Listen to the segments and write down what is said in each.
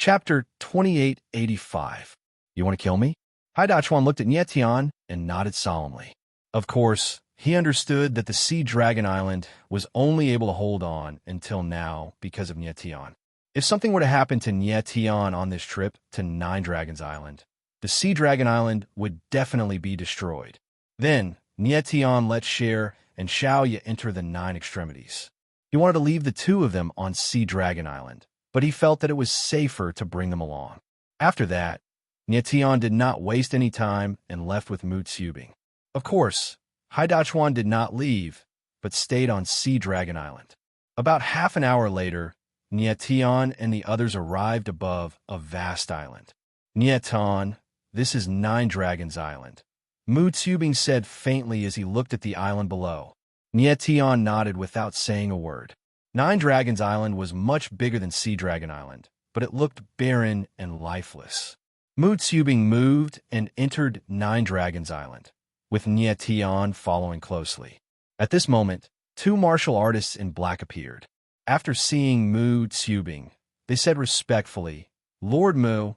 Chapter 2885. You want to kill me? Haidachuan looked at Nietian and nodded solemnly. Of course, he understood that the Sea Dragon Island was only able to hold on until now because of Nietian. If something were to happen to Nietian on this trip to Nine Dragons Island, the Sea Dragon Island would definitely be destroyed. Then, Nietian let Cher and Xiaoya enter the Nine Extremities. He wanted to leave the two of them on Sea Dragon Island, but he felt that it was safer to bring them along. After that, Nietian did not waste any time and left with Mu Tsubing. Of course, Haidachuan did not leave, but stayed on Sea Dragon Island. About half an hour later, Nietian and the others arrived above a vast island. Nietan, this is Nine Dragons Island, Mu Tsubing said faintly as he looked at the island below. Nietian nodded without saying a word. Nine Dragons Island was much bigger than Sea Dragon Island, but it looked barren and lifeless. Mu Tsubing moved and entered Nine Dragons Island, with Nietian following closely. At this moment, two martial artists in black appeared. After seeing Mu Tsubing, they said respectfully, "Lord Mu,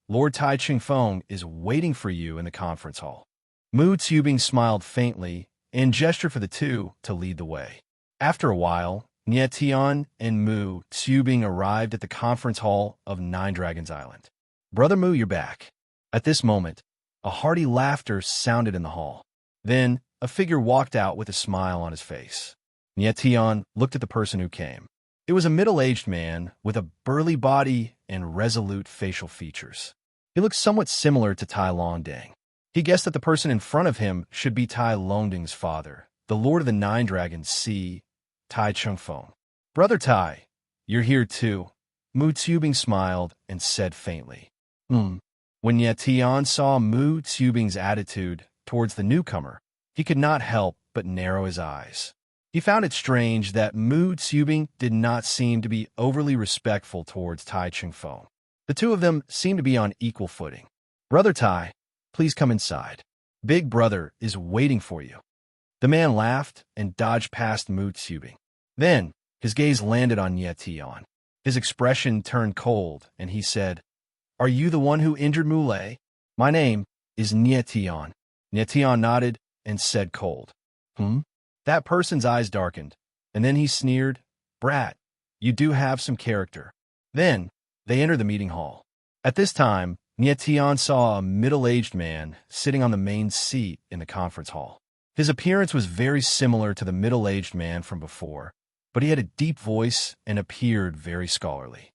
Lord Tai Ching-feng is waiting for you in the conference hall." Mu Tsubing smiled faintly and gestured for the two to lead the way. After a while, Nietian and Mu Tsubing arrived at the conference hall of Nine Dragons Island. "Brother Mu, you're back." At this moment, a hearty laughter sounded in the hall. Then, a figure walked out with a smile on his face. Nietian looked at the person who came. It was a middle-aged man with a burly body and resolute facial features. He looked somewhat similar to Tai Longdang. He guessed that the person in front of him should be Tai Longdang's father, the Lord of the Nine Dragons Sea, Tai Ching-feng. "Brother Tai, you're here too." Mu Tsubing smiled and said faintly, When Nietian saw Mu Tsubing's attitude towards the newcomer, he could not help but narrow his eyes. He found it strange that Mu Tsubing did not seem to be overly respectful towards Tai Ching-feng. The two of them seemed to be on equal footing. "Brother Tai, please come inside. Big brother is waiting for you." The man laughed and dodged past Mu Tsubing. Then, his gaze landed on Nietian. His expression turned cold, and he said, "Are you the one who injured Mulei?" "My name is Nietian." Nietian nodded and said cold, That person's eyes darkened, and then he sneered, "Brat, you do have some character." Then, they entered the meeting hall. At this time, Nietian saw a middle-aged man sitting on the main seat in the conference hall. His appearance was very similar to the middle-aged man from before, but he had a deep voice and appeared very scholarly.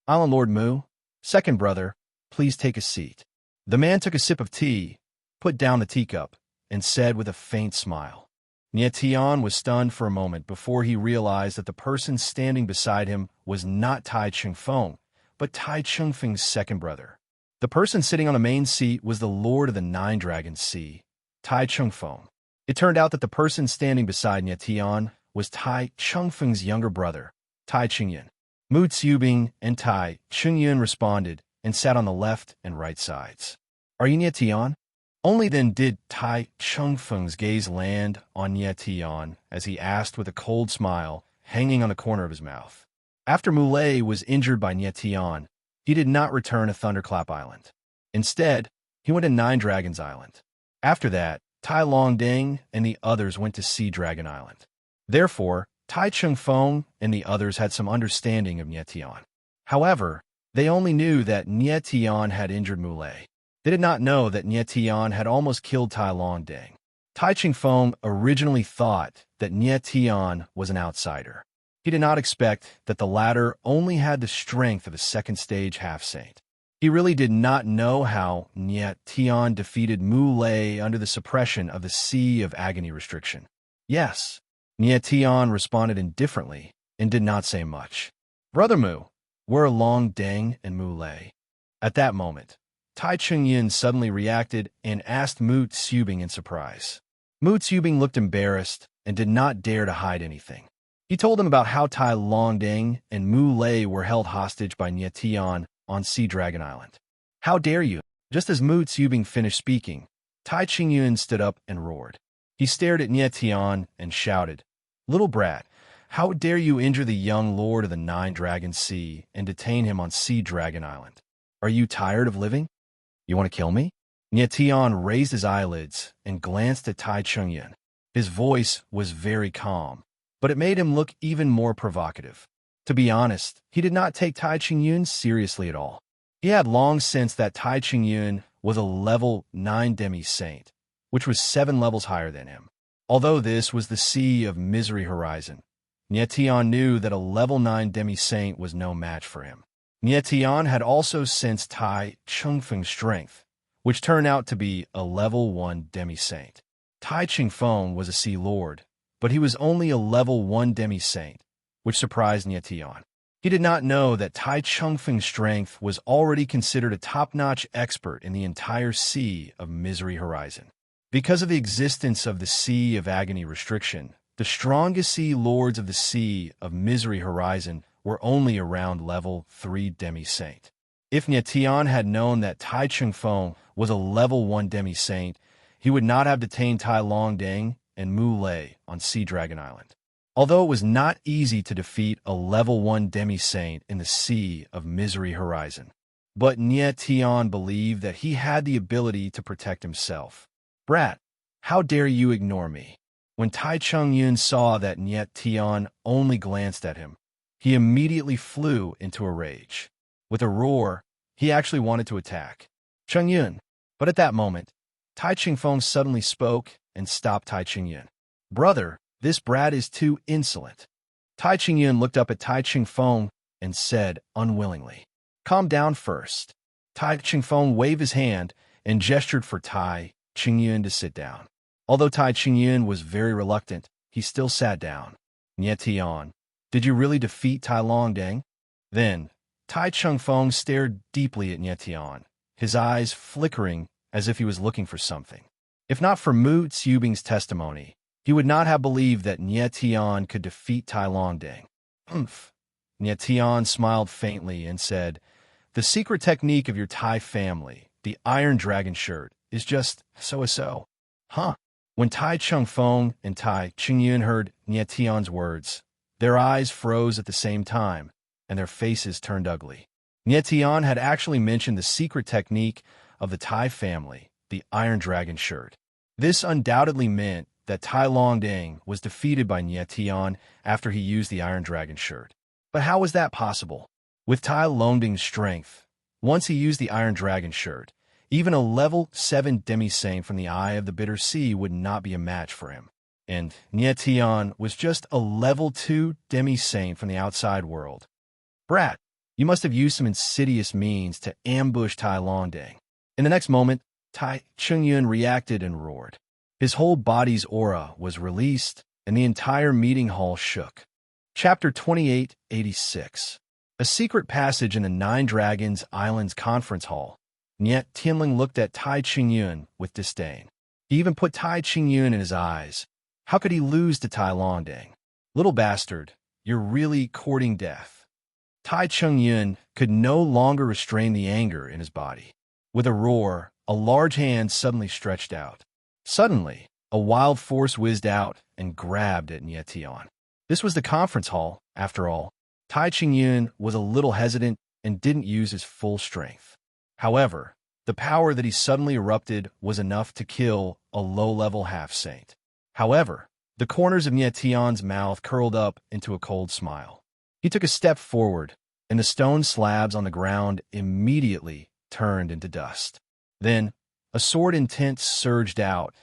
"Island Lord Mu, second brother, please take a seat." The man took a sip of tea, put down the teacup, and said with a faint smile. Nietian was stunned for a moment before he realized that the person standing beside him was not Tai Ching-feng, but Tai Ching-feng's second brother. The person sitting on the main seat was the Lord of the Nine Dragons Sea, Tai Ching-feng. It turned out that the person standing beside Nietian was Tai Ching-feng's younger brother, Tai Ching-yin. Mu Tsubing and Tai Ching-yin responded and sat on the left and right sides. "Are you Nietian?" Only then did Tai Ching-feng's gaze land on Nietian as he asked with a cold smile hanging on the corner of his mouth. After Mulei was injured by Nietian, he did not return to Thunderclap Island. Instead, he went to Nine Dragons Island. After that, Tai Longdang and the others went to Sea Dragon Island. Therefore, Tai Ching-feng and the others had some understanding of Nietian. However, they only knew that Nietian had injured Mulei. They did not know that Nietian had almost killed Tai Longdang. Tai Ching-feng originally thought that Nietian was an outsider. He did not expect that the latter only had the strength of a second-stage half-saint. He really did not know how Nietian defeated Mulei under the suppression of the Sea of Agony restriction. "Yes." Nietian responded indifferently and did not say much. "Brother Mu, where are Longdang and Mulei?" At that moment, Tai Ching-yin suddenly reacted and asked Mu Tsubing in surprise. Mu Tsubing looked embarrassed and did not dare to hide anything. He told him about how Tai Longdang and Mulei were held hostage by Nietian on Sea Dragon Island. "How dare you?" Just as Mu Tsubing finished speaking, Tai Ching-yin stood up and roared. He stared at Nietian and shouted, "Little brat, How dare you injure the young lord of the Nine-Dragon Sea and detain him on Sea Dragon Island? Are you tired of living? You want to kill me? Tian raised his eyelids and glanced at Tai Chungyun. His voice was very calm, but it made him look even more provocative. To be honest, he did not take Tai Chungyun seriously at all. He had long sensed that Tai Chungyun was a level 9 demi-saint, which was 7 levels higher than him. Although this was the Sea of Misery Horizon, Tian knew that a level 9 demi-saint was no match for him. Tian had also sensed Tai Chungfeng's strength, which turned out to be a level 1 demi-saint. Tai Chingfeng was a Sea Lord, but he was only a level 1 demi-saint, which surprised Tian. He did not know that Tai Chungfeng's strength was already considered a top-notch expert in the entire Sea of Misery Horizon. Because of the existence of the Sea of Agony restriction, the strongest Sea Lords of the Sea of Misery Horizon were only around level 3 demi-saint. If Tian had known that Tai Chungfeng was a level 1 demi-saint, he would not have detained Tai Longdang and Mu Lei on Sea Dragon Island. Although it was not easy to defeat a level 1 demi-saint in the Sea of Misery Horizon, but Tian believed that he had the ability to protect himself. Brat, how dare you ignore me? When Tai Chungyun saw that Tian only glanced at him, he immediately flew into a rage. With a roar, he actually wanted to attack Chungyun. But at that moment, Tai Chingfeng suddenly spoke and stopped Tai Chungyun. Brother, this brat is too insolent. Tai Chungyun looked up at Tai Chingfeng and said unwillingly, Calm down first. Tai Chingfeng waved his hand and gestured for Tai Chungyun to sit down. Although Tai Chungyun was very reluctant, he still sat down. Tian, did you really defeat Tai Longdang? Then, Tai Chungfeng stared deeply at Tian, his eyes flickering as if he was looking for something. If not for Mu Xiubing's testimony, he would not have believed that Tian could defeat Tai Longdang. Humph. Tian smiled faintly and said, The secret technique of your Tai family, the Iron Dragon shirt, is just so-so. Huh? When Tai Chungfeng and Tai Chungyun heard Tian's words, their eyes froze at the same time, and their faces turned ugly. Tian had actually mentioned the secret technique of the Tai family, the Iron Dragon shirt. This undoubtedly meant that Tai Longdang was defeated by Tian after he used the Iron Dragon shirt. But how was that possible? With Tai Longdang's strength, once he used the Iron Dragon shirt, even a level 7 demi-saint from the Eye of the Bitter Sea would not be a match for him. And Tian was just a level 2 demi-saint from the outside world. Brat, you must have used some insidious means to ambush Tai Longdang. In the next moment, Tai Chungyun reacted and roared. His whole body's aura was released, and the entire meeting hall shook. Chapter 2886. A secret passage in the Nine Dragons Islands conference hall. Niet Tianling looked at Tai Chungyun with disdain. He even put Tai Chungyun in his eyes. How could he lose to Tai Longdang? Little bastard, you're really courting death. Tai Chungyun could no longer restrain the anger in his body. With a roar, a large hand suddenly stretched out. Suddenly, a wild force whizzed out and grabbed at Tian. This was the conference hall, after all. Tai Chungyun was a little hesitant and didn't use his full strength. However, the power that he suddenly erupted was enough to kill a low-level half-saint. However, the corners of Tian's mouth curled up into a cold smile. He took a step forward, and the stone slabs on the ground immediately turned into dust. Then, a sword intent surged out,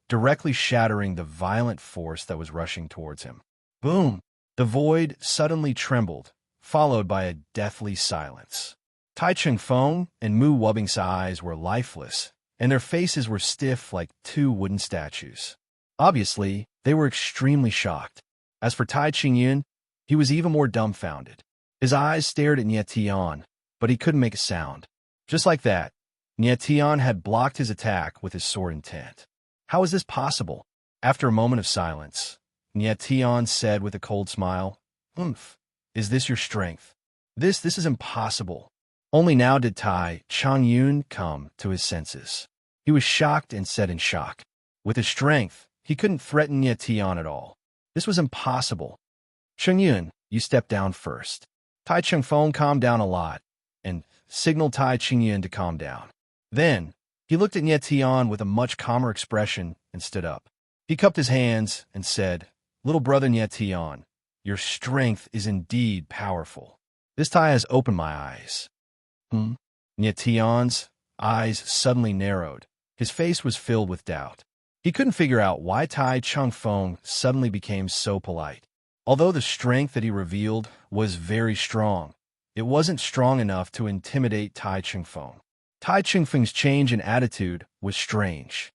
directly shattering the violent force that was rushing towards him. Boom! The void suddenly trembled, followed by a deathly silence. Tai Chungfeng and Mu Wubing's eyes were lifeless, and their faces were stiff like 2 wooden statues. Obviously, they were extremely shocked. As for Tai Chungyun, he was even more dumbfounded. His eyes stared at Tian, but he couldn't make a sound. Just like that, Tian had blocked his attack with his sword intent. How is this possible? After a moment of silence, Tian said with a cold smile, Humph, is this your strength? This is impossible. Only now did Tai Chungyun come to his senses. He was shocked and said in shock. With his strength, he couldn't threaten Tian at all. This was impossible. Cheng Yun, you step down first. Tai Cheng Feng calmed down a lot and signaled Tai Cheng Yun to calm down. Then, he looked at Nye Tian with a much calmer expression and stood up. He cupped his hands and said, "Little brother Nye Tian, your strength is indeed powerful. This Tai has opened my eyes." Nye Tian's eyes suddenly narrowed. His face was filled with doubt. He couldn't figure out why Tai Cheng Feng suddenly became so polite. Although the strength that he revealed was very strong, it wasn't strong enough to intimidate Tai Cheng Feng. Tai Cheng Feng's change in attitude was strange.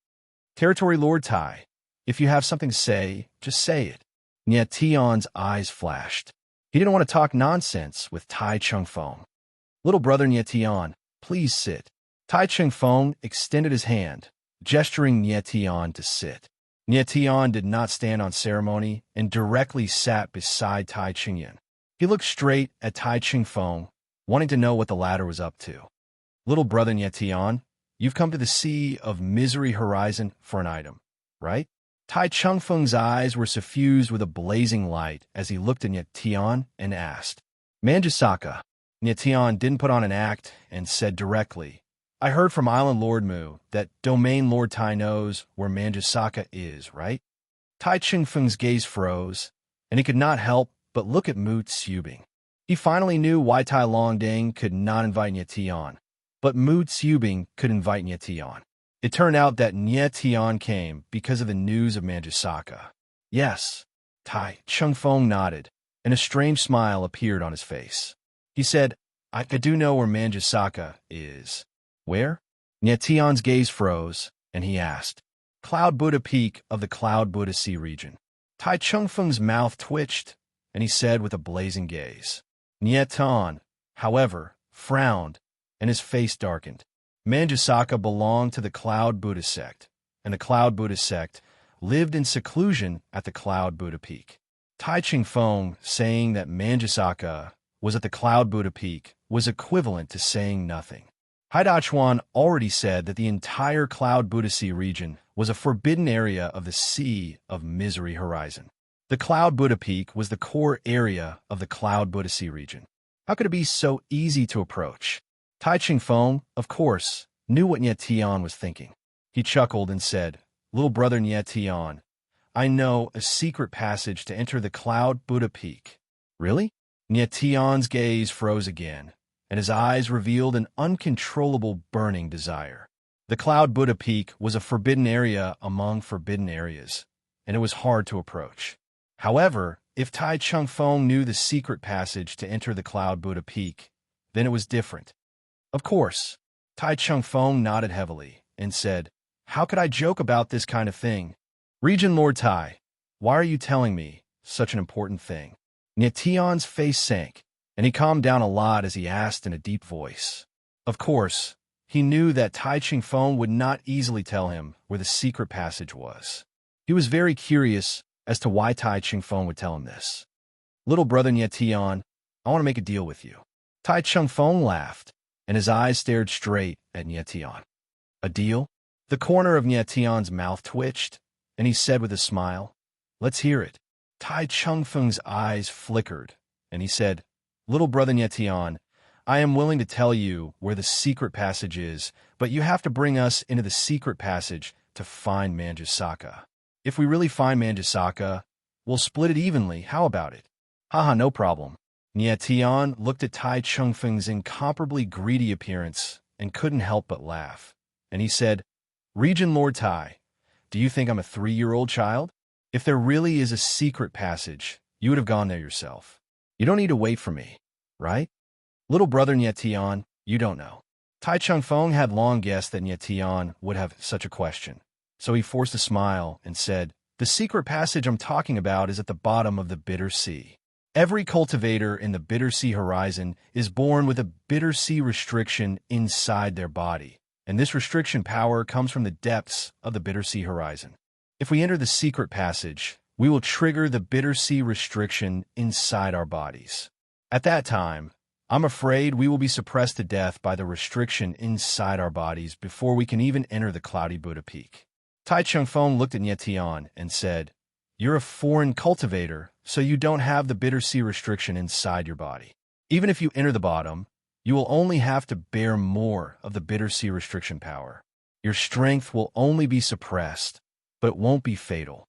"Territory Lord Tai, if you have something to say, just say it." Nye Tian's eyes flashed. He didn't want to talk nonsense with Tai Cheng Feng. "Little brother Nye Tian, please sit." Tai Cheng Feng extended his hand, gesturing Nye Tian to sit. Nye Tian did not stand on ceremony and directly sat beside Tai Cheng Yun. He looked straight at Tai Cheng Feng, wanting to know what the latter was up to. "Little brother Nye Tian, you've come to the Sea of Misery Horizon for an item, right?" Tai Cheng Feng's eyes were suffused with a blazing light as he looked at Nye Tian and asked, "Manjusaka." Nye Tian didn't put on an act and said directly, "I heard from Island Lord Mu that Domain Lord Tai knows where Manjusaka is, right?" Tai Cheng Feng's gaze froze, and he could not help but look at Mu Tsubing. He finally knew why Tai Longding could not invite Nye Tian, but Mu Tsubing could invite Nye Tian. It turned out that Nye Tian came because of the news of Manjusaka. "Yes." Tai Cheng Feng nodded, and a strange smile appeared on his face. He said, I do know where Manjusaka is." "Where?" Nye Tian's gaze froze, and he asked, "Cloud Buddha Peak of the Cloud Buddha Sea region." Tai Cheng Feng's mouth twitched, and he said with a blazing gaze. Nye Tian, however, frowned, and his face darkened. Manjusaka belonged to the Cloud Buddha sect, and the Cloud Buddha sect lived in seclusion at the Cloud Buddha Peak. Tai Cheng Feng saying that Manjusaka was at the Cloud Buddha Peak was equivalent to saying nothing. Haidachuan already said that the entire Cloud Buddha Sea region was a forbidden area of the Sea of Misery Horizon. The Cloud Buddha Peak was the core area of the Cloud Buddha Sea region. How could it be so easy to approach? Tai Cheng Feng, of course, knew what Nye Tian was thinking. He chuckled and said, "Little brother Nye Tian, I know a secret passage to enter the Cloud Buddha Peak." "Really?" Nye Tian's gaze froze again, and his eyes revealed an uncontrollable burning desire. The Cloud Buddha Peak was a forbidden area among forbidden areas, and it was hard to approach. However, if Tai Cheng Feng knew the secret passage to enter the Cloud Buddha Peak, then it was different. Of course, Tai Cheng Feng nodded heavily and said, "How could I joke about this kind of thing? Region Lord Tai, why are you telling me such an important thing?" Nye Tian's face sank, and he calmed down a lot as he asked in a deep voice. Of course, he knew that Tai Cheng Feng would not easily tell him where the secret passage was. He was very curious as to why Tai Cheng Feng would tell him this. "Little brother Nye Tian, I want to make a deal with you." Tai Cheng Feng laughed, and his eyes stared straight at Nye Tian. "A deal?" The corner of Nye Tian's mouth twitched, and he said with a smile, "Let's hear it." Tai Cheng Feng's eyes flickered, and he said, "Little brother Nye Tian, I am willing to tell you where the secret passage is, but you have to bring us into the secret passage to find Manjusaka. If we really find Manjusaka, we'll split it evenly. How about it?" "Haha, no problem." Nye Tian looked at Tai Cheng Feng's incomparably greedy appearance and couldn't help but laugh. And he said, "Region Lord Tai, do you think I'm a 3-year-old child? If there really is a secret passage, you would have gone there yourself. You don't need to wait for me, right? Little brother Nye Tian, you don't know." Tai Cheng Feng had long guessed that Nye Tian would have such a question, so he forced a smile and said, "The secret passage I'm talking about is at the bottom of the Bitter Sea. Every cultivator in the Bitter Sea Horizon is born with a Bitter Sea restriction inside their body, and this restriction power comes from the depths of the Bitter Sea Horizon. If we enter the secret passage, we will trigger the Bitter Sea restriction inside our bodies. At that time, I'm afraid we will be suppressed to death by the restriction inside our bodies before we can even enter the Cloudy Buddha Peak." Tai Cheng Feng looked at Nye Tian and said, You're a foreign cultivator, so you don't have the bitter sea restriction inside your body. Even if you enter the bottom, you will only have to bear more of the bitter sea restriction power. Your strength will only be suppressed, but it won't be fatal.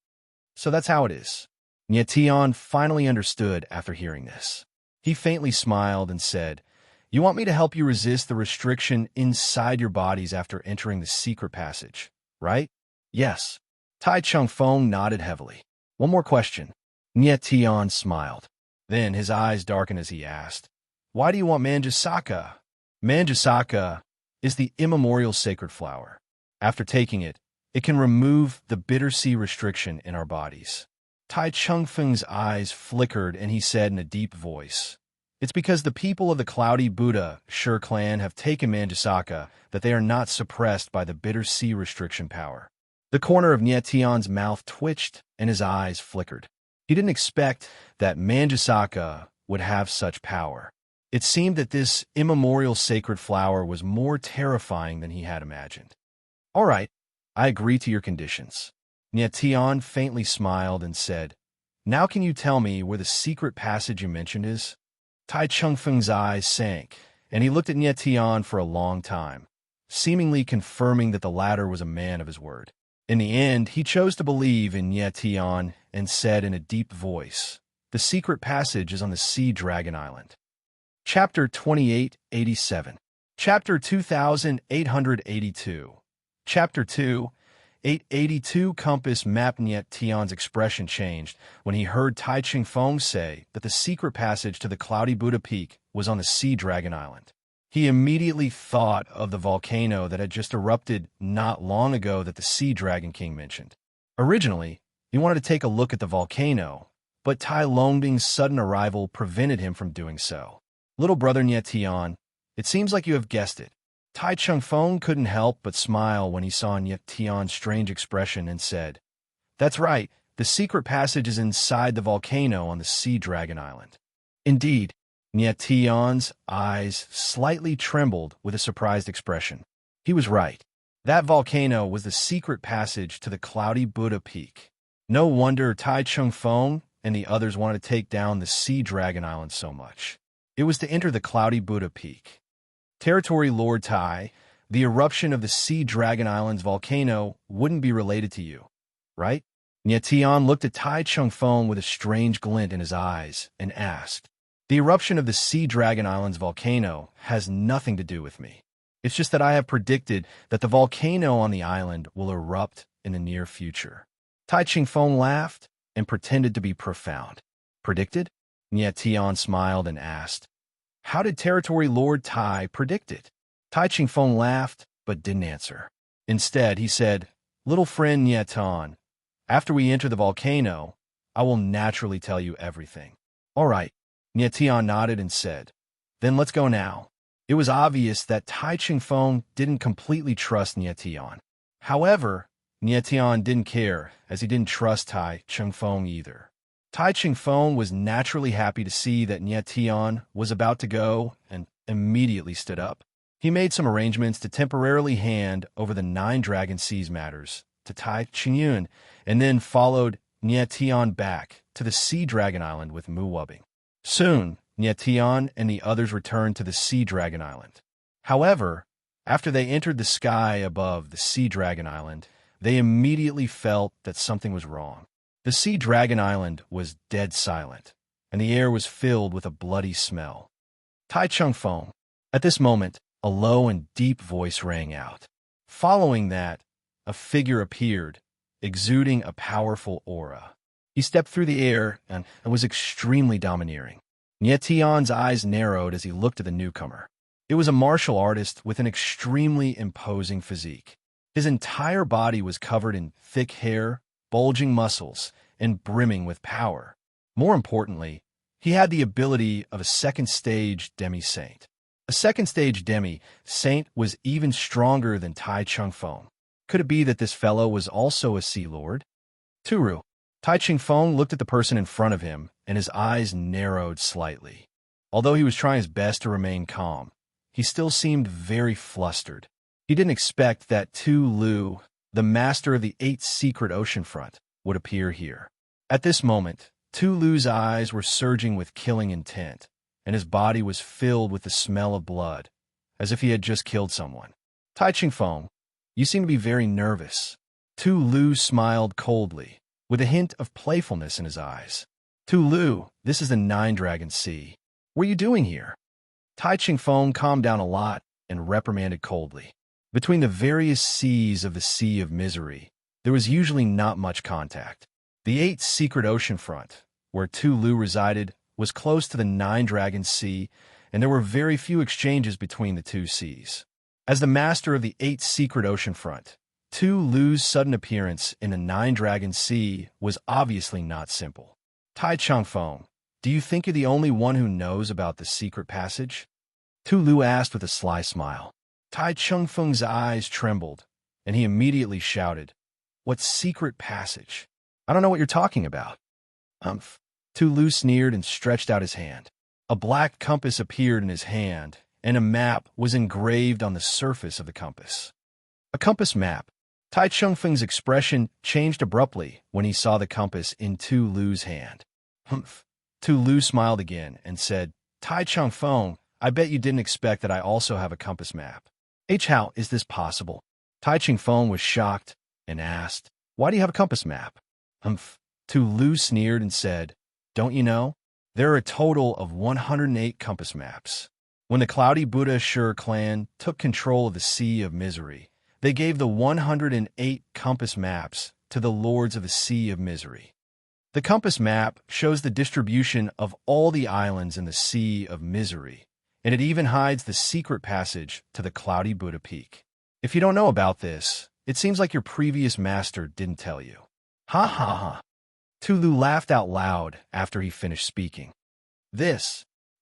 So that's how it is. Nyetian finally understood after hearing this. He faintly smiled and said, "You want me to help you resist the restriction inside your bodies after entering the secret passage, right?" "Yes." Tai Chungfeng nodded heavily. "One more question." Nyetian smiled. Then his eyes darkened as he asked, "Why do you want Manjusaka?" Manjusaka is the immemorial sacred flower. After taking it, it can remove the bitter sea restriction in our bodies. Tai Chungfeng's eyes flickered and he said in a deep voice, "It's because the people of the Cloudy Buddha Sher clan have taken Manjusaka that they are not suppressed by the bitter sea restriction power." The corner of Nyetian's mouth twitched and his eyes flickered. He didn't expect that Manjusaka would have such power. It seemed that this immemorial sacred flower was more terrifying than he had imagined. "All right, I agree to your conditions." Nyetian faintly smiled and said, "Now can you tell me where the secret passage you mentioned is?" Tai Chungfeng's eyes sank, and he looked at Nyetian for a long time, seemingly confirming that the latter was a man of his word. In the end, he chose to believe in Nyetian and said in a deep voice, "The secret passage is on the Sea Dragon Island." Chapter 2887. Chapter 2882. Chapter 2882. Compass Map. Nyetian's expression changed when he heard Tai Chingfeng say that the secret passage to the Cloudy Buddha Peak was on the Sea Dragon Island. He immediately thought of the volcano that had just erupted not long ago that the Sea Dragon King mentioned. Originally, he wanted to take a look at the volcano, but Tai Longbing's sudden arrival prevented him from doing so. "Little brother Nyetian, it seems like you have guessed it." Tai Chungfeng couldn't help but smile when he saw Nyetian's strange expression and said, "That's right, the secret passage is inside the volcano on the Sea Dragon Island." Indeed, Nyetian's eyes slightly trembled with a surprised expression. He was right. That volcano was the secret passage to the Cloudy Buddha Peak. No wonder Tai Chungfeng and the others wanted to take down the Sea Dragon Island so much. It was to enter the Cloudy Buddha Peak. Territory Lord Tai, the eruption of the Sea Dragon Island's volcano wouldn't be related to you, right? Nyetian looked at Tai Chungfeng with a strange glint in his eyes and asked, "The eruption of the Sea Dragon Island's volcano has nothing to do with me. It's just that I have predicted that the volcano on the island will erupt in the near future." Tai Chingfeng laughed and pretended to be profound. "Predicted?" Nyetian smiled and asked, "How did Territory Lord Tai predict it?" Tai Chingfeng laughed but didn't answer. Instead, he said, "Little friend Nyetian, after we enter the volcano, I will naturally tell you everything." "All right." Nyetian nodded and said, "Then let's go now." It was obvious that Tai Chingfeng didn't completely trust Nyetian. However, Nyetian didn't care, as he didn't trust Tai Chingfeng either. Tai Chingfeng was naturally happy to see that Nyetian was about to go and immediately stood up. He made some arrangements to temporarily hand over the 9 Dragon Seas matters to Tai Chingyun and then followed Nyetian back to the Sea Dragon Island with Mu Wubbing. Soon, Nyetian and the others returned to the Sea Dragon Island. However, after they entered the sky above the Sea Dragon Island, they immediately felt that something was wrong. The Sea Dragon Island was dead silent, and the air was filled with a bloody smell. Tai Chungfeng. At this moment, a low and deep voice rang out. Following that, a figure appeared, exuding a powerful aura. He stepped through the air and was extremely domineering. Nyetian's eyes narrowed as he looked at the newcomer. It was a martial artist with an extremely imposing physique. His entire body was covered in thick hair, bulging muscles, and brimming with power. More importantly, he had the ability of a second-stage demi-saint. A second-stage demi-saint was even stronger than Tai Chungfeng. Could it be that this fellow was also a Sea Lord? Turu. Tai Chingfeng looked at the person in front of him, and his eyes narrowed slightly. Although he was trying his best to remain calm, he still seemed very flustered. He didn't expect that Tu Lu, the master of the 8th secret oceanfront, would appear here. At this moment, Tulu's eyes were surging with killing intent, and his body was filled with the smell of blood, as if he had just killed someone. Tai Ching-feng, you seem to be very nervous. Tulu smiled coldly, with a hint of playfulness in his eyes. Tulu, this is the Nine-Dragon Sea. What are you doing here? Tai Ching-feng calmed down a lot and reprimanded coldly. Between the various seas of the Sea of Misery, there was usually not much contact. The 8th secret ocean front, where Tulu resided, was close to the Nine-Dragon Sea, and there were very few exchanges between the two seas. As the master of the 8th secret ocean front, Tulu's sudden appearance in the Nine-Dragon Sea was obviously not simple. Tai Ching-feng, do you think you're the only one who knows about the secret passage? Tulu asked with a sly smile. Tai Ching-feng's eyes trembled, and he immediately shouted, "What secret passage? I don't know what you're talking about." "Umph." Tulu sneered and stretched out his hand. A black compass appeared in his hand, and a map was engraved on the surface of the compass. A compass map. Tai Ching-feng's expression changed abruptly when he saw the compass in Tulu's hand. "Humph." Tulu smiled again and said, "Tai Ching-feng, I bet you didn't expect that I also have a compass map." How is this possible?" Tai Ching-feng was shocked and asked, "Why do you have a compass map?" "Humph." Tulu sneered and said, "Don't you know? There are a total of 108 compass maps. When the Cloudy Buddha Shur clan took control of the Sea of Misery, they gave the 108 compass maps to the Lords of the Sea of Misery. The compass map shows the distribution of all the islands in the Sea of Misery, and it even hides the secret passage to the Cloudy Buddha Peak. If you don't know about this, it seems like your previous master didn't tell you." "Ha ha ha." Tulu laughed out loud after he finished speaking.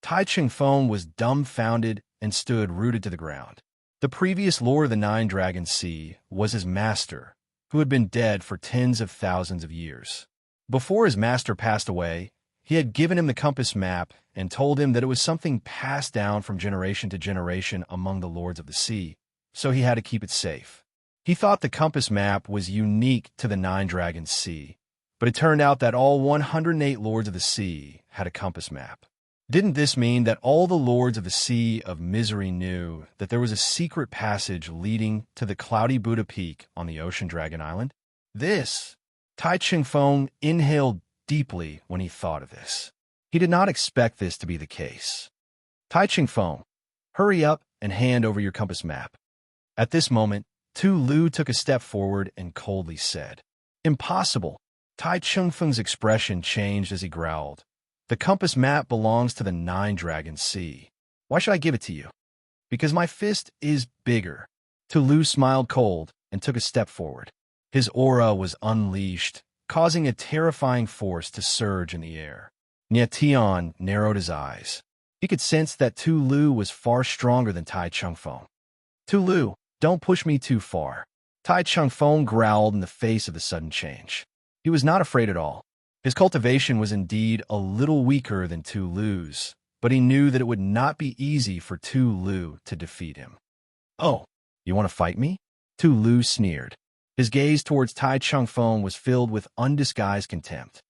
Tai Ching-feng was dumbfounded and stood rooted to the ground. The previous lord of the Nine-Dragon Sea was his master, who had been dead for tens of thousands of years. Before his master passed away, he had given him the compass map and told him that it was something passed down from generation to generation among the lords of the sea, so he had to keep it safe. He thought the compass map was unique to the Nine-Dragon Sea, but it turned out that all 108 lords of the sea had a compass map. Didn't this mean that all the lords of the Sea of Misery knew that there was a secret passage leading to the Cloudy Buddha Peak on the Ocean Dragon Island? Tai Ching-feng inhaled deeply when he thought of this. He did not expect this to be the case. "Tai Ching-feng, hurry up and hand over your compass map." At this moment, Tulu took a step forward and coldly said, "Impossible." Tai Ching-feng's expression changed as he growled, "The compass map belongs to the Nine-Dragon Sea. Why should I give it to you?" "Because my fist is bigger." Tulu smiled cold and took a step forward. His aura was unleashed, causing a terrifying force to surge in the air. Tian narrowed his eyes. He could sense that Tulu was far stronger than Tai Ching-feng. "Tulu, don't push me too far." Tai Ching-feng growled in the face of the sudden change. He was not afraid at all. His cultivation was indeed a little weaker than Tulu's, but he knew that it would not be easy for Tulu to defeat him. "Oh, you want to fight me?" Tulu sneered. His gaze towards Tai Ching-feng was filled with undisguised contempt.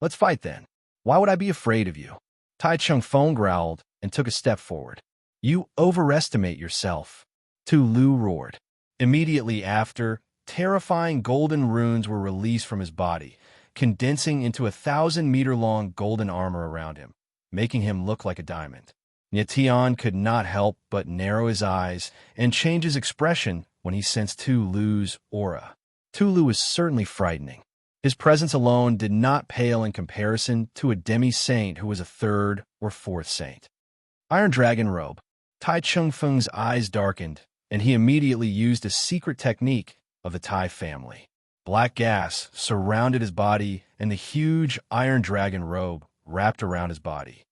"Let's fight then. Why would I be afraid of you?" Tai Ching-feng growled and took a step forward. "You overestimate yourself," Tulu roared. Immediately after, terrifying golden runes were released from his body, condensing into 1,000-meter-long golden armor around him, making him look like a diamond. Tian could not help but narrow his eyes and change his expression when he sensed Tulu's aura. Tulu was certainly frightening. His presence alone did not pale in comparison to a demi-saint who was a third or fourth saint. Iron Dragon Robe. Tai Ching-feng's eyes darkened, and he immediately used a secret technique of the Tai family. Black gas surrounded his body, and the huge Iron Dragon robe wrapped around his body.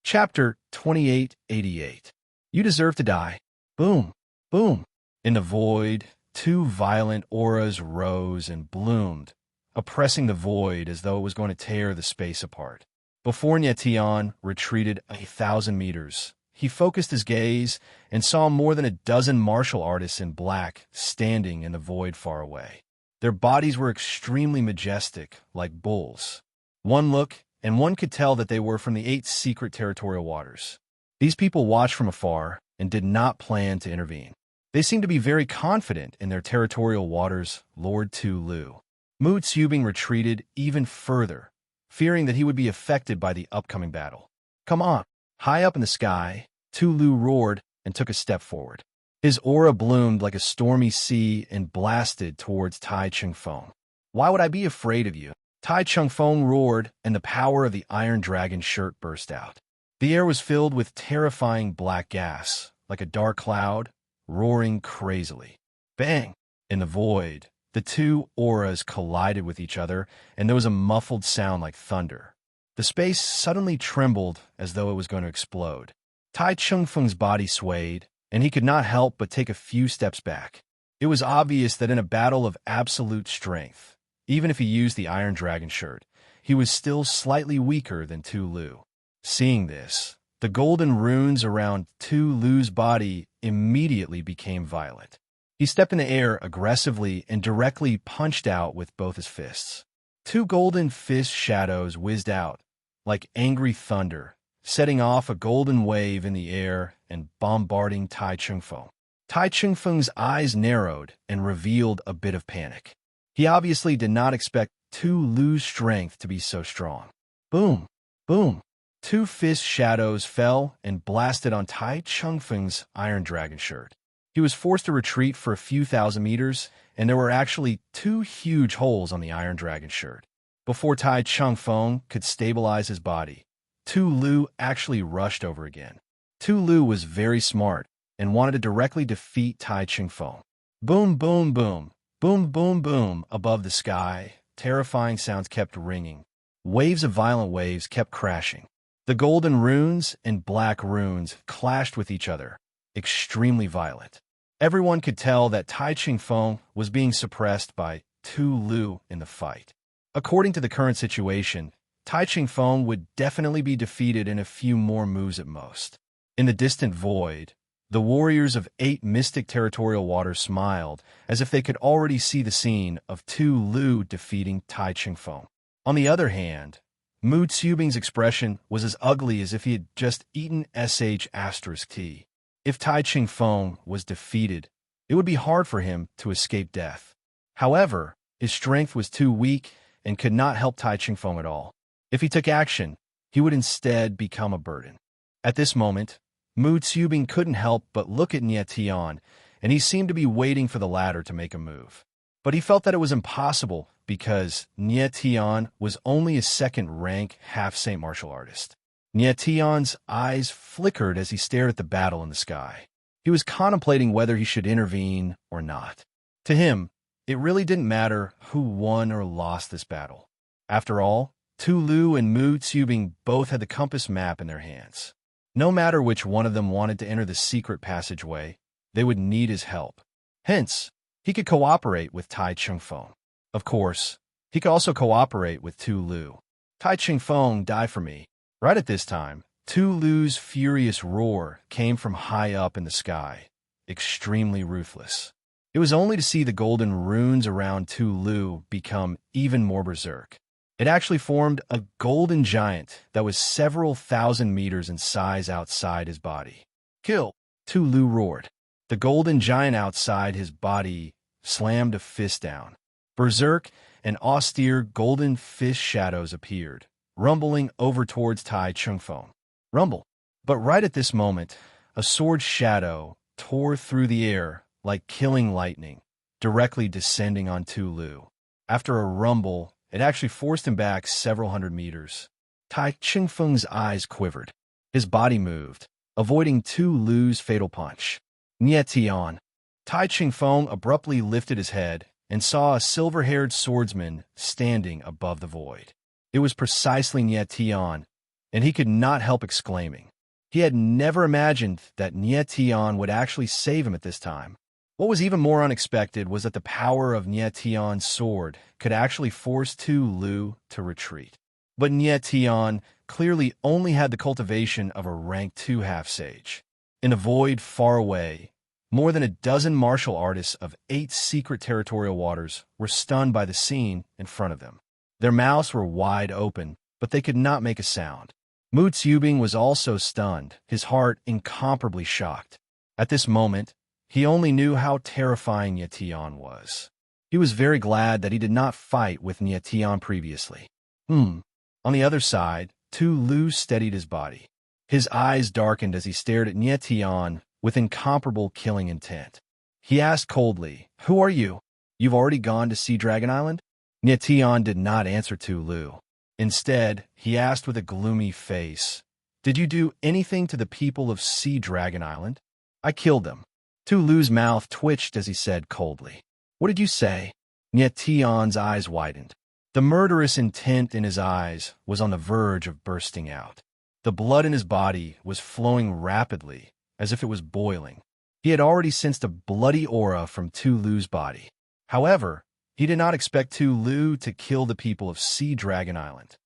Chapter 2888. You deserve to die. Boom, boom. In the void, two violent auras rose and bloomed, oppressing the void as though it was going to tear the space apart. Before Tian retreated 1,000 meters, he focused his gaze and saw more than a dozen martial artists in black standing in the void far away. Their bodies were extremely majestic, like bulls. One look, and one could tell that they were from the 8 secret territorial waters. These people watched from afar and did not plan to intervene. They seemed to be very confident in their territorial waters, Lord Tu Lu. Mu Tsubing retreated even further, fearing that he would be affected by the upcoming battle. Come on! High up in the sky, Tu Lu roared and took a step forward. His aura bloomed like a stormy sea and blasted towards Tai Ching-feng. Why would I be afraid of you? Tai Ching-feng roared, and the power of the Iron Dragon shirt burst out. The air was filled with terrifying black gas, like a dark cloud, roaring crazily. Bang! In the void, the two auras collided with each other, and there was a muffled sound like thunder. The space suddenly trembled as though it was going to explode. Tai Ching-feng's body swayed, and he could not help but take a few steps back. It was obvious that in a battle of absolute strength, even if he used the Iron Dragon shirt, he was still slightly weaker than Tu Lu. Seeing this, the golden runes around Tu Lu's body immediately became violet. He stepped in the air aggressively and directly punched out with both his fists. 2 golden fist shadows whizzed out, like angry thunder, setting off a golden wave in the air and bombarding Tai Ching-feng. Tai Ching-feng's eyes narrowed and revealed a bit of panic. He obviously did not expect Tu Lu's strength to be so strong. Boom! Boom! 2 fist shadows fell and blasted on Tai Ching-feng's Iron Dragon shirt. He was forced to retreat for a few thousand meters, and there were actually 2 huge holes on the Iron Dragon shirt. Before Tai Ching-feng could stabilize his body, Tu Lu actually rushed over again. Tu Lu was very smart and wanted to directly defeat Tai Ching-feng. Boom, boom, boom, boom, boom, boom, above the sky, terrifying sounds kept ringing. Waves of violent waves kept crashing. The golden runes and black runes clashed with each other, extremely violent. Everyone could tell that Tai Ching-feng was being suppressed by Tu Lu in the fight. According to the current situation, Tai Ching-feng would definitely be defeated in a few more moves at most. In the distant void, the warriors of 8 mystic territorial waters smiled as if they could already see the scene of Tu Lu defeating Tai Ching-feng. On the other hand, Mu Tsubing's expression was as ugly as if he had just eaten **T. If Tai Ching-feng was defeated, it would be hard for him to escape death. However, his strength was too weak and could not help Tai Ching-feng at all. If he took action, he would instead become a burden. At this moment, Mu Tsubing couldn't help but look at Nie Tian, and he seemed to be waiting for the latter to make a move. But he felt that it was impossible because Nie Tian was only a second-rank half-saint martial artist. Nie Tian's eyes flickered as he stared at the battle in the sky. He was contemplating whether he should intervene or not. To him, it really didn't matter who won or lost this battle. After all, Tu Lu and Mu Tsubing both had the compass map in their hands. No matter which one of them wanted to enter the secret passageway, they would need his help. Hence, he could cooperate with Tai Ching-feng. Of course, he could also cooperate with Tu Lu. Tai Ching-feng, die for me. Right at this time, Tu Lu's furious roar came from high up in the sky, extremely ruthless. It was only to see the golden runes around Tu Lu become even more berserk. It actually formed a golden giant that was several thousand meters in size outside his body. Kill! Tu Lu roared. The golden giant outside his body slammed a fist down. Berserk and austere golden fist shadows appeared, rumbling over towards Tai Ching-feng. Rumble! But right at this moment, a sword shadow tore through the air like killing lightning, directly descending on Tu Lu. After a rumble, it actually forced him back several hundred meters. Tai Ching-feng's eyes quivered. His body moved, avoiding Tu Lu's fatal punch. Nie Tian. Tai Ching-feng abruptly lifted his head and saw a silver-haired swordsman standing above the void. It was precisely Nie Tian, and he could not help exclaiming. He had never imagined that Nie Tian would actually save him at this time. What was even more unexpected was that the power of Nie Tian's sword could actually force Tu Lu to retreat. But Nie Tian clearly only had the cultivation of a rank 2 half-sage. In a void far away, more than a dozen martial artists of 8 secret territorial waters were stunned by the scene in front of them. Their mouths were wide open, but they could not make a sound. Mu Tsubing was also stunned, his heart incomparably shocked. At this moment, he only knew how terrifying Nye Tian was. He was very glad that he did not fight with Nye Tian previously. On the other side, Tu Lu steadied his body. His eyes darkened as he stared at Nye Tian with incomparable killing intent. He asked coldly, "Who are you? You've already gone to Sea Dragon Island?" Nye Tian did not answer Tu Lu. Instead, he asked with a gloomy face, "Did you do anything to the people of Sea Dragon Island?" "I killed them." Tu Lu's mouth twitched as he said coldly, "What did you say?" Nye Tian's eyes widened. The murderous intent in his eyes was on the verge of bursting out. The blood in his body was flowing rapidly, as if it was boiling. He had already sensed a bloody aura from Tu Lu's body. However, he did not expect Tu Lu to kill the people of Sea Dragon Island.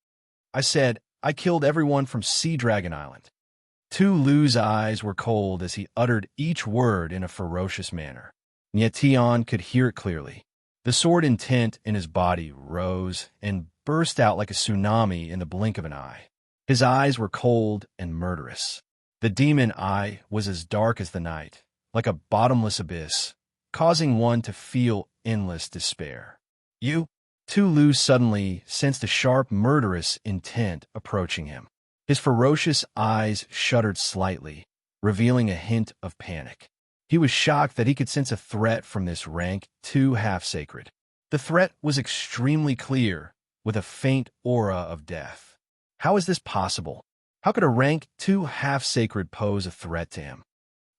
"I said, I killed everyone from Sea Dragon Island." Tu Lu's eyes were cold as he uttered each word in a ferocious manner. Nye Tian could hear it clearly. The sword intent in his body rose and burst out like a tsunami in the blink of an eye. His eyes were cold and murderous. The demon eye was as dark as the night, like a bottomless abyss, causing one to feel endless despair. "You?" Tu Lu suddenly sensed a sharp, murderous intent approaching him. His ferocious eyes shuddered slightly, revealing a hint of panic. He was shocked that he could sense a threat from this rank 2 half-sacred. The threat was extremely clear, with a faint aura of death. How is this possible? How could a rank 2 half-sacred pose a threat to him?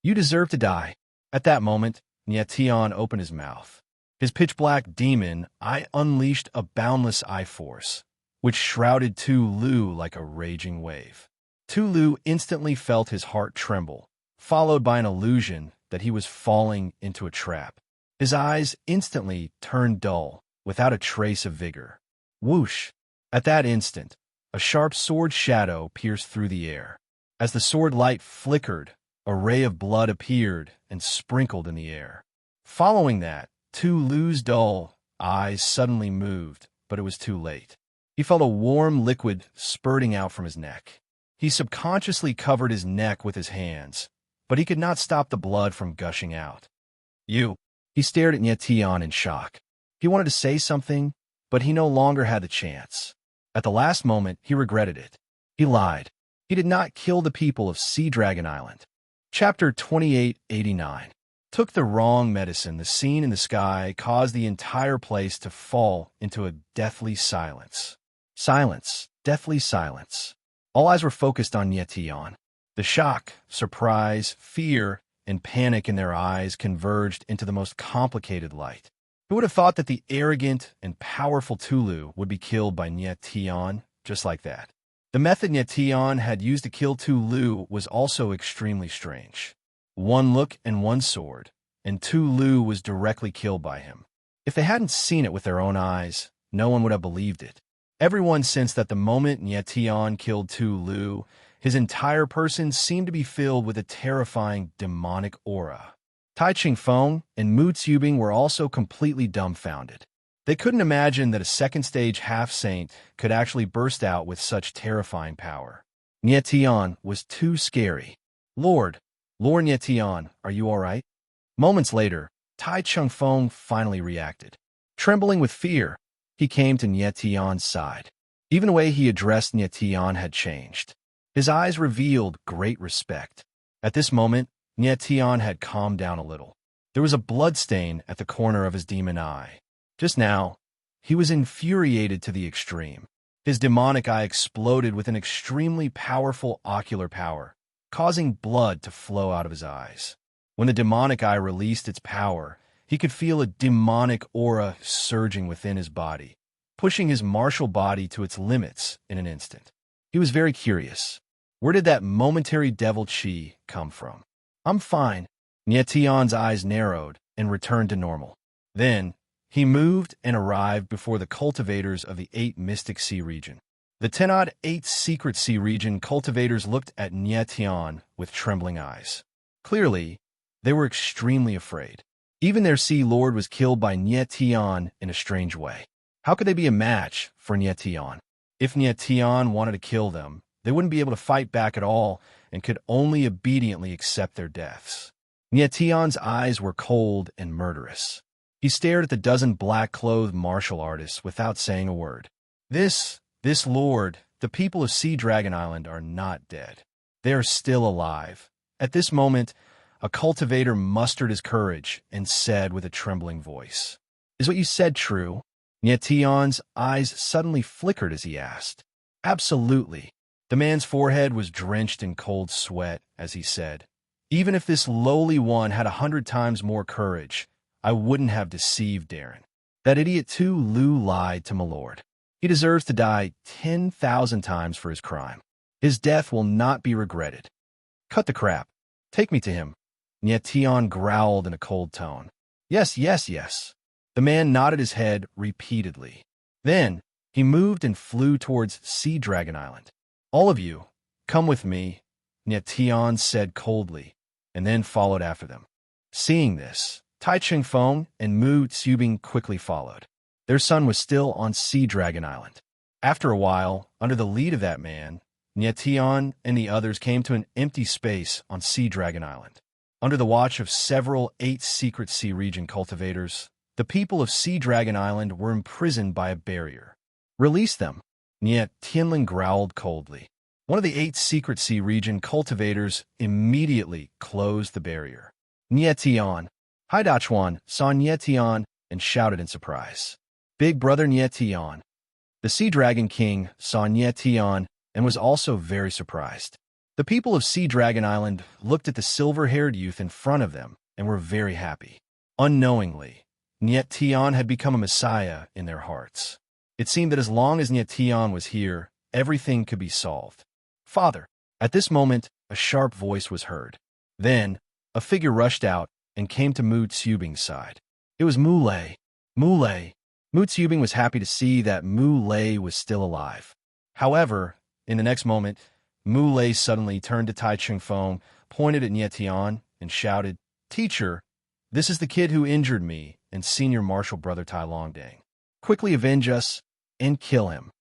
"You deserve to die." At that moment, Nye Tian opened his mouth. His pitch-black demon eye unleashed a boundless eye force, which shrouded Tu Lu like a raging wave. Tu Lu instantly felt his heart tremble, followed by an illusion that he was falling into a trap. His eyes instantly turned dull, without a trace of vigor. Whoosh! At that instant, a sharp sword shadow pierced through the air. As the sword light flickered, a ray of blood appeared and sprinkled in the air. Following that, Tu Lu's dull eyes suddenly moved, but it was too late. He felt a warm liquid spurting out from his neck. He subconsciously covered his neck with his hands, but he could not stop the blood from gushing out. "You!" He stared at Nye Tian in shock. He wanted to say something, but he no longer had the chance. At the last moment, he regretted it. He lied. He did not kill the people of Sea Dragon Island. Chapter 2889. Took the wrong medicine. The scene in the sky caused the entire place to fall into a deathly silence. Silence. Deathly silence. All eyes were focused on Nye Tian. The shock, surprise, fear, and panic in their eyes converged into the most complicated light. Who would have thought that the arrogant and powerful Tu Lu would be killed by Nye Tian just like that? The method Nye Tian had used to kill Tu Lu was also extremely strange. One look and one sword, and Tu Lu was directly killed by him. If they hadn't seen it with their own eyes, no one would have believed it. Everyone sensed that the moment Nye Tian killed Tu Lu, his entire person seemed to be filled with a terrifying demonic aura. Tai Ching-feng and Mu Tsubing were also completely dumbfounded. They couldn't imagine that a second-stage half-saint could actually burst out with such terrifying power. Nye Tian was too scary. Lord Nye Tian, are you all right?" Moments later, Tai Ching-feng finally reacted. Trembling with fear, he came to Nye Tian's side. Even the way he addressed Nye Tian had changed. His eyes revealed great respect. At this moment, Nye Tian had calmed down a little. There was a bloodstain at the corner of his demon eye. Just now, he was infuriated to the extreme. His demonic eye exploded with an extremely powerful ocular power, causing blood to flow out of his eyes. When the demonic eye released its power, he could feel a demonic aura surging within his body, pushing his martial body to its limits in an instant. He was very curious. Where did that momentary devil chi come from? "I'm fine." Nye Tian's eyes narrowed and returned to normal. Then, he moved and arrived before the cultivators of the 8 mystic sea region. The 10-8 secret sea region cultivators looked at Nye Tian with trembling eyes. Clearly, they were extremely afraid. Even their sea lord was killed by Nye Tian in a strange way. How could they be a match for Nye Tian? If Nye Tian wanted to kill them, they wouldn't be able to fight back at all and could only obediently accept their deaths. Nye Tian's eyes were cold and murderous. He stared at the dozen black-clothed martial artists without saying a word. This lord, the people of Sea Dragon Island are not dead. They are still alive. At this moment, a cultivator mustered his courage and said with a trembling voice, "Is what you said true?" Nye Tian's eyes suddenly flickered as he asked. "Absolutely." The man's forehead was drenched in cold sweat as he said, "Even if this lowly one had 100 times more courage, I wouldn't have deceived Darren. That idiot too Lu lied to my lord. He deserves to die 10,000 times for his crime. His death will not be regretted. Cut the crap. Take me to him." Nye Tian growled in a cold tone. "Yes, yes, yes." The man nodded his head repeatedly. Then he moved and flew towards Sea Dragon Island. "All of you, come with me," Nye Tian said coldly, and then followed after them. Seeing this, Tai Ching-fong and Mu Tsubing quickly followed. Their son was still on Sea Dragon Island. After a while, under the lead of that man, Nye Tian and the others came to an empty space on Sea Dragon Island. Under the watch of several 8 secret sea region cultivators, the people of Sea Dragon Island were imprisoned by a barrier. "Release them," Nye Tianling growled coldly. One of the 8 secret sea region cultivators immediately closed the barrier. Nye Tian, Hai Dachuan saw Nye Tian and shouted in surprise, "Big brother Nye Tian." The Sea Dragon King saw Nye Tian and was also very surprised. The people of Sea Dragon Island looked at the silver-haired youth in front of them and were very happy. Unknowingly, Nye Tian had become a messiah in their hearts. It seemed that as long as Nye Tian was here, everything could be solved. "Father!" At this moment, a sharp voice was heard. Then, a figure rushed out and came to Mu Tsubing's side. It was Mu Lei. Mu Lei. Mu Tsubing was happy to see that Mu Lei was still alive. However, in the next moment, Mu Lei suddenly turned to Tai Ching-fong, pointed at Nye Tian, and shouted, "Teacher, this is the kid who injured me and senior martial brother Tai Longdang. Quickly avenge us and kill him."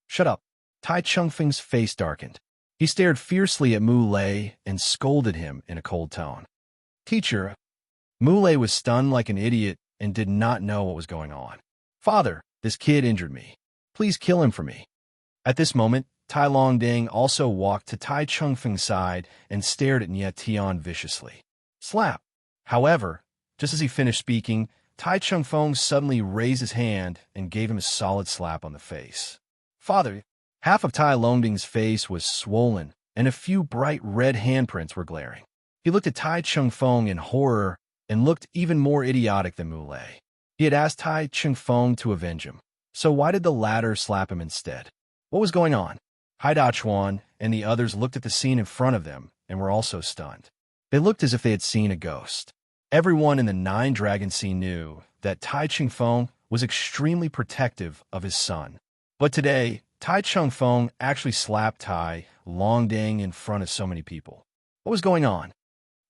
"Shut up." Tai Ching-feng's face darkened. He stared fiercely at Mu Lei and scolded him in a cold tone. "Teacher." Mu Lei was stunned like an idiot and did not know what was going on. "Father, this kid injured me. Please kill him for me." At this moment, Tai Longdang also walked to Tai Ching-feng's side and stared at Nye Tian viciously. Slap! However, just as he finished speaking, Tai Ching-feng suddenly raised his hand and gave him a solid slap on the face. "Father!" Half of Tai Longding's face was swollen, and a few bright red handprints were glaring. He looked at Tai Ching-feng in horror and looked even more idiotic than Mu Lei. He had asked Tai Ching-feng to avenge him, so why did the latter slap him instead? What was going on? Hai Dachuan and the others looked at the scene in front of them and were also stunned. They looked as if they had seen a ghost. Everyone in the 9 Dragon Sea knew that Tai Ching-feng was extremely protective of his son. But today, Tai Ching-feng actually slapped Tai Longdang in front of so many people. What was going on?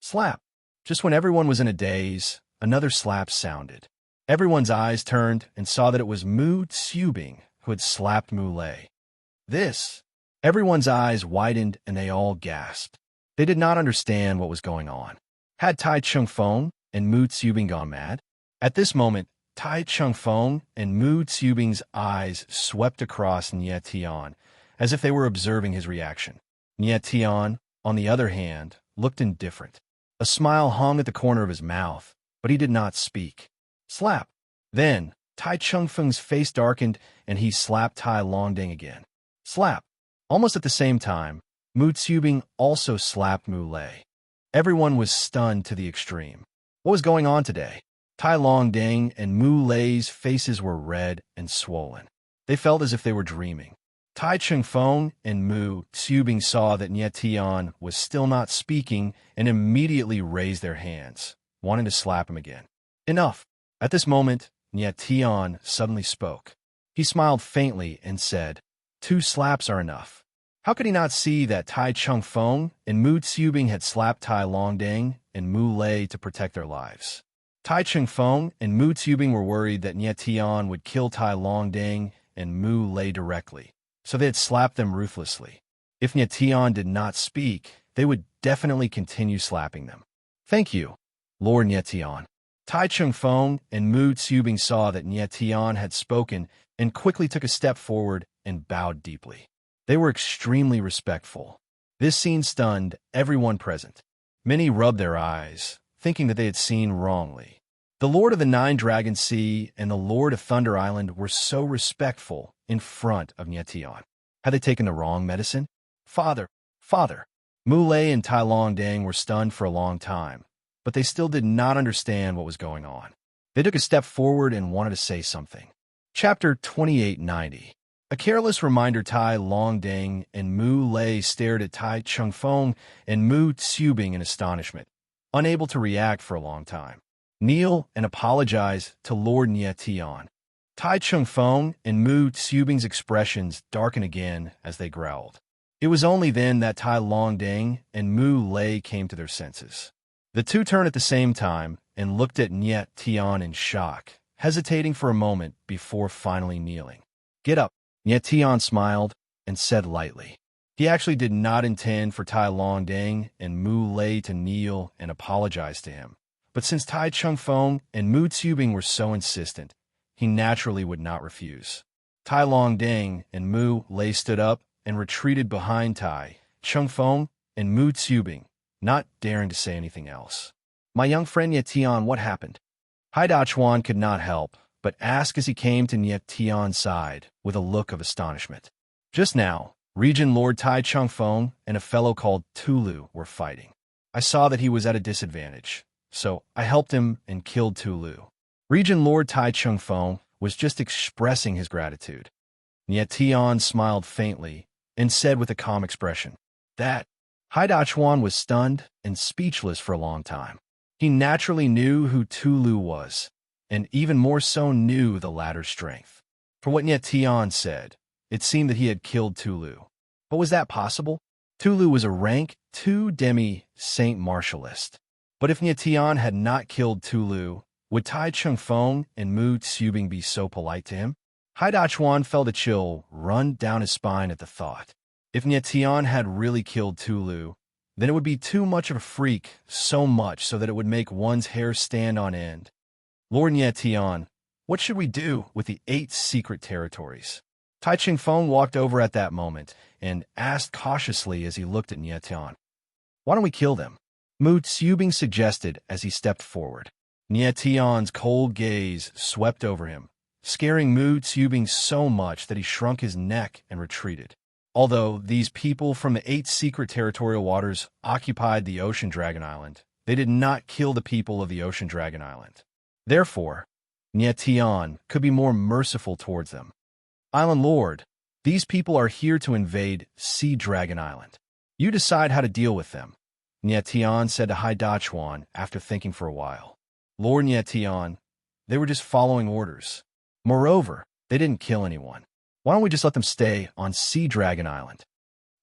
Slap. Just when everyone was in a daze, another slap sounded. Everyone's eyes turned and saw that it was Mu Tsubing who had slapped Mu Lei. This. Everyone's eyes widened and they all gasped. They did not understand what was going on. Had Tai Ching-feng and Mu Tsubing gone mad? At this moment, Tai Ching-feng and Mu Tsubing's eyes swept across Nye Tian, as if they were observing his reaction. Nye Tian, on the other hand, looked indifferent. A smile hung at the corner of his mouth, but he did not speak. Slap! Then, Tai Ching-feng's face darkened and he slapped Tai Longdang again. Slap! Almost at the same time, Mu Tsubing also slapped Mu Lei. Everyone was stunned to the extreme. What was going on today? Tai Longdang and Mu Lei's faces were red and swollen. They felt as if they were dreaming. Tai Ching-feng and Mu Tsubing saw that Nye Tian was still not speaking and immediately raised their hands, wanting to slap him again. Enough! At this moment, Nye Tian suddenly spoke. He smiled faintly and said, 2 slaps are enough. How could he not see that Tai Ching-feng and Mu Tsubing had slapped Tai Longdang and Mu Lei to protect their lives? Tai Chung-fong and Mu Tubing were worried that Nye Tian would kill Tai Longding and Mu Lei directly, so they had slapped them ruthlessly. If Nye Tian did not speak, they would definitely continue slapping them. Thank you, Lord Nye Tian. Tai Chung-fong and Mu Tubing saw that Nye Tian had spoken and quickly took a step forward and bowed deeply. They were extremely respectful. This scene stunned everyone present. Many rubbed their eyes, thinking that they had seen wrongly. The Lord of the Nine Dragon Sea and the Lord of Thunder Island were so respectful in front of Nye Tian. Had they taken the wrong medicine? Father! Mu Lei and Tai Longdang were stunned for a long time, but they still did not understand what was going on. They took a step forward and wanted to say something. Chapter 2890. A careless reminder. Tai Longdang and Mu Lei stared at Tai Chung-fong and Mu Tubing in astonishment, unable to react for a long time. Kneel and apologize to Lord Nye Tian. Tai Chung-fong and Mu Tubing's expressions darkened again as they growled. It was only then that Tai Longdang and Mu Lei came to their senses. The two turned at the same time and looked at Nye Tian in shock, hesitating for a moment before finally kneeling. Get up, Nye Tian smiled and said lightly. He actually did not intend for Tai Longdang and Mu Lei to kneel and apologize to him. But since Tai Chung-fong and Mu Tubing were so insistent, he naturally would not refuse. Tai Longdang and Mu Lei stood up and retreated behind Tai Chung-fong and Mu Tubing, not daring to say anything else. My young friend Nye Tian, what happened? Hai Dachuan could not help but ask as he came to Nye Tian's side with a look of astonishment. Just now, Region Lord Tai Chung-fong and a fellow called Tulu were fighting. I saw that he was at a disadvantage, so I helped him and killed Tulu. Region Lord Tai Chung-fong was just expressing his gratitude. Nye Tian smiled faintly and said with a calm expression, that Hai Dachuan was stunned and speechless for a long time. He naturally knew who Tulu was, and even more so knew the latter's strength. From what Nye Tian said, it seemed that he had killed Tulu. But was that possible? Tulu was a rank 2 demi-Saint Martialist. But if Nye Tian had not killed Tulu, would Tai Chung-fong and Mu Tubing be so polite to him? Hai Dachuan felt a chill run down his spine at the thought. If Nye Tian had really killed Tulu, then it would be too much of a freak, so much so that it would make one's hair stand on end. Lord Nye Tian, what should we do with the 8 secret territories? Tai Chung-fong walked over at that moment and asked cautiously as he looked at Nye Tian. Why don't we kill them? Mu Tubing suggested as he stepped forward. Nye Tian's cold gaze swept over him, scaring Mu Tubing so much that he shrunk his neck and retreated. Although these people from the 8 secret territorial waters occupied the Ocean Dragon Island, they did not kill the people of the Ocean Dragon Island. Therefore, Nye Tian could be more merciful towards them. Island Lord, these people are here to invade Sea Dragon Island. You decide how to deal with them, Nye Tian said to Hai Dachuan after thinking for a while. Lord Nye Tian, they were just following orders. Moreover, they didn't kill anyone. Why don't we just let them stay on Sea Dragon Island?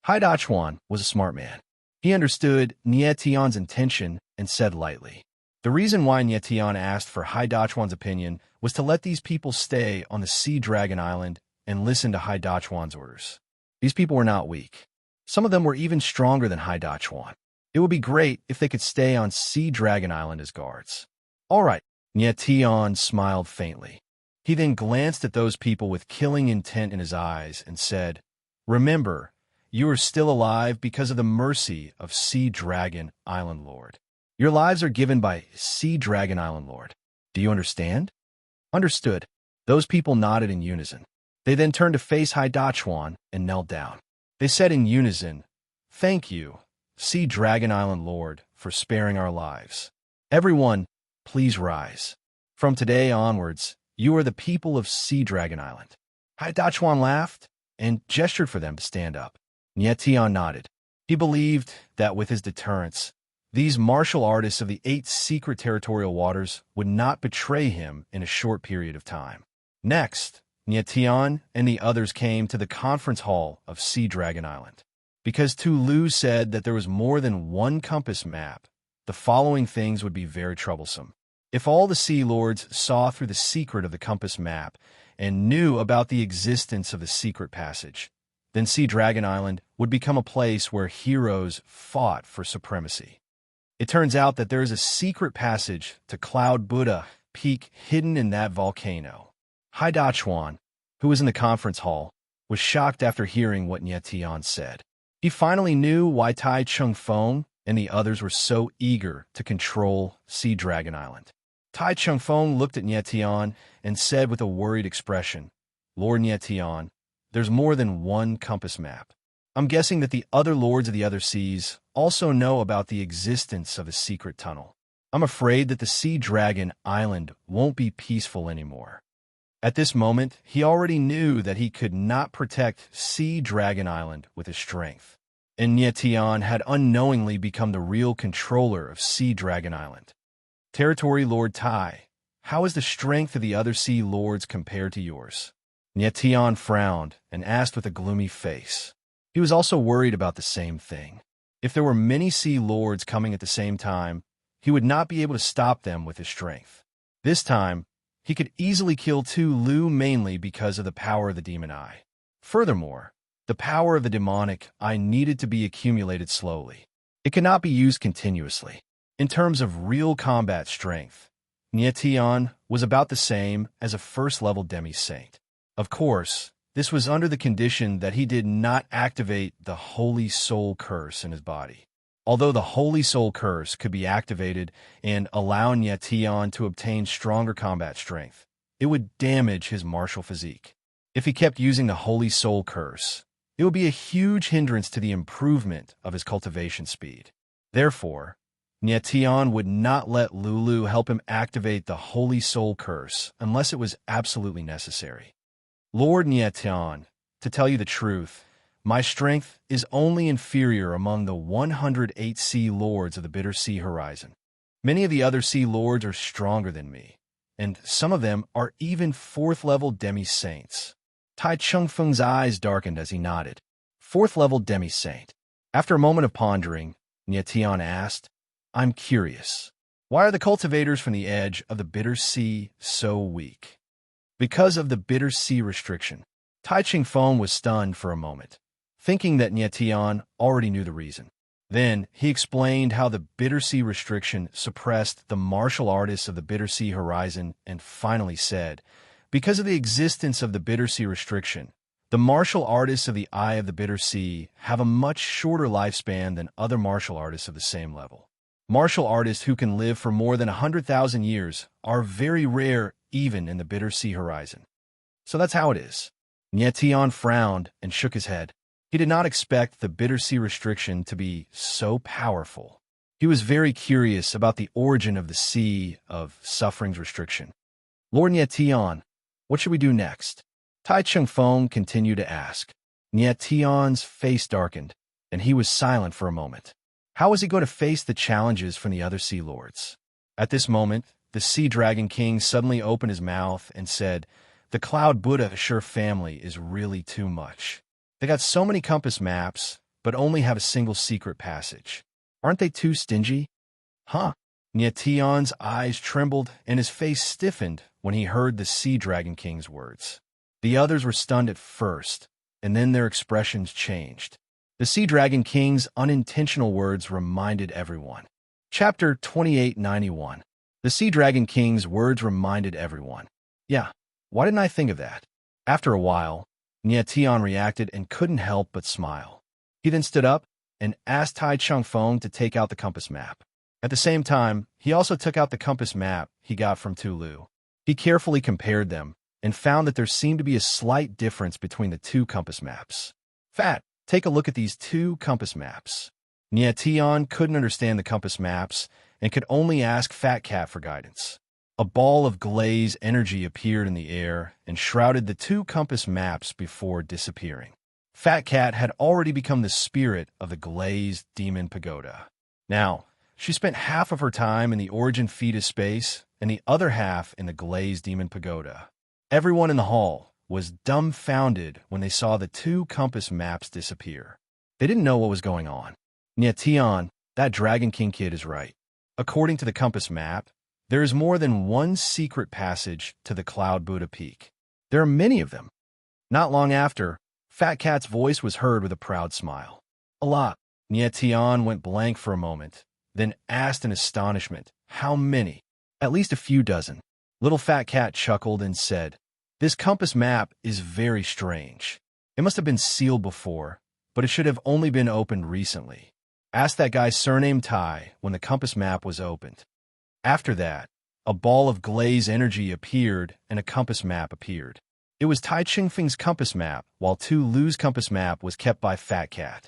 Hai Dachuan was a smart man. He understood Nye Tian's intention and said lightly. The reason why Nye Tian asked for Hai Dachuan's opinion was to let these people stay on the Sea Dragon Island and listen to Hai Dachuan's orders. These people were not weak. Some of them were even stronger than Hai Dachuan. It would be great if they could stay on Sea Dragon Island as guards. All right, Nye Tian smiled faintly. He then glanced at those people with killing intent in his eyes and said, Remember, you are still alive because of the mercy of Sea Dragon Island Lord. Your lives are given by Sea Dragon Island Lord. Do you understand? Understood. Those people nodded in unison. They then turned to face Hai Dachuan and knelt down. They said in unison, Thank you, Sea Dragon Island Lord, for sparing our lives. Everyone, please rise. From today onwards, you are the people of Sea Dragon Island. Hai Dachuan laughed and gestured for them to stand up. Nye Tian nodded. He believed that with his deterrence, these martial artists of the 8 secret territorial waters would not betray him in a short period of time. Next, Nye Tian and the others came to the conference hall of Sea Dragon Island. Because Tulu said that there was more than one compass map, the following things would be very troublesome. If all the Sea Lords saw through the secret of the compass map and knew about the existence of the secret passage, then Sea Dragon Island would become a place where heroes fought for supremacy. It turns out that there is a secret passage to Cloud Buddha Peak hidden in that volcano. Hai Dachuan, who was in the conference hall, was shocked after hearing what Nye Tian said. He finally knew why Tai Chung Feng and the others were so eager to control Sea Dragon Island. Tai Chung Feng looked at Nye Tian and said with a worried expression, "Lord Nye Tian, there's more than one compass map. I'm guessing that the other lords of the other seas also know about the existence of a secret tunnel. I'm afraid that the Sea Dragon Island won't be peaceful anymore." At this moment, he already knew that he could not protect Sea Dragon Island with his strength, and Nye Tian had unknowingly become the real controller of Sea Dragon Island. Territory Lord Tai, how is the strength of the other sea lords compared to yours? Nye Tian frowned and asked with a gloomy face. He was also worried about the same thing. If there were many sea lords coming at the same time, he would not be able to stop them with his strength. This time, he could easily kill Tu Lu mainly because of the power of the demon eye. Furthermore, the power of the demonic eye needed to be accumulated slowly. It could not be used continuously. In terms of real combat strength, Nye Tian was about the same as a first-level demi-saint. Of course, this was under the condition that he did not activate the Holy Soul Curse in his body. Although the Holy Soul Curse could be activated and allow Nye Tian to obtain stronger combat strength, it would damage his martial physique. If he kept using the Holy Soul Curse, it would be a huge hindrance to the improvement of his cultivation speed. Therefore, Nye Tian would not let Lulu help him activate the Holy Soul Curse unless it was absolutely necessary. Lord Nye Tian, to tell you the truth, my strength is only inferior among the 108 Sea Lords of the Bitter Sea Horizon. Many of the other Sea Lords are stronger than me, and some of them are even 4th-level demi-saints. Tai Chung Feng's eyes darkened as he nodded. 4th-level demi-saint. After a moment of pondering, Nye Tian asked, "I'm curious. Why are the cultivators from the edge of the Bitter Sea so weak?" Because of the Bitter Sea restriction. Tai Chung Feng was stunned for a moment, thinking that Nye Tian already knew the reason. Then he explained how the Bitter Sea restriction suppressed the martial artists of the Bitter Sea Horizon and finally said, because of the existence of the Bitter Sea restriction, the martial artists of the Eye of the Bitter Sea have a much shorter lifespan than other martial artists of the same level. Martial artists who can live for more than 100,000 years are very rare even in the Bitter Sea Horizon. So that's how it is. Nye Tian frowned and shook his head. He did not expect the Bitter Sea restriction to be so powerful. He was very curious about the origin of the Sea of Suffering's restriction. Lord Nye Tian, what should we do next? Tai Chung Feng continued to ask. Nye Tian's face darkened, and he was silent for a moment. How was he going to face the challenges from the other Sea Lords? At this moment, the Sea Dragon King suddenly opened his mouth and said, "The Cloud Buddha Assure family is really too much. They got so many compass maps, but only have a single secret passage. Aren't they too stingy?" Huh? Nye Tian's eyes trembled and his face stiffened when he heard the Sea Dragon King's words. The others were stunned at first, and then their expressions changed. The Sea Dragon King's unintentional words reminded everyone. Chapter 2891. The Sea Dragon King's words reminded everyone. Yeah, why didn't I think of that? After a while, Nye Tian reacted and couldn't help but smile. He then stood up and asked Tai Chung Feng to take out the compass map. At the same time, he also took out the compass map he got from Tu Lu. He carefully compared them and found that there seemed to be a slight difference between the two compass maps. Fat, take a look at these two compass maps. Nye Tian couldn't understand the compass maps and could only ask Fat Cat for guidance. A ball of glaze energy appeared in the air and shrouded the two compass maps before disappearing. Fat Cat had already become the spirit of the glazed demon pagoda. Now, she spent half of her time in the origin fetus space and the other half in the glazed demon pagoda. Everyone in the hall was dumbfounded when they saw the two compass maps disappear. They didn't know what was going on. Nye Tian, that Dragon King kid is right. According to the compass map, There is more than one secret passage to the Cloud Buddha Peak. There are many of them. Not long after, Fat Cat's voice was heard with a proud smile. A lot. Nie Tian went blank for a moment, then asked in astonishment, "How many?" "At least a few dozen." Little Fat Cat chuckled and said, "This compass map is very strange. It must have been sealed before, but it should have only been opened recently. Ask that guy surnamed Tai when the compass map was opened." After that, a ball of glaze energy appeared and a compass map appeared. It was Tai Chingfeng's compass map, while Tu Lu's compass map was kept by Fat Cat.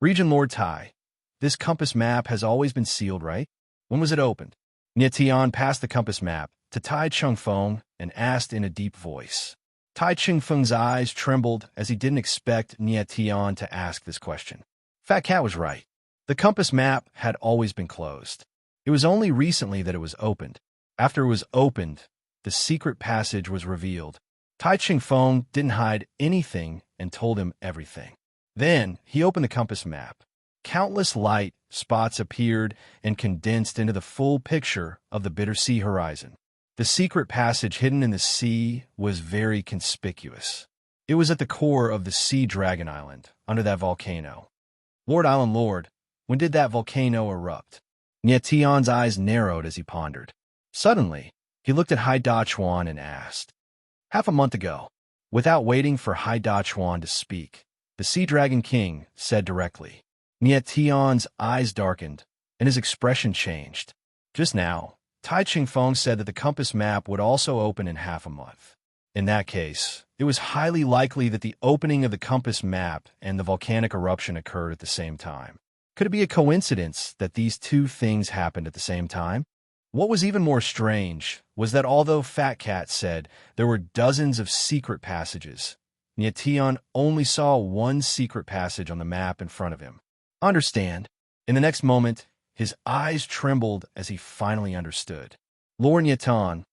"Region Lord Tai, this compass map has always been sealed, right? When was it opened?" Nie Tian passed the compass map to Tai Chingfeng and asked in a deep voice. Tai Chingfeng's eyes trembled as he didn't expect Nie Tian to ask this question. Fat Cat was right. The compass map had always been closed. It was only recently that it was opened. After it was opened, the secret passage was revealed. Tai Chingfeng didn't hide anything and told him everything. Then he opened the compass map. Countless light spots appeared and condensed into the full picture of the Bitter Sea horizon. The secret passage hidden in the sea was very conspicuous. It was at the core of the Sea Dragon Island, under that volcano. Lord Island Lord, when did that volcano erupt? Nie Tian's eyes narrowed as he pondered. Suddenly, he looked at Hai Dachuan and asked, "Half a month ago." Without waiting for Hai Dachuan to speak, the Sea Dragon King said directly. Nie Tian's eyes darkened, and his expression changed. Just now, Tai Chingfeng said that the compass map would also open in half a month. In that case, it was highly likely that the opening of the compass map and the volcanic eruption occurred at the same time. Could it be a coincidence that these two things happened at the same time? What was even more strange was that although Fat Cat said there were dozens of secret passages, Nie Tian only saw one secret passage on the map in front of him. Understand? In the next moment, his eyes trembled as he finally understood. "Lord Nie Tian,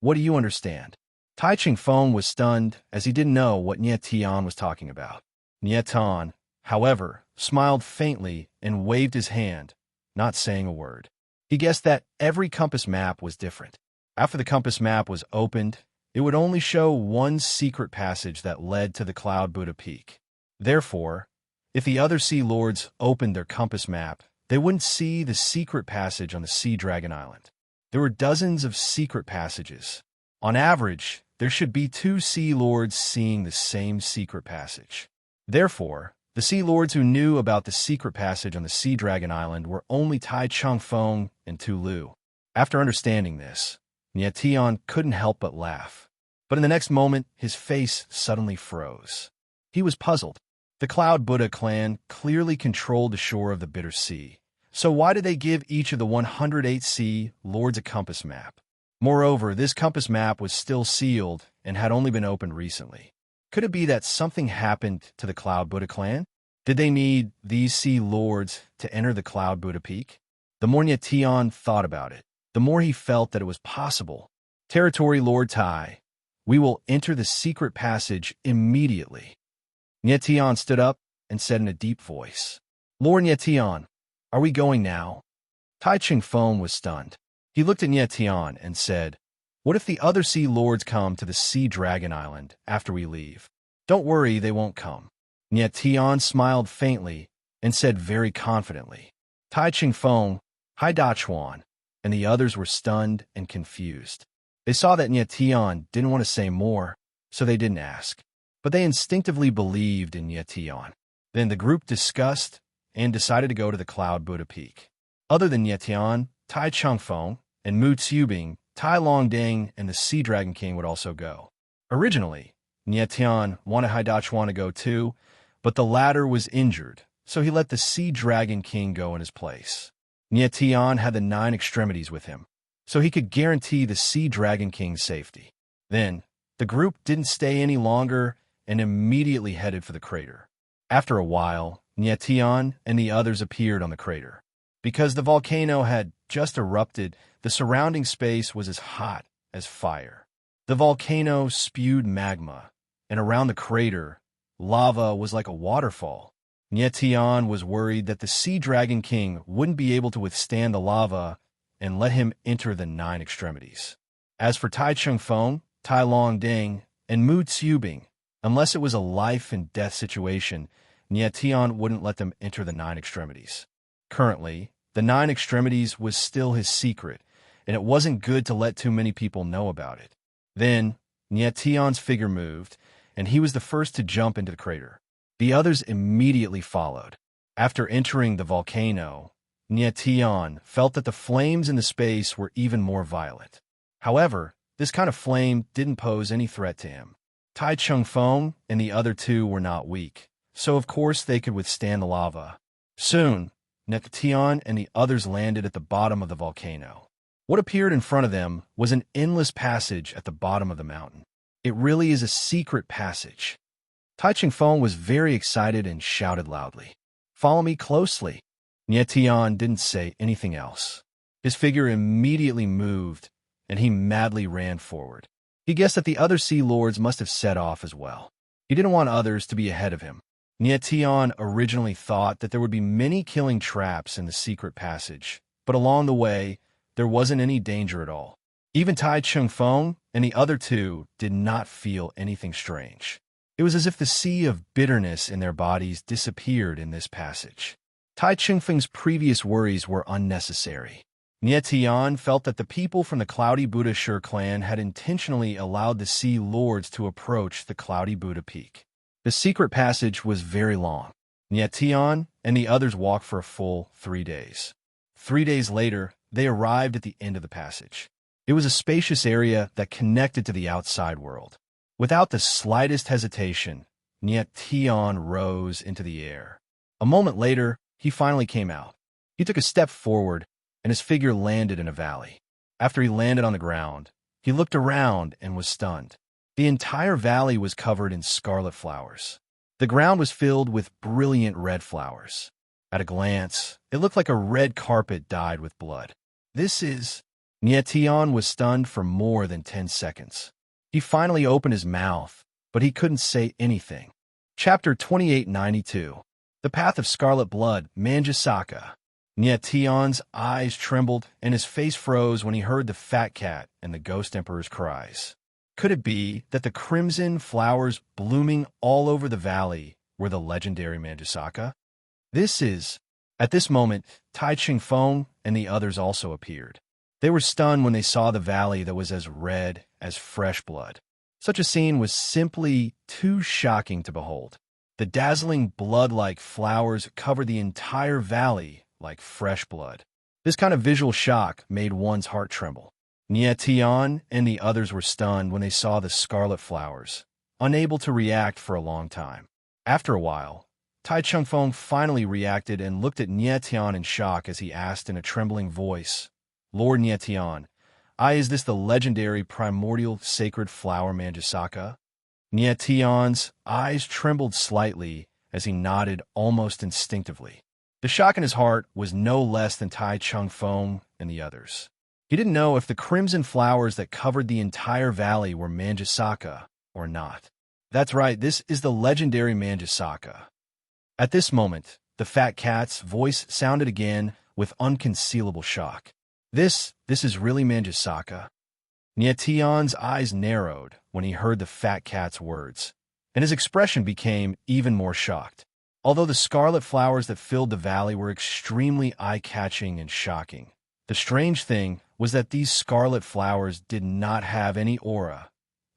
what do you understand?" Tai Chingfeng was stunned as he didn't know what Nie Tian was talking about. Nie Tian, however, smiled faintly and waved his hand, not saying a word. He guessed that every compass map was different. After the compass map was opened, it would only show one secret passage that led to the Cloud Buddha Peak. Therefore, if the other Sea Lords opened their compass map, they wouldn't see the secret passage on the Sea Dragon Island. There were dozens of secret passages. On average, there should be 2 Sea Lords seeing the same secret passage. Therefore, the Sea Lords who knew about the secret passage on the Sea Dragon Island were only Tai Chingfeng and Tu Lu. After understanding this, Nie Tian couldn't help but laugh. But in the next moment, his face suddenly froze. He was puzzled. The Cloud Buddha clan clearly controlled the shore of the Bitter Sea. So why did they give each of the 108 Sea Lords a compass map? Moreover, this compass map was still sealed and had only been opened recently. Could it be that something happened to the Cloud Buddha clan? Did they need these Sea Lords to enter the Cloud Buddha Peak? The more Nie Tian thought about it, the more he felt that it was possible. "Territory Lord Tai, we will enter the secret passage immediately." Nie Tian stood up and said in a deep voice, "Lord Nie Tian, are we going now?" Tai Chingfeng was stunned. He looked at Nie Tian and said, "What if the other Sea Lords come to the Sea Dragon Island after we leave?" "Don't worry, they won't come." Nie Tian smiled faintly and said very confidently. Tai Chingfeng, Hai Dachuan, and the others were stunned and confused. They saw that Nie Tian didn't want to say more, so they didn't ask. But they instinctively believed in Nie Tian. Then the group discussed and decided to go to the Cloud Buddha Peak. Other than Nie Tian, Tai Chingfeng, and Mu Tsiubing, Tai Longding, and the Sea Dragon King would also go. Originally, Nie Tian wanted Hai Dachuan to go too, but the latter was injured, so he let the Sea Dragon King go in his place. Nie Tian had the 9 extremities with him, so he could guarantee the Sea Dragon King's safety. Then, the group didn't stay any longer and immediately headed for the crater. After a while, Nie Tian and the others appeared on the crater. Because the volcano had just erupted, the surrounding space was as hot as fire. The volcano spewed magma, and around the crater, lava was like a waterfall. Nie Tian was worried that the Sea Dragon King wouldn't be able to withstand the lava and let him enter the 9 extremities. As for Tai Chung Feng, Tai Long Ding, and Mu Tsiubing, unless it was a life-and-death situation, Nie Tian wouldn't let them enter the 9 extremities. Currently, the 9 extremities was still his secret, and it wasn't good to let too many people know about it. Then, Nie Tian's figure moved, and he was the first to jump into the crater. The others immediately followed. After entering the volcano, Nie Tian felt that the flames in the space were even more violent. However, this kind of flame didn't pose any threat to him. Tai Chung Feng and the other 2 were not weak, so of course they could withstand the lava. Soon, Nie Tian and the others landed at the bottom of the volcano. What appeared in front of them was an endless passage at the bottom of the mountain. It really is a secret passage. Tai Chung Feng was very excited and shouted loudly, "Follow me closely." Nie Tian didn't say anything else. His figure immediately moved, and he madly ran forward. He guessed that the other Sea Lords must have set off as well. He didn't want others to be ahead of him. Nie Tian originally thought that there would be many killing traps in the secret passage, but along the way, there wasn't any danger at all. Even Tai Chung Feng and the other 2 did not feel anything strange. It was as if the sea of bitterness in their bodies disappeared in this passage. Tai Chung Feng's previous worries were unnecessary. Nie Tian felt that the people from the Cloudy Buddha Sher clan had intentionally allowed the Sea Lords to approach the Cloudy Buddha Peak. The secret passage was very long. Nie Tian and the others walked for a full 3 days. 3 days later, they arrived at the end of the passage. It was a spacious area that connected to the outside world. Without the slightest hesitation, Nie Tian rose into the air. A moment later, he finally came out. He took a step forward, and his figure landed in a valley. After he landed on the ground, he looked around and was stunned. The entire valley was covered in scarlet flowers. The ground was filled with brilliant red flowers. At a glance, it looked like a red carpet dyed with blood. This is... Nie Tian was stunned for more than 10 seconds. He finally opened his mouth, but he couldn't say anything. Chapter 2892. The Path of Scarlet Blood, Manjusaka. Nie Tian's eyes trembled and his face froze when he heard the fat cat and the Ghost Emperor's cries. Could it be that the crimson flowers blooming all over the valley were the legendary Manjusaka? At this moment, Tai Chung Feng and the others also appeared. They were stunned when they saw the valley that was as red as fresh blood. Such a scene was simply too shocking to behold. The dazzling blood-like flowers covered the entire valley like fresh blood. This kind of visual shock made one's heart tremble. Nie Tian and the others were stunned when they saw the scarlet flowers, unable to react for a long time. After a while, Tai Chung Feng finally reacted and looked at Nie Tian in shock as he asked in a trembling voice, "Lord Nie Tian, is this the legendary primordial sacred flower Manjusaka?" Nie Tian's eyes trembled slightly as he nodded almost instinctively. The shock in his heart was no less than Tai Chung Feng and the others. He didn't know if the crimson flowers that covered the entire valley were Manjusaka or not. That's right, this is the legendary Manjusaka. At this moment, the fat cat's voice sounded again with unconcealable shock. This is really Manjusaka? Nie Tian's eyes narrowed when he heard the fat cat's words, and his expression became even more shocked. Although the scarlet flowers that filled the valley were extremely eye-catching and shocking, the strange thing was that these scarlet flowers did not have any aura,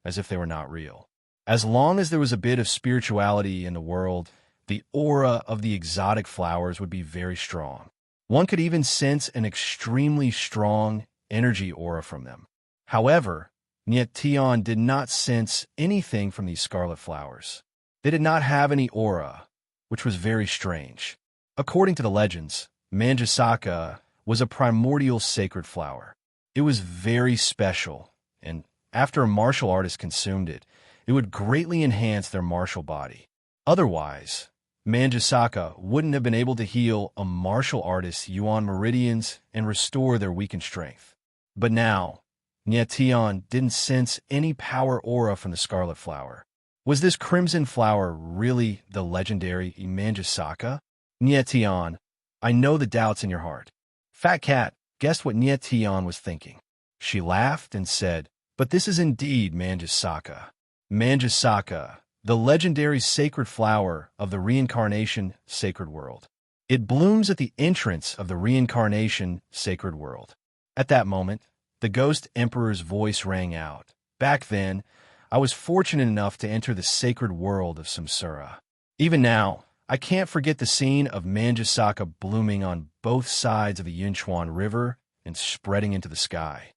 as if they were not real. As long as there was a bit of spirituality in the world, the aura of the exotic flowers would be very strong. One could even sense an extremely strong energy aura from them. However, Nie Tian did not sense anything from these scarlet flowers. They did not have any aura, which was very strange. According to the legends, Manjusaka was a primordial sacred flower. It was very special, and after a martial artist consumed it, it would greatly enhance their martial body. Otherwise, Manjusaka wouldn't have been able to heal a martial artist's yuan meridians and restore their weakened strength. But now, Nie Tian didn't sense any power aura from the scarlet flower. Was this crimson flower really the legendary Manjusaka? Nie Tian, I know the doubts in your heart. Fat cat, guessed what Nietian was thinking. She laughed and said, "But this is indeed Manjusaka. Manjusaka, the legendary sacred flower of the reincarnation sacred world. It blooms at the entrance of the reincarnation sacred world." At that moment, the ghost emperor's voice rang out. "Back then, I was fortunate enough to enter the sacred world of Samsara. Even now, I can't forget the scene of Manjusaka blooming on both sides of the Yunchuan River and spreading into the sky.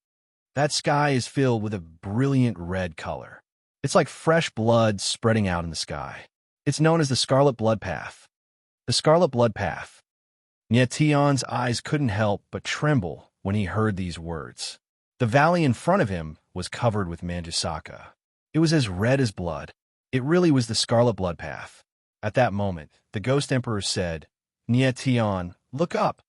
That sky is filled with a brilliant red color. It's like fresh blood spreading out in the sky. It's known as the Scarlet Blood Path." The Scarlet Blood Path. Nietian's eyes couldn't help but tremble when he heard these words. The valley in front of him was covered with Manjusaka. It was as red as blood. It really was the Scarlet Blood Path. At that moment, the Ghost Emperor said, "Nietian, look up."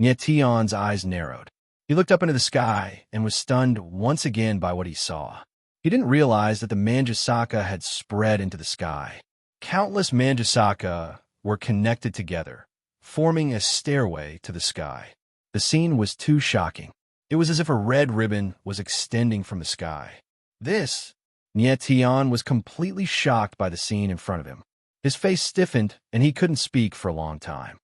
Nietian's eyes narrowed. He looked up into the sky and was stunned once again by what he saw. He didn't realize that the Manjusaka had spread into the sky. Countless Manjusaka were connected together, forming a stairway to the sky. The scene was too shocking. It was as if a red ribbon was extending from the sky. Nietian was completely shocked by the scene in front of him. His face stiffened, and he couldn't speak for a long time.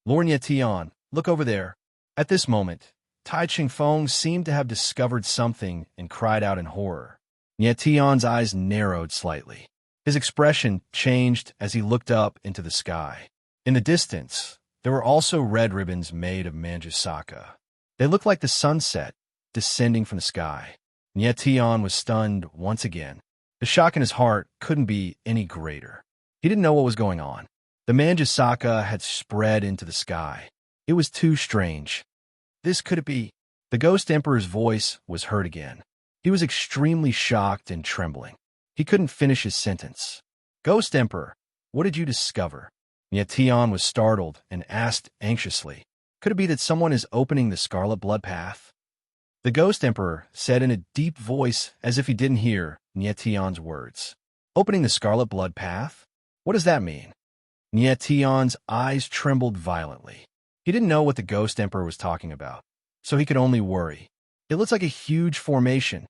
"Lord Nietian, look over there." At this moment, Tai Chingfeng seemed to have discovered something and cried out in horror. Nietian's eyes narrowed slightly. His expression changed as he looked up into the sky. In the distance, there were also red ribbons made of Manjusaka. They looked like the sunset descending from the sky. Nietian was stunned once again. The shock in his heart couldn't be any greater. He didn't know what was going on. The Manjusaka had spread into the sky. It was too strange. This could it be? The Ghost Emperor's voice was heard again. He was extremely shocked and trembling. He couldn't finish his sentence. "Ghost Emperor, what did you discover?" Nietian was startled and asked anxiously, "Could it be that someone is opening the Scarlet Blood Path?" The Ghost Emperor said in a deep voice as if he didn't hear Nietian's words. "Opening the Scarlet Blood Path? What does that mean?" Nietian's eyes trembled violently. He didn't know what the Ghost Emperor was talking about, so he could only worry. It looks like a huge formation.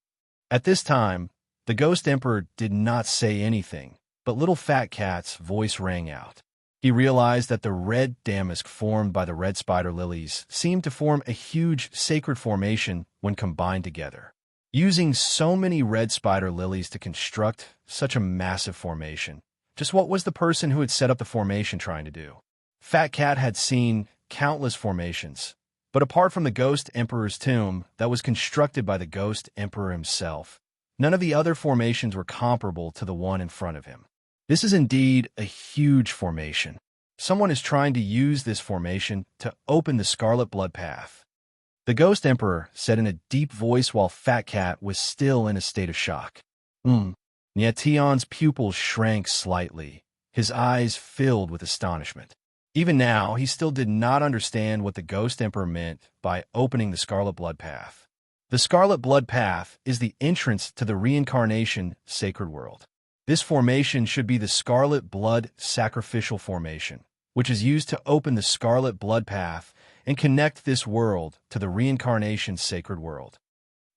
At this time, the Ghost Emperor did not say anything, but Little Fat Cat's voice rang out. He realized that the red damask formed by the red spider lilies seemed to form a huge sacred formation when combined together. Using so many red spider lilies to construct such a massive formation, just what was the person who had set up the formation trying to do? Fat Cat had seen countless formations, but apart from the Ghost Emperor's tomb that was constructed by the Ghost Emperor himself, none of the other formations were comparable to the one in front of him. This is indeed a huge formation. Someone is trying to use this formation to open the Scarlet Blood Path. The Ghost Emperor said in a deep voice while Fat Cat was still in a state of shock. Nietian's pupils shrank slightly, his eyes filled with astonishment. Even now, he still did not understand what the Ghost Emperor meant by opening the Scarlet Blood Path. The Scarlet Blood Path is the entrance to the reincarnation sacred world. This formation should be the Scarlet Blood Sacrificial Formation, which is used to open the Scarlet Blood Path and connect this world to the reincarnation sacred world.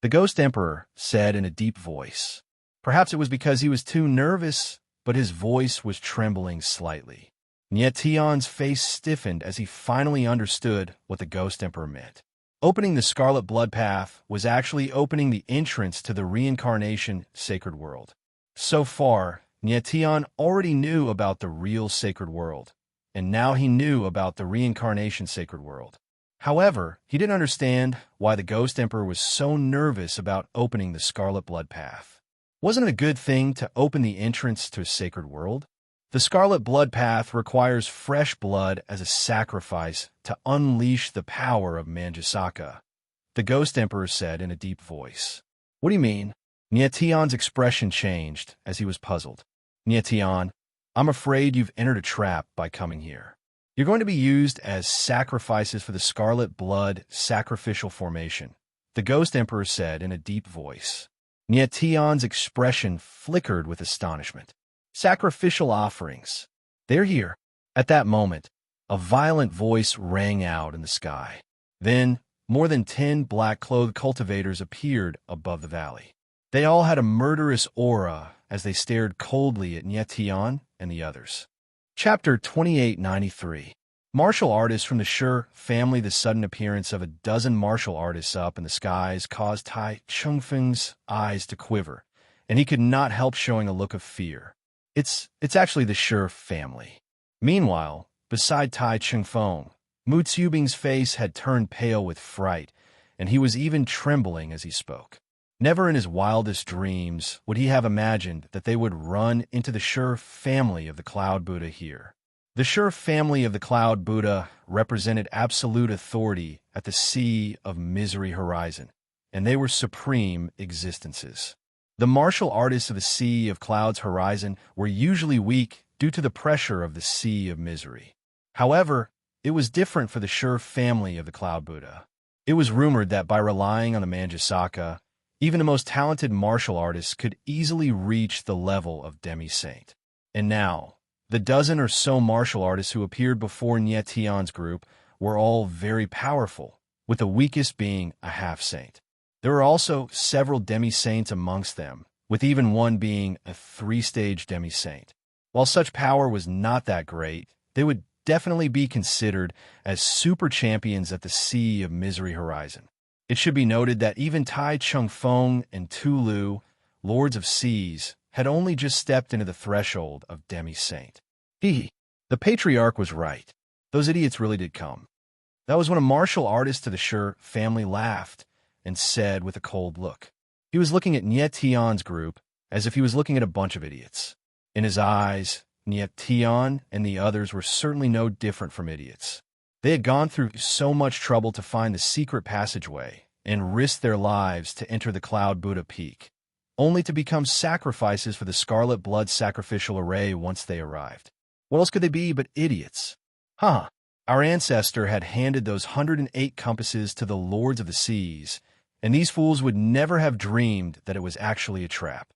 The Ghost Emperor said in a deep voice. Perhaps it was because he was too nervous, but his voice was trembling slightly. Nietian's face stiffened as he finally understood what the Ghost Emperor meant. Opening the Scarlet Blood Path was actually opening the entrance to the reincarnation sacred world. So far, Nietian already knew about the real sacred world, and now he knew about the reincarnation sacred world. However, he didn't understand why the Ghost Emperor was so nervous about opening the Scarlet Blood Path. Wasn't it a good thing to open the entrance to a sacred world? The Scarlet Blood Path requires fresh blood as a sacrifice to unleash the power of Manjusaka, the Ghost Emperor said in a deep voice. What do you mean? Nietian's expression changed as he was puzzled. Nietian, I'm afraid you've entered a trap by coming here. You're going to be used as sacrifices for the Scarlet Blood Sacrificial Formation, the Ghost Emperor said in a deep voice. Nietian's expression flickered with astonishment. Sacrificial offerings. They're here. At that moment, a violent voice rang out in the sky. Then, more than 10 black-clothed cultivators appeared above the valley. They all had a murderous aura as they stared coldly at Nyetian and the others. Chapter 2893. Martial artists from the Sher family. The sudden appearance of a dozen martial artists up in the skies caused Tai Chungfeng's eyes to quiver, and he could not help showing a look of fear. It's actually the Sher family. Meanwhile, beside Tai Chungfeng, Mu Tsubing's face had turned pale with fright, and he was even trembling as he spoke. Never in his wildest dreams would he have imagined that they would run into the Sher family of the Cloud Buddha here. The Sher family of the Cloud Buddha represented absolute authority at the Sea of Misery horizon, and they were supreme existences. The martial artists of the Sea of Clouds horizon were usually weak due to the pressure of the Sea of Misery. However, it was different for the Sher family of the Cloud Buddha. It was rumored that by relying on the Manjusaka, even the most talented martial artists could easily reach the level of demi-saint. And now, the dozen or so martial artists who appeared before Nyetian's group were all very powerful, with the weakest being a half-saint. There were also several demi-saints amongst them, with even one being a 3-stage demi-saint. While such power was not that great, they would definitely be considered as super champions at the Sea of Misery horizon. It should be noted that even Tai Chungfeng and Tulu, Lords of Seas, had only just stepped into the threshold of demi-saint. The patriarch was right. Those idiots really did come. That was when a martial artist to the Sher family laughed and said with a cold look. He was looking at Nyetian's group as if he was looking at a bunch of idiots. In his eyes, Nyetian and the others were certainly no different from idiots. They had gone through so much trouble to find the secret passageway and risked their lives to enter the Cloud Buddha Peak, only to become sacrifices for the Scarlet Blood sacrificial array once they arrived. What else could they be but idiots? Our ancestor had handed those 108 compasses to the Lords of the Seas, and these fools would never have dreamed that it was actually a trap.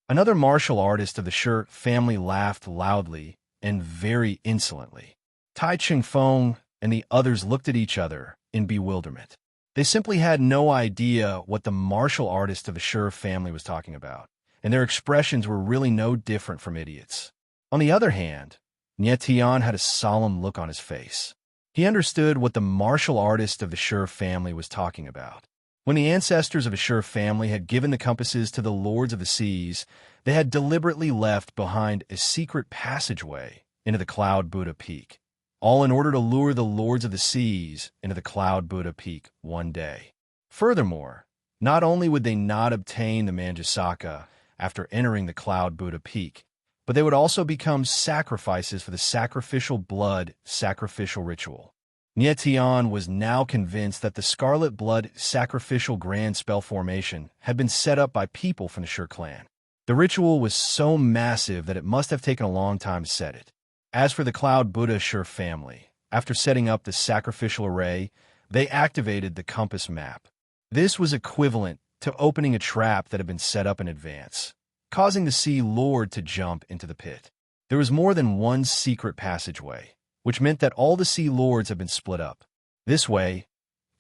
Another martial artist of the Sher family laughed loudly and very insolently. Tai Chungfeng and the others looked at each other in bewilderment. They simply had no idea what the martial artist of the Sher family was talking about, and their expressions were really no different from idiots. On the other hand, Nyetian had a solemn look on his face. He understood what the martial artist of the Sher family was talking about. When the ancestors of the Sher family had given the compasses to the Lords of the Seas, they had deliberately left behind a secret passageway into the Cloud Buddha Peak, all in order to lure the Lords of the Seas into the Cloud Buddha Peak one day. Furthermore, not only would they not obtain the Manjusaka after entering the Cloud Buddha Peak, but they would also become sacrifices for the sacrificial blood sacrificial ritual. Nyetian was now convinced that the Scarlet Blood sacrificial grand spell formation had been set up by people from the Sher clan. The ritual was so massive that it must have taken a long time to set it. As for the Cloud Buddha Sher family, after setting up the sacrificial array, they activated the compass map. This was equivalent to opening a trap that had been set up in advance, causing the Sea Lord to jump into the pit. There was more than one secret passageway, which meant that all the Sea Lords had been split up. This way,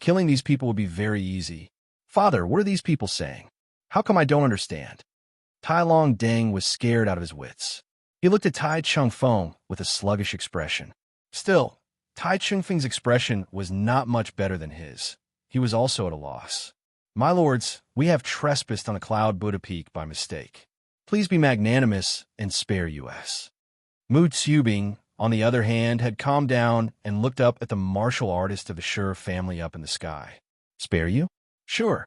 killing these people would be very easy. Father, what are these people saying? How come I don't understand? Tai Long Deng was scared out of his wits. He looked at Tai Chungfeng with a sluggish expression. Still, Tai Chungfeng's expression was not much better than his. He was also at a loss. My lords, we have trespassed on the Cloud Buddha Peak by mistake. Please be magnanimous and spare us. Mu Tsubing, on the other hand, had calmed down and looked up at the martial artist of the Sher family up in the sky. Spare you? Sure.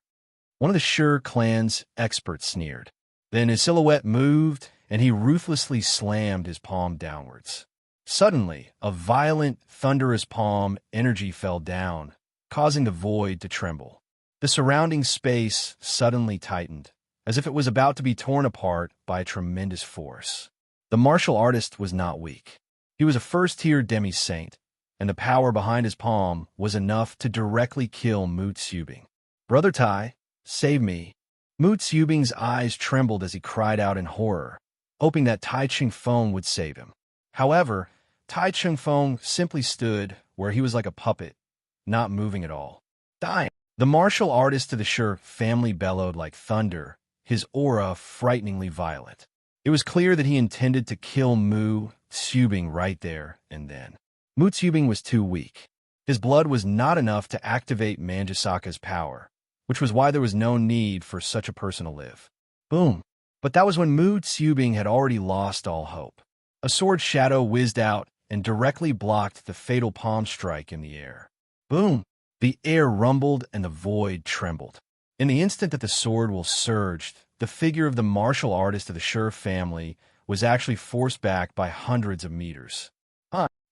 One of the Sher clan's experts sneered. Then his silhouette moved, and he ruthlessly slammed his palm downwards. Suddenly, a violent, thunderous palm energy fell down, causing the void to tremble. The surrounding space suddenly tightened, as if it was about to be torn apart by a tremendous force. The martial artist was not weak. He was a first-tier demi-saint, and the power behind his palm was enough to directly kill Mu Tsubing. Brother Tai, save me. Mu Tsubing's eyes trembled as he cried out in horror, hoping that Tai Chungfeng would save him. However, Tai Chungfeng simply stood where he was like a puppet, not moving at all. Dying. The martial artist of the Sher family bellowed like thunder, his aura frighteningly violent. It was clear that he intended to kill Mu Tsubing right there and then. Mu Tsubing was too weak. His blood was not enough to activate Manjusaka's power, which was why there was no need for such a person to live. Boom. But that was when Mu Tsubing had already lost all hope. A sword shadow whizzed out and directly blocked the fatal palm strike in the air. Boom! The air rumbled and the void trembled. In the instant that the sword will surged, the figure of the martial artist of the Sher family was actually forced back by hundreds of meters.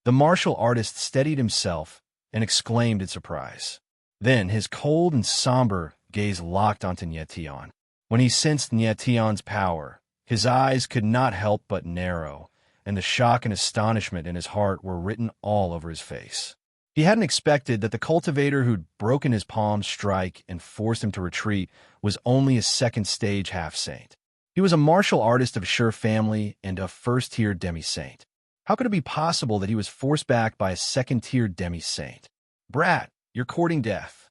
The martial artist steadied himself and exclaimed in surprise. Then his cold and somber gaze locked onto Nyetian. When he sensed Nyetian's power, his eyes could not help but narrow, and the shock and astonishment in his heart were written all over his face. He hadn't expected that the cultivator who'd broken his palm strike and forced him to retreat was only a second-stage half-saint. He was a martial artist of Sher family and a first-tier demi-saint. How could it be possible that he was forced back by a second-tier demi-saint? Brat, you're courting death.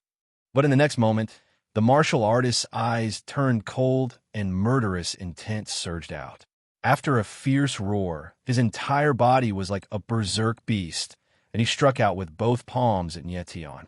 But in the next moment, the martial artist's eyes turned cold and murderous intent surged out. After a fierce roar, his entire body was like a berserk beast, and he struck out with both palms at Nyetian.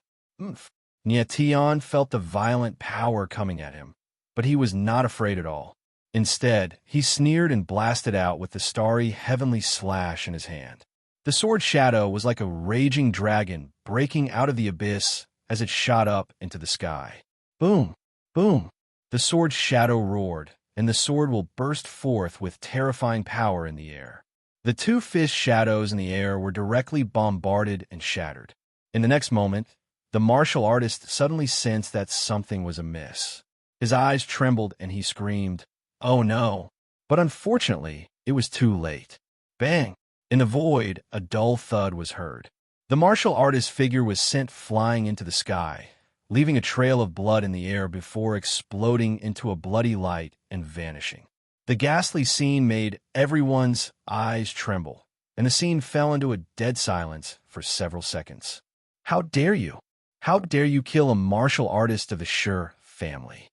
Nyetian felt the violent power coming at him, but he was not afraid at all. Instead, he sneered and blasted out with the starry heavenly slash in his hand. The sword shadow was like a raging dragon breaking out of the abyss as it shot up into the sky. Boom! Boom! The sword shadow roared, and the sword will burst forth with terrifying power in the air. The two fist shadows in the air were directly bombarded and shattered. In the next moment, the martial artist suddenly sensed that something was amiss. His eyes trembled and he screamed, "Oh no!" But unfortunately, it was too late. Bang! In the void, a dull thud was heard. The martial artist's figure was sent flying into the sky, leaving a trail of blood in the air before exploding into a bloody light and vanishing. The ghastly scene made everyone's eyes tremble, and the scene fell into a dead silence for several seconds. How dare you? How dare you kill a martial artist of the Sher family?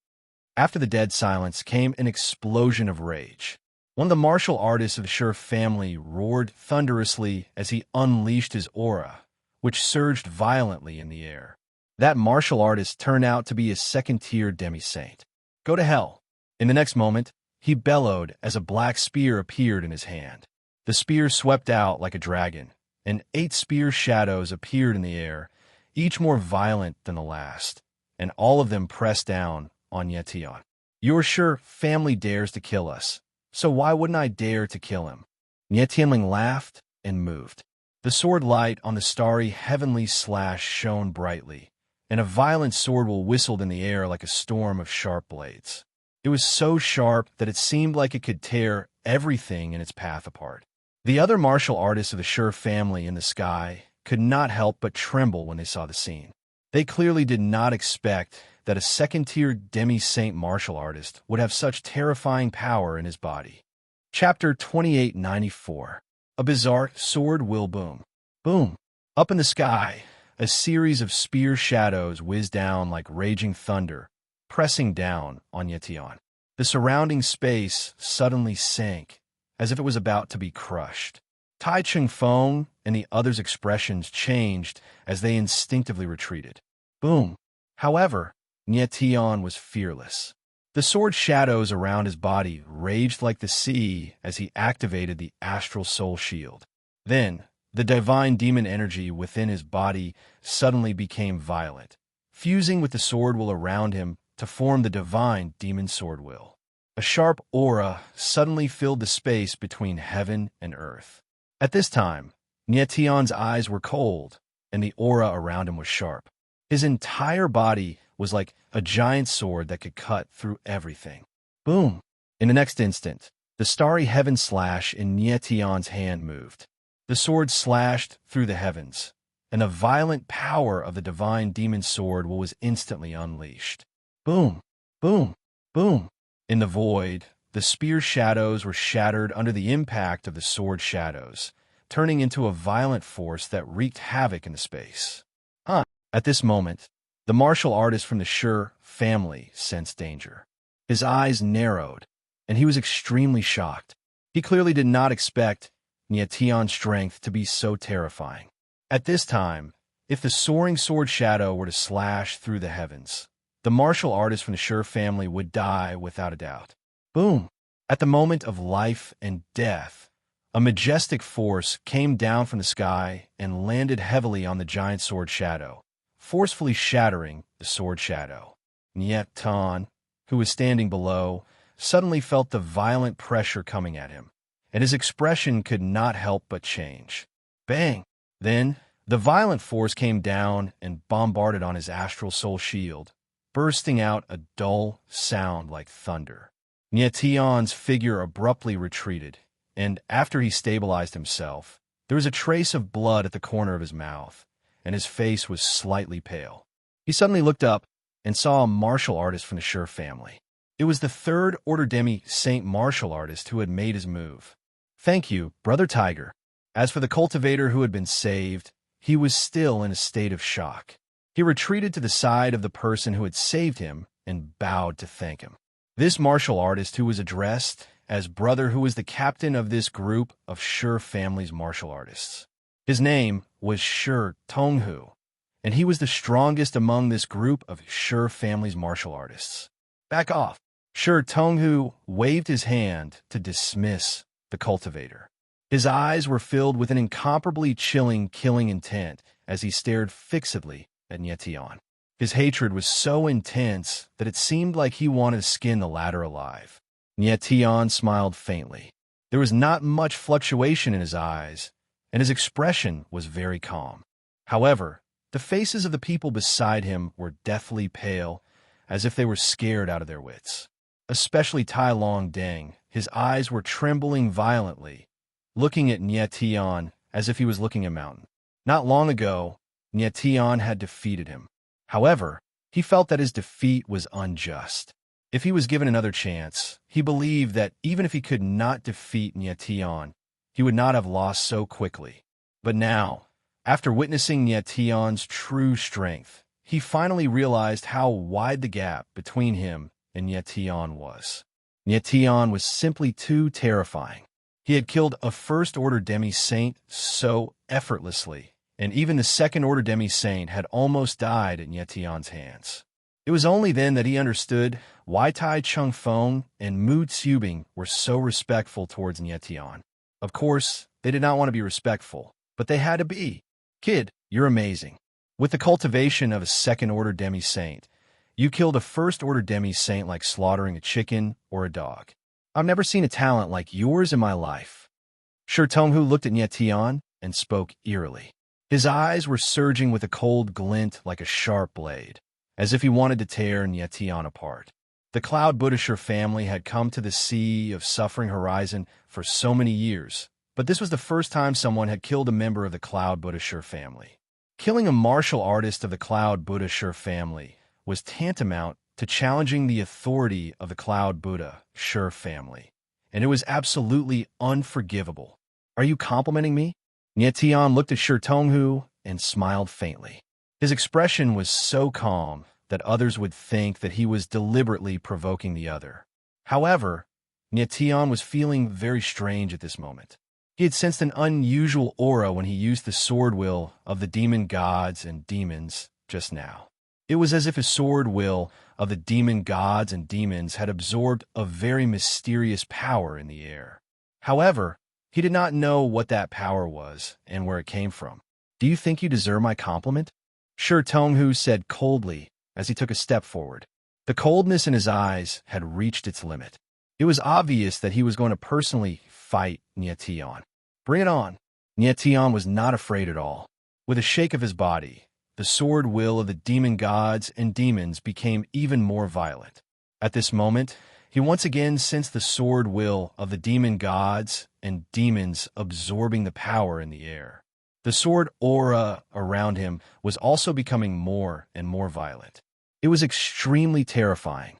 After the dead silence came an explosion of rage. One of the martial artists of the Sher family roared thunderously as he unleashed his aura, which surged violently in the air. That martial artist turned out to be a second-tier demi-saint. Go to hell. In the next moment, he bellowed as a black spear appeared in his hand. The spear swept out like a dragon, and 8 spear shadows appeared in the air, each more violent than the last, and all of them pressed down on Nyetian. Your Sher family dares to kill us, so why wouldn't I dare to kill him? Nyetianling laughed and moved. The sword light on the starry heavenly slash shone brightly, and a violent sword will whistled in the air like a storm of sharp blades. It was so sharp that it seemed like it could tear everything in its path apart. The other martial artists of the Sher family in the sky could not help but tremble when they saw the scene. They clearly did not expect that a second-tier demi-saint martial artist would have such terrifying power in his body. Chapter 2894. A bizarre sword will boom. Boom! Up in the sky, a series of spear shadows whizzed down like raging thunder, pressing down on Nyetian. The surrounding space suddenly sank, as if it was about to be crushed. Tai Chung Feng and the others' expressions changed as they instinctively retreated. Boom! However, Nyetian was fearless. The sword shadows around his body raged like the sea as he activated the astral soul shield. Then, the divine demon energy within his body suddenly became violent, fusing with the sword will around him to form the divine demon sword will. A sharp aura suddenly filled the space between heaven and earth. At this time, Nyetian's eyes were cold, and the aura around him was sharp. His entire body was like a giant sword that could cut through everything. Boom! In the next instant, the starry heaven slash in Nyetian's hand moved. The sword slashed through the heavens, and the violent power of the divine demon sword was instantly unleashed. Boom! Boom! Boom! In the void, the spear shadows were shattered under the impact of the sword shadows, turning into a violent force that wreaked havoc in the space. At this moment, the martial artist from the Sher family sensed danger. His eyes narrowed, and he was extremely shocked. He clearly did not expect Niation's strength to be so terrifying. At this time, if the soaring sword shadow were to slash through the heavens, the martial artist from the Sher family would die without a doubt. Boom! At the moment of life and death, a majestic force came down from the sky and landed heavily on the giant sword shadow, forcefully shattering the sword shadow. Niaton, who was standing below, suddenly felt the violent pressure coming at him, and his expression could not help but change. Bang! Then, the violent force came down and bombarded on his astral soul shield, bursting out a dull sound like thunder. Niation's figure abruptly retreated, and after he stabilized himself, there was a trace of blood at the corner of his mouth, and his face was slightly pale. He suddenly looked up and saw a martial artist from the Sher family. It was the third Order Demi-Saint martial artist who had made his move. "Thank you, Brother Tiger." As for the cultivator who had been saved, he was still in a state of shock. He retreated to the side of the person who had saved him and bowed to thank him. This martial artist, who was addressed as Brother, who was the captain of this group of Sher family's martial artists. His name was Sher Tonghu, and he was the strongest among this group of Sher family's martial artists. "Back off." Sher Tonghu waved his hand to dismiss the cultivator. His eyes were filled with an incomparably chilling, killing intent as he stared fixedly at Niation. His hatred was so intense that it seemed like he wanted to skin the latter alive. Niation smiled faintly. There was not much fluctuation in his eyes, and his expression was very calm. However, the faces of the people beside him were deathly pale, as if they were scared out of their wits. Especially Tai Long Deng, his eyes were trembling violently, looking at Niation as if he was looking at a mountain. Not long ago, Niation had defeated him. However, he felt that his defeat was unjust. If he was given another chance, he believed that even if he could not defeat Niation, he would not have lost so quickly. But now, after witnessing Niation's true strength, he finally realized how wide the gap between him and Niation was. Niation was simply too terrifying. He had killed a First-Order Demi-Saint so effortlessly, and even the Second-Order Demi-Saint had almost died at Niation's hands. It was only then that he understood why Tai Chungfeng and Mu Tsubing were so respectful towards Niation. Of course, they did not want to be respectful, but they had to be. "Kid, you're amazing. With the cultivation of a Second-Order Demi-Saint, you killed a First-Order Demi-Saint like slaughtering a chicken or a dog. I've never seen a talent like yours in my life." Sher Tonghu looked at Niation and spoke eerily. His eyes were surging with a cold glint like a sharp blade, as if he wanted to tear Niation apart. The Cloud Buddhisher family had come to the Sea of Suffering Horizon for so many years, but this was the first time someone had killed a member of the Cloud Buddhisher family. Killing a martial artist of the Cloud Buddhisher family was tantamount to challenging the authority of the Cloud Buddha Sher family, and it was absolutely unforgivable. "Are you complimenting me?" Niation looked at Sher Tonghu and smiled faintly. His expression was so calm that others would think that he was deliberately provoking the other. However, Niation was feeling very strange at this moment. He had sensed an unusual aura when he used the sword will of the demon gods and demons just now. It was as if a sword will of the demon gods and demons had absorbed a very mysterious power in the air. However, he did not know what that power was and where it came from. "Do you think you deserve my compliment?" Sher Tonghu said coldly as he took a step forward. The coldness in his eyes had reached its limit. It was obvious that he was going to personally fight Niation. "Bring it on." Niation was not afraid at all. With a shake of his body, the sword will of the demon gods and demons became even more violent. At this moment, he once again sensed the sword will of the demon gods and demons absorbing the power in the air. The sword aura around him was also becoming more and more violent. It was extremely terrifying.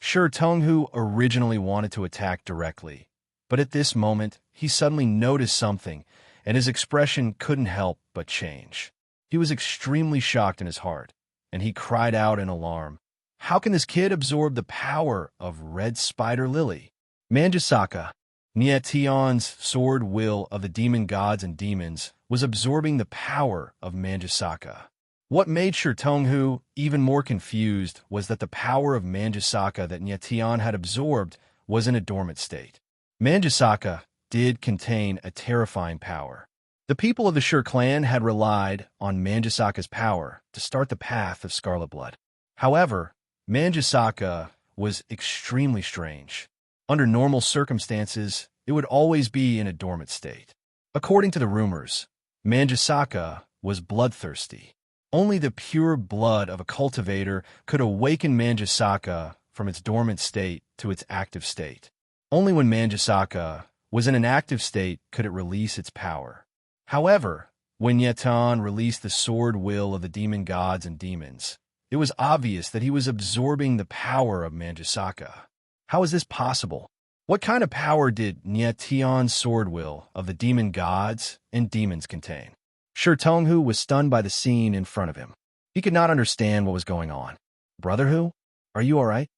Sher Tonghu originally wanted to attack directly, but at this moment, he suddenly noticed something, and his expression couldn't help but change. He was extremely shocked in his heart, and he cried out in alarm. How can this kid absorb the power of Red Spider Lily? Manjusaka, Nietion's sword will of the demon gods and demons, was absorbing the power of Manjusaka. What made Sher Tonghu even more confused was that the power of Manjusaka that Nietion had absorbed was in a dormant state. Manjusaka did contain a terrifying power. The people of the Sher clan had relied on Manjusaka's power to start the path of Scarlet Blood. However, Manjusaka was extremely strange. Under normal circumstances, it would always be in a dormant state. According to the rumors, Manjusaka was bloodthirsty. Only the pure blood of a cultivator could awaken Manjusaka from its dormant state to its active state. Only when Manjusaka was in an active state could it release its power. However, when Yetan released the sword will of the demon gods and demons, it was obvious that he was absorbing the power of Manjusaka. How is this possible? What kind of power did Nietion's sword will of the demon gods and demons contain? Sher Tonghu was stunned by the scene in front of him. He could not understand what was going on. Brotherhu, are you all right?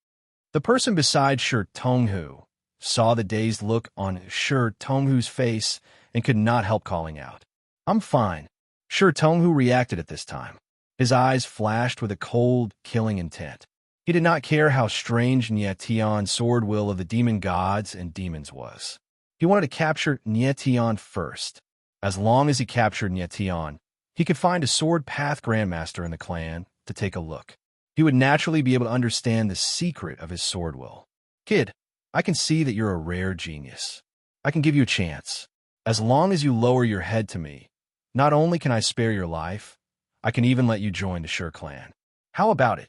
The person beside Sher Tonghu saw the dazed look on Sher Tonghu's face and could not help calling out. I'm fine. Sher Tonghu reacted at this time. His eyes flashed with a cold, killing intent. He did not care how strange Nietion's sword will of the demon gods and demons was. He wanted to capture Nietion first. As long as he captured Nietion, he could find a sword path grandmaster in the clan to take a look. He would naturally be able to understand the secret of his sword will. Kid, I can see that you're a rare genius. I can give you a chance. As long as you lower your head to me, not only can I spare your life, I can even let you join the Sher clan. How about it?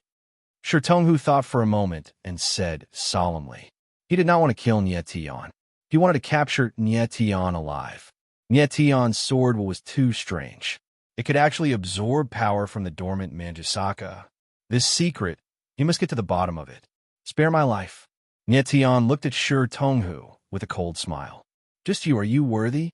Sher Tonghu thought for a moment and said solemnly. He did not want to kill Nietion. He wanted to capture Nietion alive. Nietion's sword was too strange. It could actually absorb power from the dormant Manjusaka. This secret, he must get to the bottom of it. Spare my life. Nietion looked at Sher Tonghu with a cold smile. Just you, are you worthy?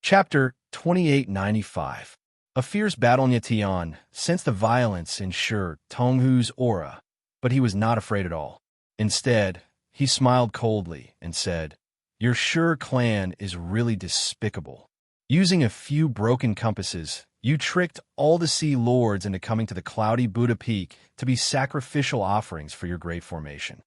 Chapter 2895. A fierce battle. Nietion sensed the violence in Sher Tonghu's aura, but he was not afraid at all. Instead, he smiled coldly and said, Your Sher clan is really despicable. Using a few broken compasses, you tricked all the Sea Lords into coming to the cloudy Buddha Peak to be sacrificial offerings for your great formation.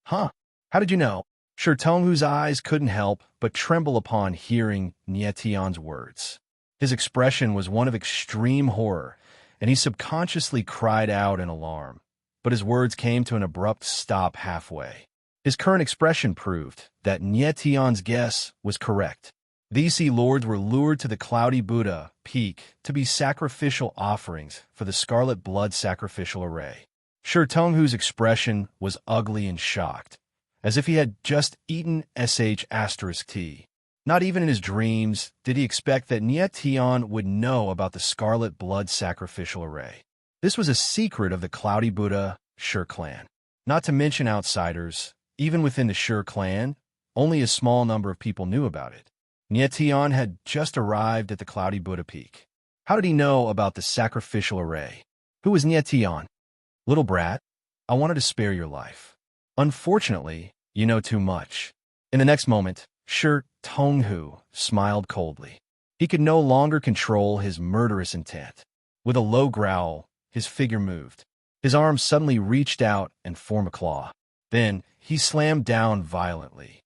Huh? How did you know? Sher Tonghu's eyes couldn't help but tremble upon hearing Nietion's words. His expression was one of extreme horror, and he subconsciously cried out in alarm. But his words came to an abrupt stop halfway. His current expression proved that Nietion's guess was correct. These Sea Lords were lured to the cloudy Buddha Peak to be sacrificial offerings for the Scarlet Blood sacrificial array. Sher Tonghu's expression was ugly and shocked, as if he had just eaten **T. Not even in his dreams did he expect that Nietion would know about the Scarlet Blood sacrificial array. This was a secret of the Cloudy Buddha Sher clan. Not to mention outsiders, even within the Sher clan, only a small number of people knew about it. Nietion had just arrived at the Cloudy Buddha Peak. How did he know about the sacrificial array? Who was Nietion? Little brat, I wanted to spare your life. Unfortunately, you know too much. In the next moment, Sher Tonghu smiled coldly. He could no longer control his murderous intent. With a low growl, his figure moved. His arm suddenly reached out and formed a claw. Then, he slammed down violently.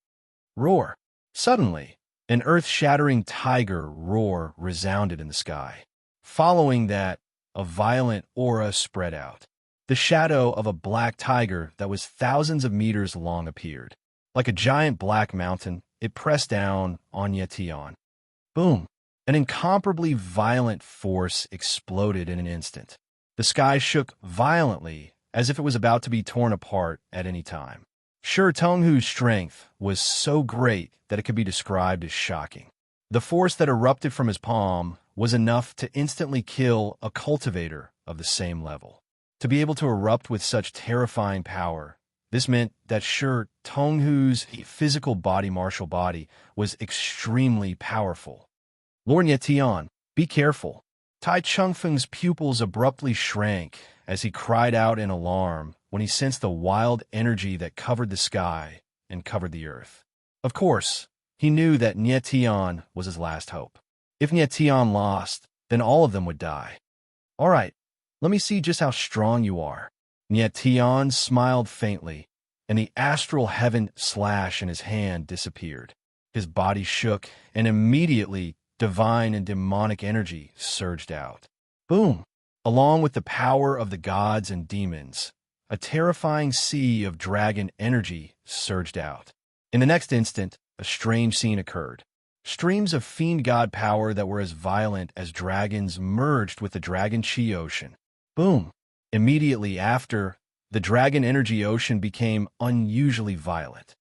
Roar! Suddenly, an earth-shattering tiger roar resounded in the sky. Following that, a violent aura spread out. The shadow of a black tiger that was thousands of meters long appeared. Like a giant black mountain, it pressed down on Nietion. Boom! An incomparably violent force exploded in an instant. The sky shook violently, as if it was about to be torn apart at any time. Sher Tonghu's strength was so great that it could be described as shocking. The force that erupted from his palm was enough to instantly kill a cultivator of the same level. To be able to erupt with such terrifying power, this meant that Sher Tonghu's physical body, martial body, was extremely powerful. Lord Nietion, be careful. Tai Chungfeng's pupils abruptly shrank as he cried out in alarm when he sensed the wild energy that covered the sky and covered the earth. Of course, he knew that Nie Tian was his last hope. If Nie Tian lost, then all of them would die. All right, let me see just how strong you are. Nie Tian smiled faintly, and the astral heaven slash in his hand disappeared. His body shook, and immediately divine and demonic energy surged out. Boom! Along with the power of the gods and demons, a terrifying sea of dragon energy surged out. In the next instant, a strange scene occurred. Streams of fiend god power that were as violent as dragons merged with the dragon chi ocean. Boom! Immediately after, the dragon energy ocean became unusually violent.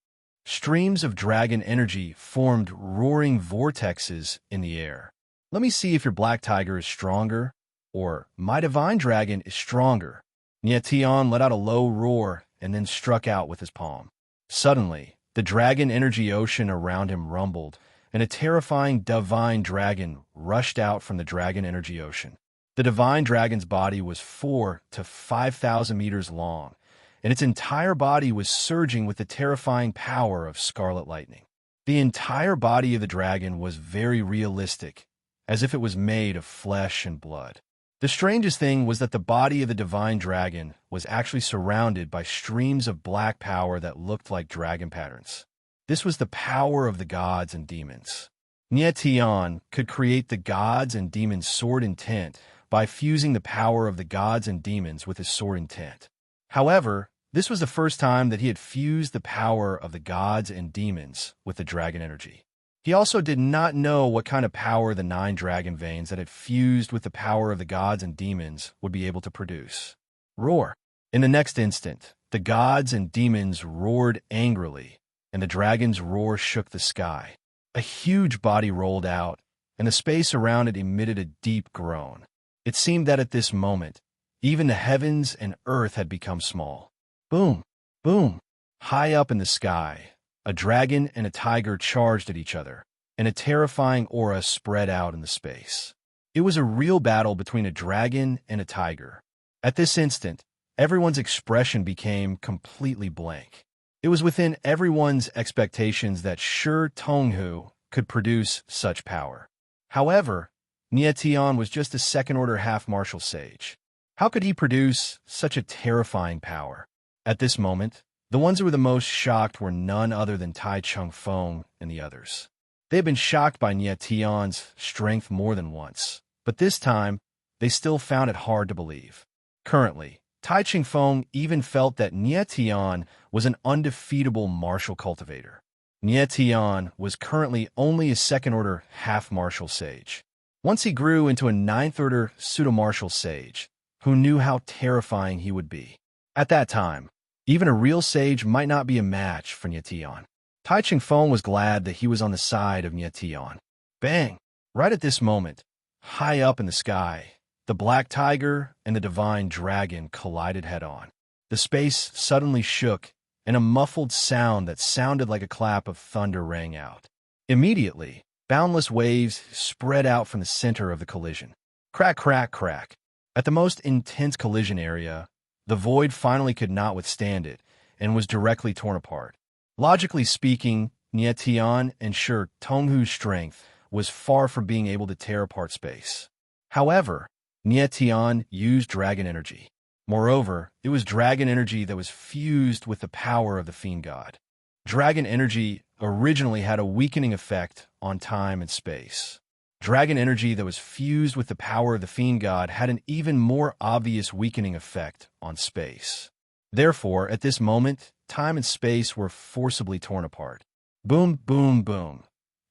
Streams of dragon energy formed roaring vortexes in the air. Let me see if your black tiger is stronger, or my divine dragon is stronger. Nie Tian let out a low roar and then struck out with his palm. Suddenly, the dragon energy ocean around him rumbled, and a terrifying divine dragon rushed out from the dragon energy ocean. The divine dragon's body was 4,000 to 5,000 meters long, and its entire body was surging with the terrifying power of scarlet lightning. The entire body of the dragon was very realistic, as if it was made of flesh and blood. The strangest thing was that the body of the divine dragon was actually surrounded by streams of black power that looked like dragon patterns. This was the power of the gods and demons. Nie Tian could create the gods and demons' sword intent by fusing the power of the gods and demons with his sword intent. However, this was the first time that he had fused the power of the gods and demons with the dragon energy. He also did not know what kind of power the 9 dragon veins that had fused with the power of the gods and demons would be able to produce. Roar! In the next instant, the gods and demons roared angrily, and the dragon's roar shook the sky. A huge body rolled out, and the space around it emitted a deep groan. It seemed that at this moment, even the heavens and earth had become small. Boom! Boom! High up in the sky, a dragon and a tiger charged at each other, and a terrifying aura spread out in the space. It was a real battle between a dragon and a tiger. At this instant, everyone's expression became completely blank. It was within everyone's expectations that Shi Tonghu could produce such power. However, Nie Tian was just a second-order half-martial sage. How could he produce such a terrifying power? At this moment, the ones who were the most shocked were none other than Tai Chungfeng and the others. They had been shocked by Nie Tian's strength more than once, but this time, they still found it hard to believe. Currently, Tai Chungfeng even felt that Nie Tian was an undefeatable martial cultivator. Nie Tian was currently only a second-order half-martial sage. Once he grew into a ninth-order pseudo-martial sage, who knew how terrifying he would be. At that time, even a real sage might not be a match for Nie Tian. Tai Chungfeng was glad that he was on the side of Nie Tian. Bang! Right at this moment, high up in the sky, the black tiger and the divine dragon collided head-on. The space suddenly shook, and a muffled sound that sounded like a clap of thunder rang out. Immediately, boundless waves spread out from the center of the collision. Crack, crack, crack. At the most intense collision area, the void finally could not withstand it and was directly torn apart. Logically speaking, Nie Tian and Shi Tonghu's strength was far from being able to tear apart space. However, Nie Tian used dragon energy. Moreover, it was dragon energy that was fused with the power of the fiend god. Dragon energy originally had a weakening effect on time and space. Dragon energy that was fused with the power of the fiend god had an even more obvious weakening effect on space. Therefore, at this moment, time and space were forcibly torn apart. Boom, boom, boom.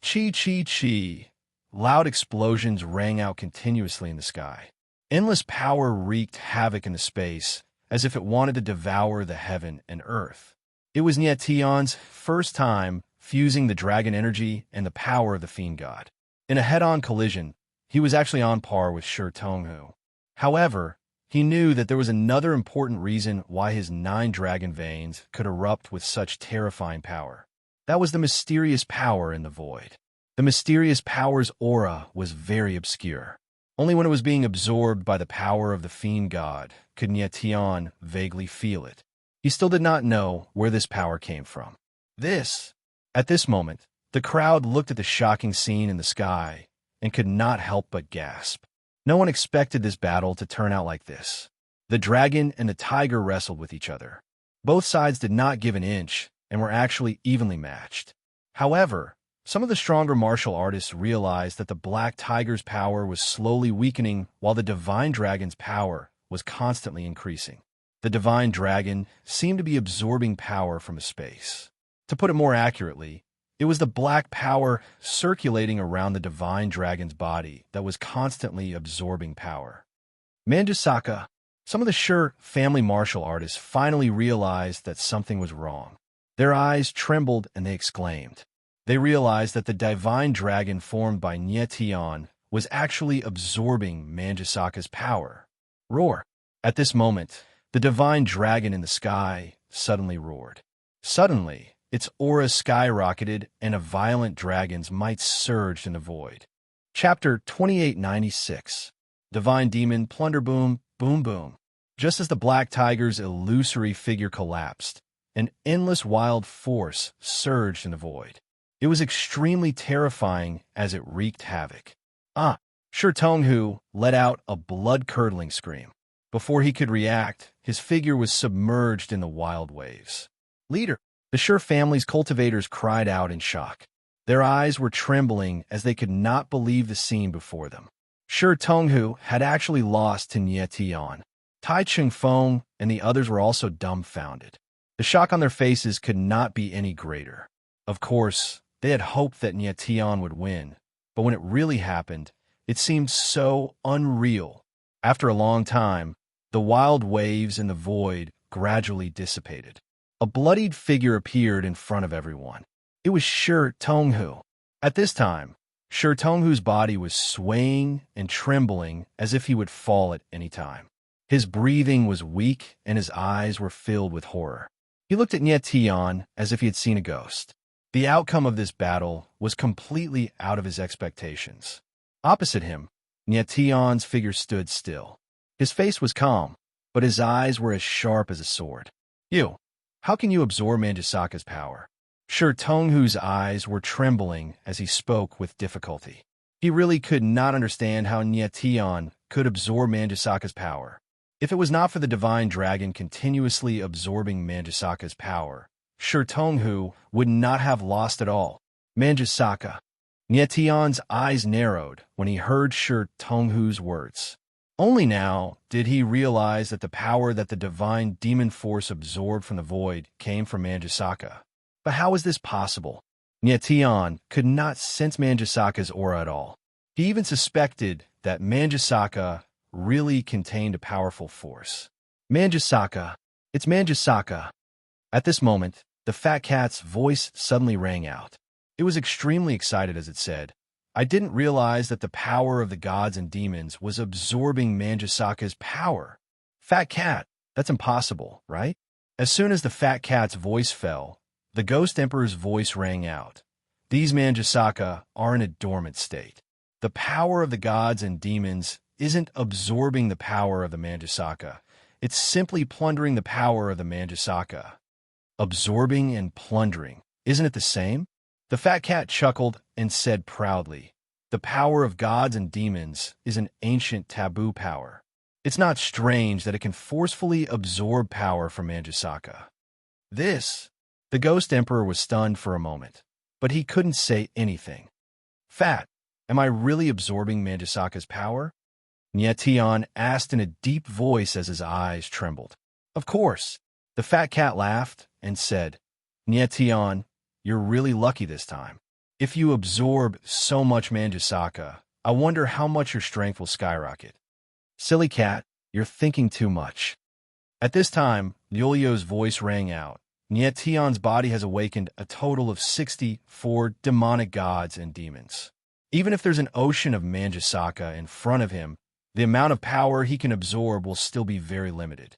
Chi, chi, chi. Loud explosions rang out continuously in the sky. Endless power wreaked havoc in the space, as if it wanted to devour the heaven and earth. It was Nie Tian's first time fusing the dragon energy and the power of the fiend god. In a head-on collision, he was actually on par with Shi Tonghu. However, he knew that there was another important reason why his 9 dragon veins could erupt with such terrifying power. That was the mysterious power in the void. The mysterious power's aura was very obscure. Only when it was being absorbed by the power of the fiend god could Nyetian vaguely feel it. He still did not know where this power came from. At this moment, the crowd looked at the shocking scene in the sky and could not help but gasp. No one expected this battle to turn out like this. The dragon and the tiger wrestled with each other. Both sides did not give an inch and were actually evenly matched. However, some of the stronger martial artists realized that the black tiger's power was slowly weakening while the divine dragon's power was constantly increasing. The divine dragon seemed to be absorbing power from space. To put it more accurately, it was the black power circulating around the divine dragon's body that was constantly absorbing power. Manjusaka, some of the sure family martial artists finally realized that something was wrong. Their eyes trembled and they exclaimed. They realized that the divine dragon formed by Nyetian was actually absorbing Manjusaka's power. Roar! At this moment, the divine dragon in the sky suddenly roared. Suddenly, its aura skyrocketed and a violent dragon's might surged in the void. Chapter 2896. Divine Demon Plunder Boom, Boom Boom. Just as the black tiger's illusory figure collapsed, an endless wild force surged in the void. It was extremely terrifying as it wreaked havoc. Shi Tonghu let out a blood-curdling scream. Before he could react, his figure was submerged in the wild waves. Leader! The Shi family's cultivators cried out in shock. Their eyes were trembling as they could not believe the scene before them. Shi Tonghu had actually lost to Nyetian. Tai Chingfeng and the others were also dumbfounded. The shock on their faces could not be any greater. Of course, they had hoped that Nyetian would win, but when it really happened, it seemed so unreal. After a long time, the wild waves in the void gradually dissipated. A bloodied figure appeared in front of everyone. It was Shi Tonghu. At this time, Shi Tonghu's body was swaying and trembling as if he would fall at any time. His breathing was weak and his eyes were filled with horror. He looked at Nyetian as if he had seen a ghost. The outcome of this battle was completely out of his expectations. Opposite him, Nyetian's figure stood still. His face was calm, but his eyes were as sharp as a sword. You, how can you absorb Manjusaka's power? Shi Tonghu's eyes were trembling as he spoke with difficulty. He really could not understand how Nyetian could absorb Manjusaka's power. If it was not for the divine dragon continuously absorbing Manjusaka's power, Shi Tonghu would not have lost at all. Manjusaka. Nyetian's eyes narrowed when he heard Shi Tonghu's words. Only now did he realize that the power that the divine demon force absorbed from the void came from Manjusaka. But how is this possible? Nyetian could not sense Manjusaka's aura at all. He even suspected that Manjusaka really contained a powerful force. Manjusaka! It's Manjusaka! At this moment, the fat cat's voice suddenly rang out. It was extremely excited as it said, I didn't realize that the power of the gods and demons was absorbing Manjusaka's power. Fat cat, that's impossible, right? As soon as the fat cat's voice fell, the Ghost Emperor's voice rang out. These Manjusaka are in a dormant state. The power of the gods and demons isn't absorbing the power of the Manjusaka. It's simply plundering the power of the Manjusaka. Absorbing and plundering, isn't it the same? The fat cat chuckled and said proudly, the power of gods and demons is an ancient taboo power. It's not strange that it can forcefully absorb power from Manjusaka. The Ghost Emperor was stunned for a moment, but he couldn't say anything. Fat, am I really absorbing Manjusaka's power? Nyetian asked in a deep voice as his eyes trembled. Of course. The fat cat laughed and said, Nyetian, you're really lucky this time. If you absorb so much Manjusaka, I wonder how much your strength will skyrocket. Silly cat, you're thinking too much. At this time, Liolio's voice rang out. Nyetian's body has awakened a total of 64 demonic gods and demons. Even if there's an ocean of Manjusaka in front of him, the amount of power he can absorb will still be very limited.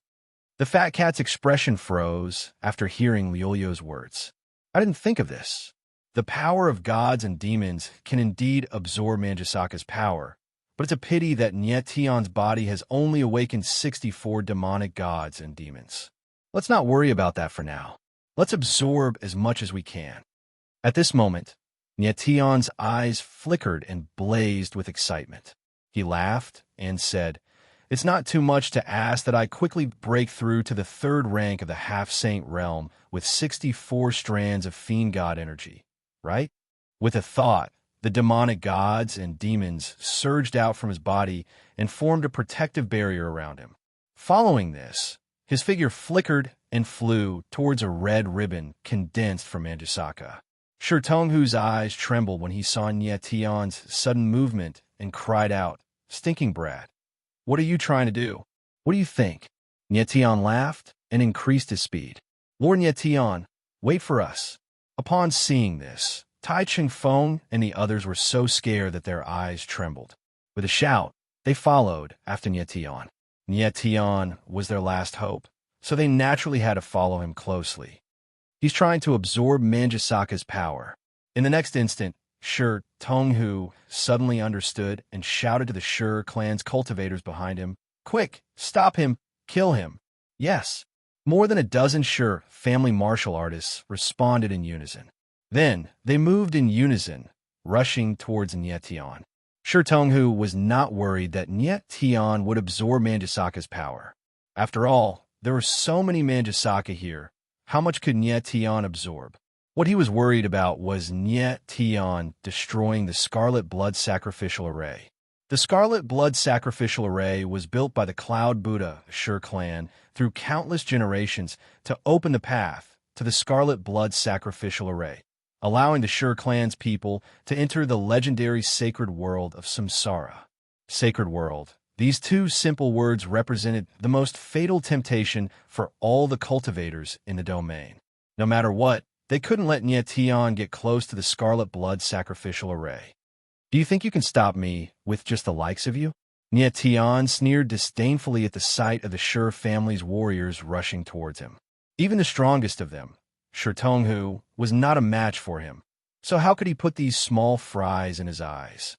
The fat cat's expression froze after hearing Liolio's words. I didn't think of this. The power of gods and demons can indeed absorb Manjusaka's power, But it's a pity that Nietion's body has only awakened 64 demonic gods and demons. Let's not worry about that for now. Let's absorb as much as we can. At this moment, Nietion's eyes flickered and blazed with excitement. He laughed and said, "It's not too much to ask that I quickly break through to the third rank of the half-saint realm with 64 strands of fiend god energy, right?" With a thought, the demonic gods and demons surged out from his body and formed a protective barrier around him. Following this, his figure flickered and flew towards a red ribbon condensed from Manjusaka. Shi Tonghu's eyes trembled when he saw Nietion's sudden movement and cried out, "Stinking brat! What are you trying to do? What do you think?" Nietion laughed and increased his speed. "Lord Nietion, wait for us." Upon seeing this, Tai Ching-Feng and the others were so scared that their eyes trembled. With a shout, they followed after Nietion. Nietion was their last hope, so they naturally had to follow him closely. He's trying to absorb Manjusaka's power. In the next instant, Shi Tonghu suddenly understood and shouted to the Shi clan's cultivators behind him, "Quick, stop him, kill him." Yes, more than a dozen Shi family martial artists responded in unison. Then they moved in unison, rushing towards Nietion. Shi Tonghu was not worried that Nietion would absorb Manjusaka's power. After all, there were so many Manjusaka here. How much could Nietion absorb? What he was worried about was Nietion destroying the Scarlet Blood Sacrificial Array. The Scarlet Blood Sacrificial Array was built by the Cloud Buddha Shi clan through countless generations to open the path to the Scarlet Blood Sacrificial Array, allowing the Shi clan's people to enter the legendary sacred world of Samsara. Sacred world. These two simple words represented the most fatal temptation for all the cultivators in the domain. No matter what, they couldn't let Nietion get close to the Scarlet Blood Sacrificial Array. "Do you think you can stop me with just the likes of you?" Nietion sneered disdainfully at the sight of the Shi family's warriors rushing towards him. Even the strongest of them, Shi Tonghu, was not a match for him. So how could he put these small fries in his eyes?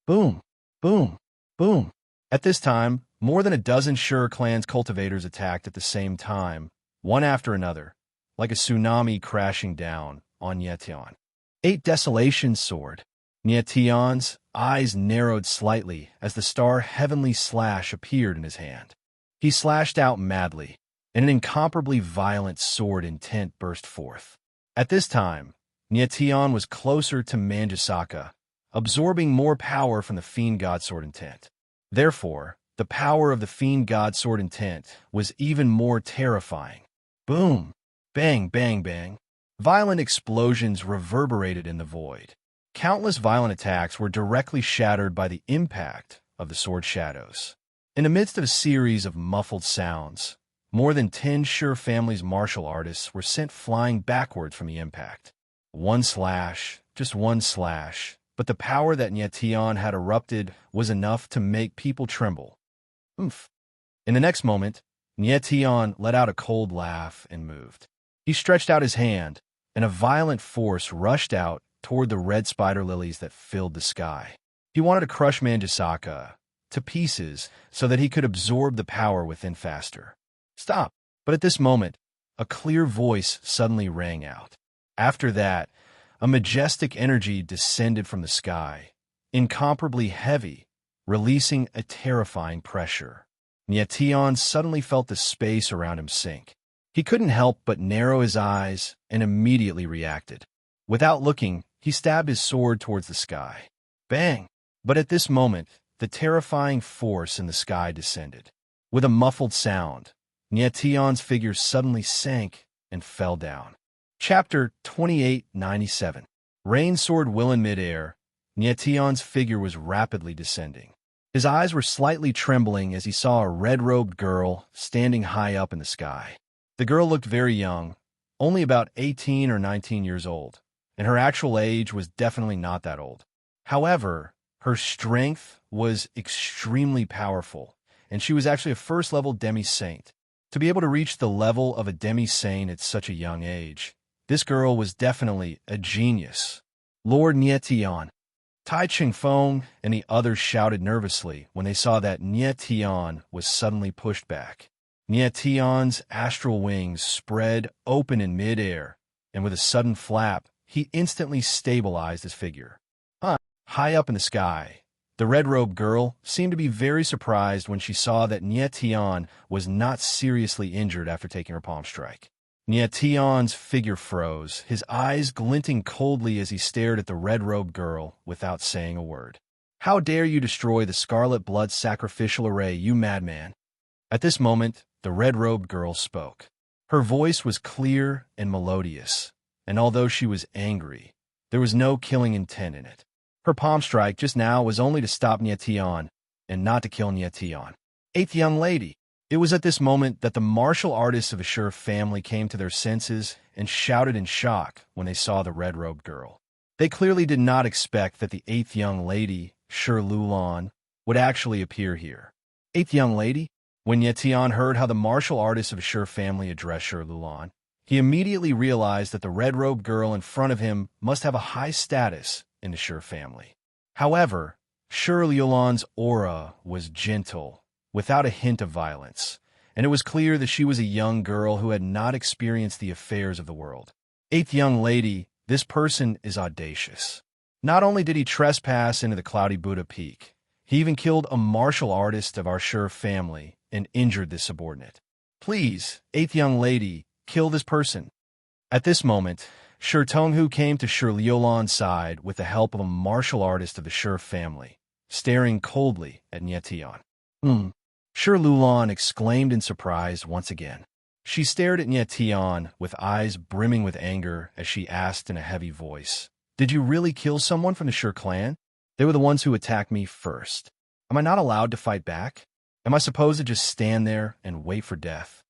Boom, boom, boom. At this time, more than a dozen Shi clan's cultivators attacked at the same time, one after another, like a tsunami crashing down on Nietion. 8 Desolation Sword. Nietion's eyes narrowed slightly as the star Heavenly Slash appeared in his hand. He slashed out madly, and an incomparably violent sword intent burst forth. At this time, Nietion was closer to Manjusaka, absorbing more power from the Fiend God Sword intent. Therefore, the power of the Fiend God Sword intent was even more terrifying. Boom! Bang, bang, bang. Violent explosions reverberated in the void. Countless violent attacks were directly shattered by the impact of the sword shadows. In the midst of a series of muffled sounds, more than 10 Shi family's martial artists were sent flying backwards from the impact. One slash, just one slash, but the power that Nietion had erupted was enough to make people tremble. Oomph. In the next moment, Nietion let out a cold laugh and moved. He stretched out his hand, and a violent force rushed out toward the red spider lilies that filled the sky. He wanted to crush Manjusaka to pieces so that he could absorb the power within faster. Stop! But at this moment, a clear voice suddenly rang out. After that, a majestic energy descended from the sky, incomparably heavy, releasing a terrifying pressure. Nietion suddenly felt the space around him sink. He couldn't help but narrow his eyes and immediately reacted. Without looking, he stabbed his sword towards the sky. Bang! But at this moment, the terrifying force in the sky descended. With a muffled sound, Nietion's figure suddenly sank and fell down. Chapter 2897. Rain sword will in midair, Nietion's figure was rapidly descending. His eyes were slightly trembling as he saw a red-robed girl standing high up in the sky. The girl looked very young, only about 18 or 19 years old, and her actual age was definitely not that old. However, her strength was extremely powerful, and she was actually a first-level demi-saint. To be able to reach the level of a demi-saint at such a young age, this girl was definitely a genius. Lord Nietion. Tai Ching-fong and the others shouted nervously when they saw that Nie Tian was suddenly pushed back. Nie Tian's astral wings spread open in midair, and with a sudden flap, he instantly stabilized his figure. High up in the sky, the red-robed girl seemed to be very surprised when she saw that Nie Tian was not seriously injured after taking her palm strike. Nie Tian's figure froze, his eyes glinting coldly as he stared at the red-robed girl without saying a word. "How dare you destroy the scarlet blood sacrificial array, you madman?" At this moment, the red-robed girl spoke. Her voice was clear and melodious, and although she was angry, there was no killing intent in it. Her palm strike just now was only to stop Nie Tian, and not to kill Nie Tian. "Eighth young lady." It was at this moment that the martial artists of the Shi family came to their senses and shouted in shock when they saw the red-robed girl. They clearly did not expect that the eighth young lady, Shi Lulan, would actually appear here. "Eighth young lady?" When Nie Tian heard how the martial artists of the Shi family addressed Shi Lulan, he immediately realized that the red-robed girl in front of him must have a high status in the Shi family. However, Shi Lulan's aura was gentle, without a hint of violence, and it was clear that she was a young girl who had not experienced the affairs of the world. "Eighth young lady, this person is audacious. Not only did he trespass into the Cloudy Buddha Peak, he even killed a martial artist of our Shi family and injured this subordinate. Please, eighth young lady, kill this person." At this moment, Shi Tonghu came to Shi Lulan's side with the help of a martial artist of the Shi family, staring coldly at Nie Tian. Shi Lulan exclaimed in surprise once again. She stared at Nie Tian with eyes brimming with anger as she asked in a heavy voice, "Did you really kill someone from the Shi clan? They were the ones who attacked me first. Am I not allowed to fight back? Am I supposed to just stand there and wait for death?"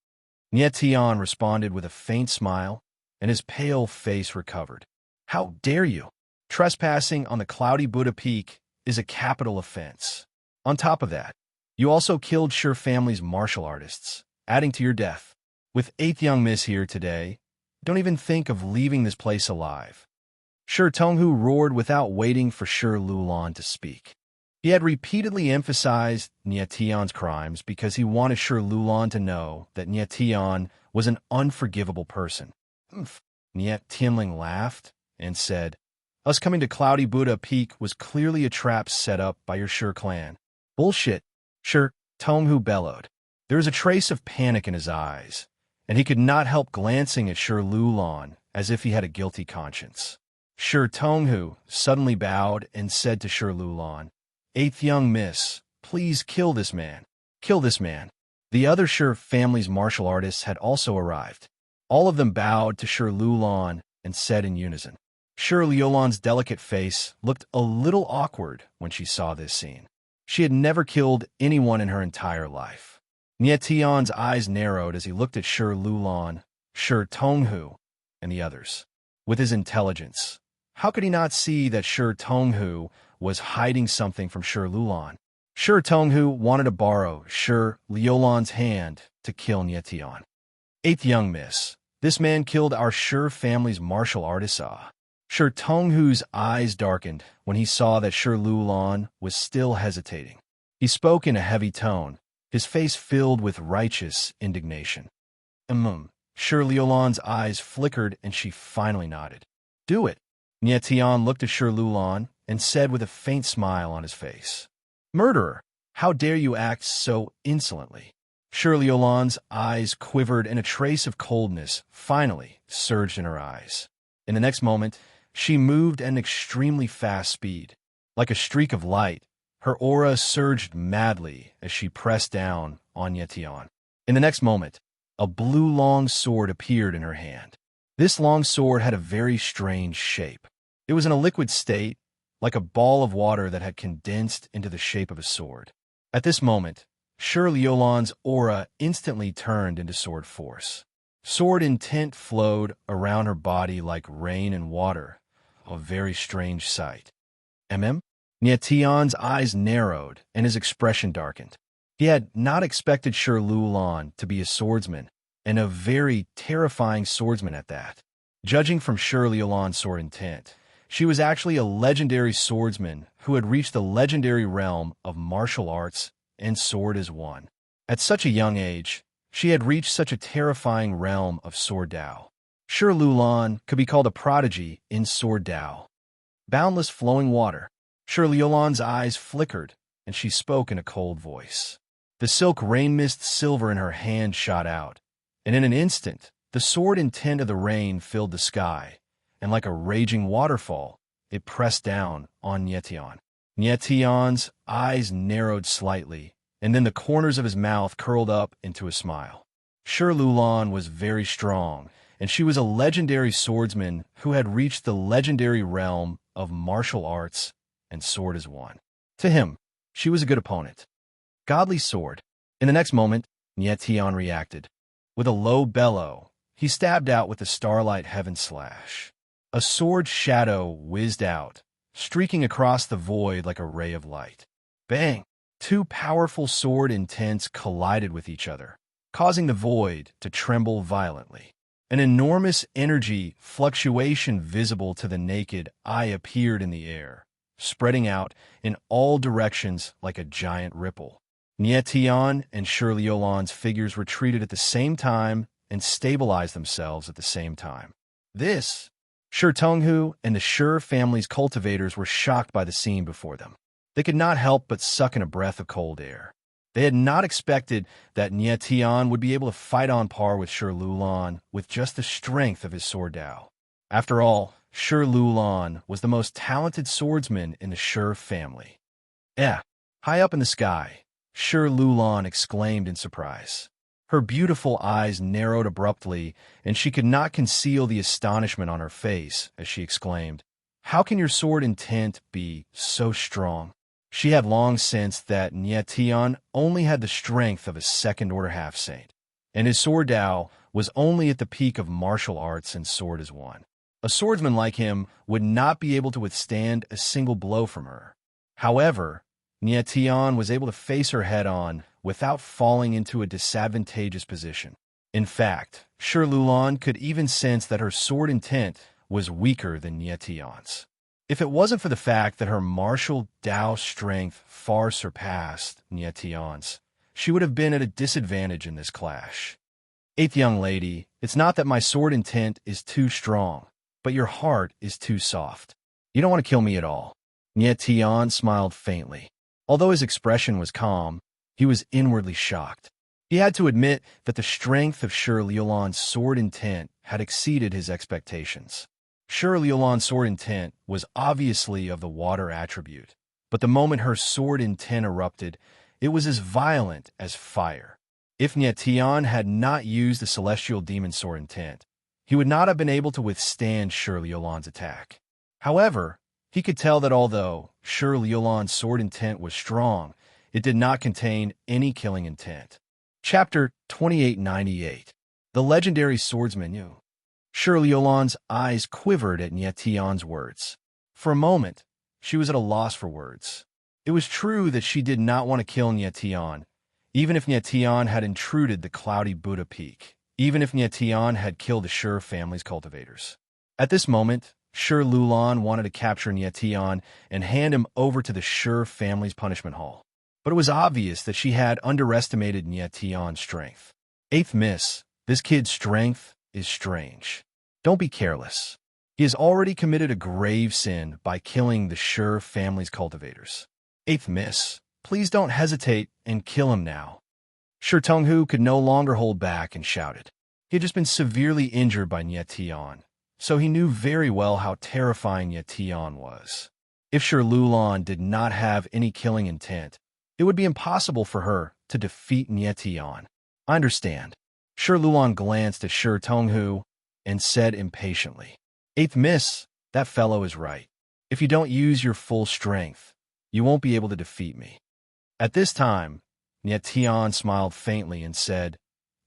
Nie Tian responded with a faint smile, and his pale face recovered. "How dare you? Trespassing on the Cloudy Buddha Peak is a capital offense. On top of that, you also killed Shi family's martial artists, adding to your death. With eighth young miss here today, don't even think of leaving this place alive." Shi Tonghu roared without waiting for Shi Lulan to speak. He had repeatedly emphasized Nie Tian's crimes because he wanted Shi Lulan to know that Nie Tian was an unforgivable person. Nie Tianling laughed and said, "Us coming to Cloudy Buddha Peak was clearly a trap set up by your Shi clan." "Bullshit," Shi Tonghu bellowed. There was a trace of panic in his eyes, and he could not help glancing at Shi Lulan as if he had a guilty conscience. Shi Tonghu suddenly bowed and said to Shi Lulan, "Eighth young miss, please kill this man. Kill this man." The other Shi family's martial artists had also arrived. All of them bowed to Shi Lulan and said in unison. Shi Lulan's delicate face looked a little awkward when she saw this scene. She had never killed anyone in her entire life. Nie Tian's eyes narrowed as he looked at Shi Lulan, Shi Tonghu, and the others. With his intelligence, how could he not see that Shi Tonghu was hiding something from Shi Lulan? Shi Tonghu wanted to borrow Shi Lulan's hand to kill Nie Tian. "Eighth young miss, this man killed our Shi family's martial artist." Shi Tonghu's eyes darkened when he saw that Shi Lulan was still hesitating. He spoke in a heavy tone, his face filled with righteous indignation. Shi Lulan's eyes flickered and she finally nodded. "Do it." Nie Tian looked at Shi Lulan and said with a faint smile on his face, "Murderer, how dare you act so insolently?" Shi Lulan's eyes quivered and a trace of coldness finally surged in her eyes. In the next moment, she moved at an extremely fast speed. Like a streak of light, her aura surged madly as she pressed down on Nie Tian. In the next moment, a blue long sword appeared in her hand. This long sword had a very strange shape. It was in a liquid state, like a ball of water that had condensed into the shape of a sword. At this moment, Shi Lulan's aura instantly turned into sword force. Sword intent flowed around her body like rain and water, a very strange sight. Nie Tian's eyes narrowed and his expression darkened. He had not expected Shi Lulan to be a swordsman, and a very terrifying swordsman at that. Judging from Shi Lulan's sword intent, She was actually a legendary swordsman who had reached the legendary realm of martial arts and sword as one. At such a young age, she had reached such a terrifying realm of sword Dao. Shi Lulan could be called a prodigy in sword Dao. Boundless flowing water. Shi Lulan's eyes flickered, and she spoke in a cold voice. The silk rain mist silver in her hand shot out, and in an instant, the sword intent of the rain filled the sky, and like a raging waterfall, it pressed down on Nietian. Nietian's eyes narrowed slightly, and then the corners of his mouth curled up into a smile. Shi Lulan was very strong, and she was a legendary swordsman who had reached the legendary realm of martial arts and sword as one. To him, she was a good opponent. Godly sword. In the next moment, Nietian reacted. With a low bellow, he stabbed out with the starlight heaven slash. A sword shadow whizzed out, streaking across the void like a ray of light. Bang! Two powerful sword intents collided with each other, causing the void to tremble violently. An enormous energy fluctuation visible to the naked eye appeared in the air, spreading out in all directions like a giant ripple. Nietian and Shi Lulan's figures retreated at the same time and stabilized themselves at the same time. This, Shi Tonghu and the Shi family's cultivators were shocked by the scene before them. They could not help but suck in a breath of cold air. They had not expected that Nietian would be able to fight on par with Shi Lulan with just the strength of his sword Dao. After all, Shi Lulan was the most talented swordsman in the Shi family. High up in the sky, Shi Lulan exclaimed in surprise. Her beautiful eyes narrowed abruptly, and she could not conceal the astonishment on her face as she exclaimed, "How can your sword intent be so strong?" She had long sensed that Nietian only had the strength of a second-order half-saint, and his sword Dao was only at the peak of martial arts and sword as one. A swordsman like him would not be able to withstand a single blow from her. However, Nietian was able to face her head-on without falling into a disadvantageous position. In fact, Shi Lulan could even sense that her sword intent was weaker than Nietian's. If it wasn't for the fact that her martial Dao strength far surpassed Nietian's, she would have been at a disadvantage in this clash. Eighth young lady, it's not that my sword intent is too strong, but your heart is too soft. You don't want to kill me at all. Nietian smiled faintly. Although his expression was calm, he was inwardly shocked. He had to admit that the strength of Shi Lulan's sword intent had exceeded his expectations. Shi Lulan's sword intent was obviously of the water attribute, but the moment her sword intent erupted, it was as violent as fire. If Nietian had not used the celestial demon sword intent, he would not have been able to withstand Shi Lulan's attack. However, he could tell that although Shi Lulan's sword intent was strong, it did not contain any killing intent. Chapter 2898. The Legendary Swordsman Yu. Shi Lulan's eyes quivered at Nietian's words. For a moment, she was at a loss for words. It was true that she did not want to kill Nietian, even if Nietian had intruded the cloudy Buddha peak, even if Nietian had killed the Shi family's cultivators. At this moment, Shi Lulan wanted to capture Nietian and hand him over to the Shi family's punishment hall. But it was obvious that she had underestimated Nietian's strength. Eighth miss, this kid's strength is strange. Don't be careless. He has already committed a grave sin by killing the Shi family's cultivators. Eighth miss, please don't hesitate and kill him now. Shi Tonghu could no longer hold back and shouted. He had just been severely injured by Nietian, so he knew very well how terrifying Nietian was. If Shi Lulan did not have any killing intent, it would be impossible for her to defeat Nietian. I understand. Shi Lulan glanced at Shi Tonghu and said impatiently, Eighth miss, that fellow is right. If you don't use your full strength, you won't be able to defeat me. At this time, Nietian smiled faintly and said,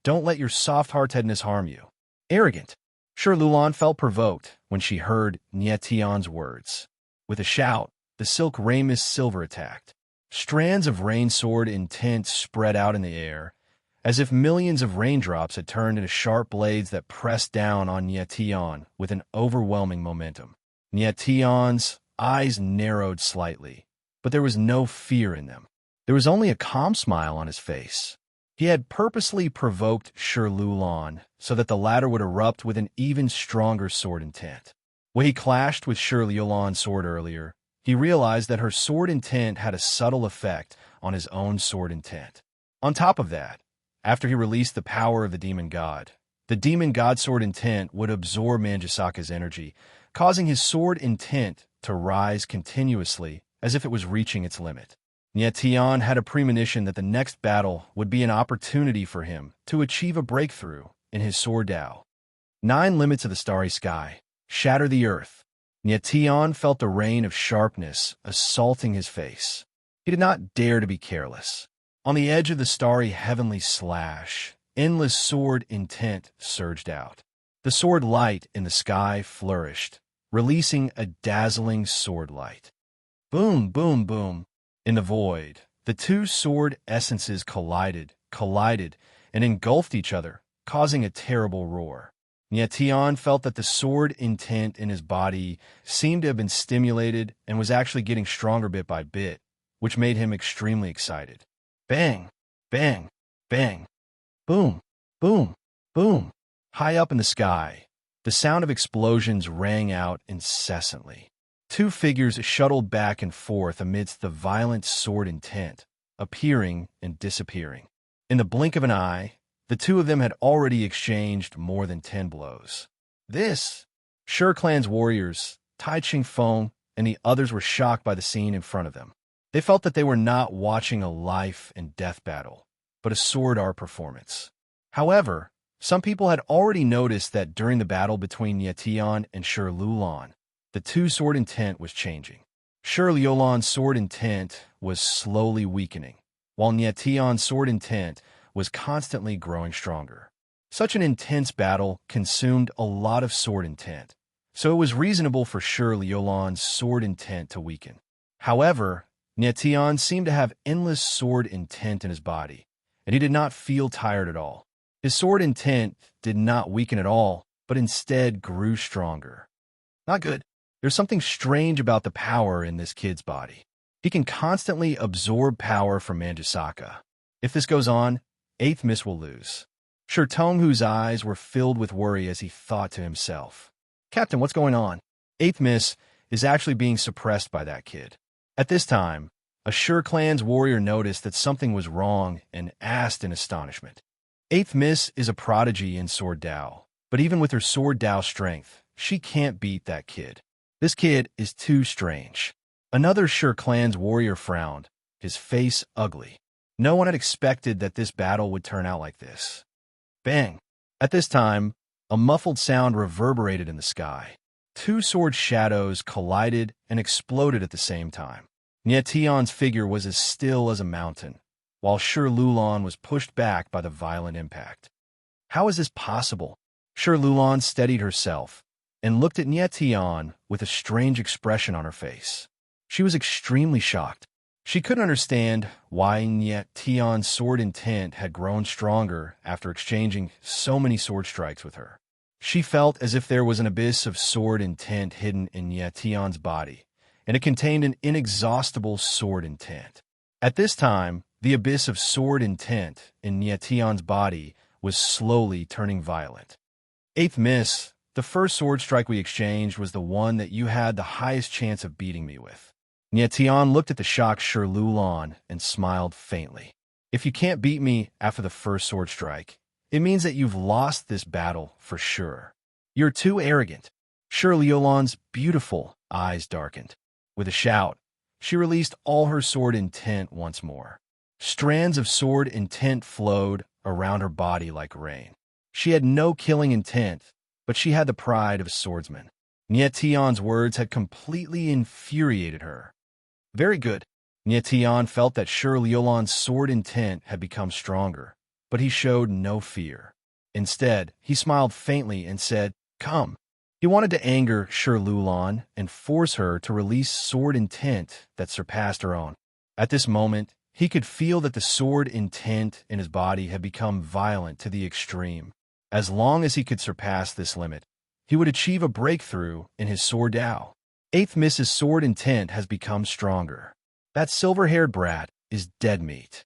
Don't let your soft-heartedness harm you. Arrogant. Shi Lulan felt provoked when she heard Nietian's words. With a shout, the silk rainmist silver attacked. Strands of rain sword intent spread out in the air, as if millions of raindrops had turned into sharp blades that pressed down on Nietian with an overwhelming momentum. Yet Tion's eyes narrowed slightly, but there was no fear in them. There was only a calm smile on his face. He had purposely provoked Shirlulon so that the latter would erupt with an even stronger sword intent. When he clashed with Shirlulon's sword earlier, he realized that her sword intent had a subtle effect on his own sword intent. On top of that, after he released the power of the demon god sword intent would absorb Manjusaka's energy, causing his sword intent to rise continuously as if it was reaching its limit. Yet Tian had a premonition that the next battle would be an opportunity for him to achieve a breakthrough in his sword Dao. 9 limits of the starry sky. Shatter the earth. Yet Tian felt a rain of sharpness assaulting his face. He did not dare to be careless. On the edge of the starry heavenly slash, endless sword intent surged out. The sword light in the sky flourished, releasing a dazzling sword light. Boom, boom, boom. In the void, the two sword essences collided, and engulfed each other, causing a terrible roar. Yet Tian felt that the sword intent in his body seemed to have been stimulated and was actually getting stronger bit by bit, which made him extremely excited. Bang, bang, bang. Boom, boom, boom. High up in the sky, the sound of explosions rang out incessantly. 2 figures shuttled back and forth amidst the violent sword intent, appearing and disappearing. In the blink of an eye, the 2 of them had already exchanged more than 10 blows. This, Shi Clan's warriors, Tai Ching Feng, and the others were shocked by the scene in front of them. They felt that they were not watching a life and death battle, but a sword art performance. However, some people had already noticed that during the battle between Yetian and Shirlulon, the 2 sword intent was changing. Shirlulon's sword intent was slowly weakening, while Yetian's sword intent was constantly growing stronger. Such an intense battle consumed a lot of sword intent, so it was reasonable for Shirlulon's sword intent to weaken. However, Yetian seemed to have endless sword intent in his body, and he did not feel tired at all. His sword intent did not weaken at all, but instead grew stronger. Not good. There's something strange about the power in this kid's body. He can constantly absorb power from Manjusaka. If this goes on, 8th Miss will lose. Tonghu's eyes were filled with worry as he thought to himself, Captain, what's going on? 8th Miss is actually being suppressed by that kid. At this time, a Shi Clan's warrior noticed that something was wrong and asked in astonishment. 8th Miss is a prodigy in Sword Dao, but even with her Sword Dao strength, she can't beat that kid. This kid is too strange. Another Shi Clan's warrior frowned, his face ugly. No one had expected that this battle would turn out like this. Bang! At this time, a muffled sound reverberated in the sky. 2 sword shadows collided and exploded at the same time. Tian's figure was as still as a mountain, while Shirlulon was pushed back by the violent impact. How is this possible? Shirlulon steadied herself and looked at Tian with a strange expression on her face. She was extremely shocked. She couldn't understand why Tian's sword intent had grown stronger after exchanging so many sword strikes with her. She felt as if there was an abyss of sword intent hidden in Tian's body, and it contained an inexhaustible sword intent. At this time, the abyss of sword intent in Tian's body was slowly turning violent. 8th Miss, the first sword strike we exchanged was the one that you had the highest chance of beating me with. Tian looked at the shocked Shirlulon and smiled faintly. If you can't beat me after the first sword strike, it means that you've lost this battle for sure. You're too arrogant. Shirlulon's beautiful eyes darkened. With a shout, she released all her sword intent once more. Strands of sword intent flowed around her body like rain. She had no killing intent, but she had the pride of a swordsman. Tian's words had completely infuriated her. Very good. Tian felt that Shirlulon's sword intent had become stronger, but he showed no fear. Instead, he smiled faintly and said, Come. He wanted to anger Shirlulon and force her to release sword intent that surpassed her own. At this moment, he could feel that the sword intent in his body had become violent to the extreme. As long as he could surpass this limit, he would achieve a breakthrough in his Sword Dao. Eighth Miss's sword intent has become stronger. That silver-haired brat is dead meat.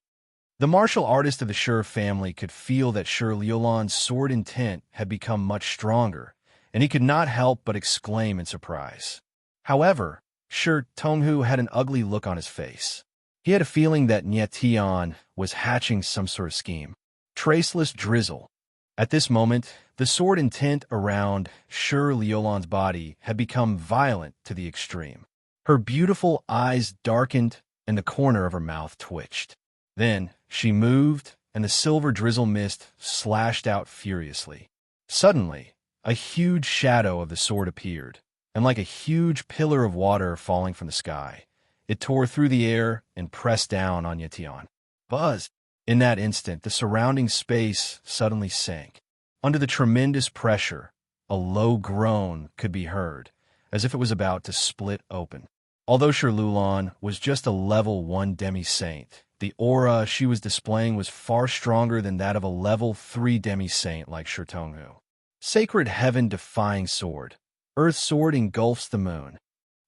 The martial artist of the Shur family could feel that Shur Liulan's sword intent had become much stronger, and he could not help but exclaim in surprise. However, Shur Tonghu had an ugly look on his face. He had a feeling that Nye Tian was hatching some sort of scheme. Traceless drizzle. At this moment, the sword intent around Shur Liulan's body had become violent to the extreme. Her beautiful eyes darkened and the corner of her mouth twitched. Then she moved, and the silver drizzle mist slashed out furiously. Suddenly, a huge shadow of the sword appeared, and like a huge pillar of water falling from the sky, it tore through the air and pressed down on Yetian. Buzz! In that instant, the surrounding space suddenly sank. Under the tremendous pressure, a low groan could be heard, as if it was about to split open. Although Shur Liulan was just a level 1 demi-saint, the aura she was displaying was far stronger than that of a level 3 demi-saint like Shur Tonghu. Sacred heaven-defying sword. Earth sword engulfs the moon.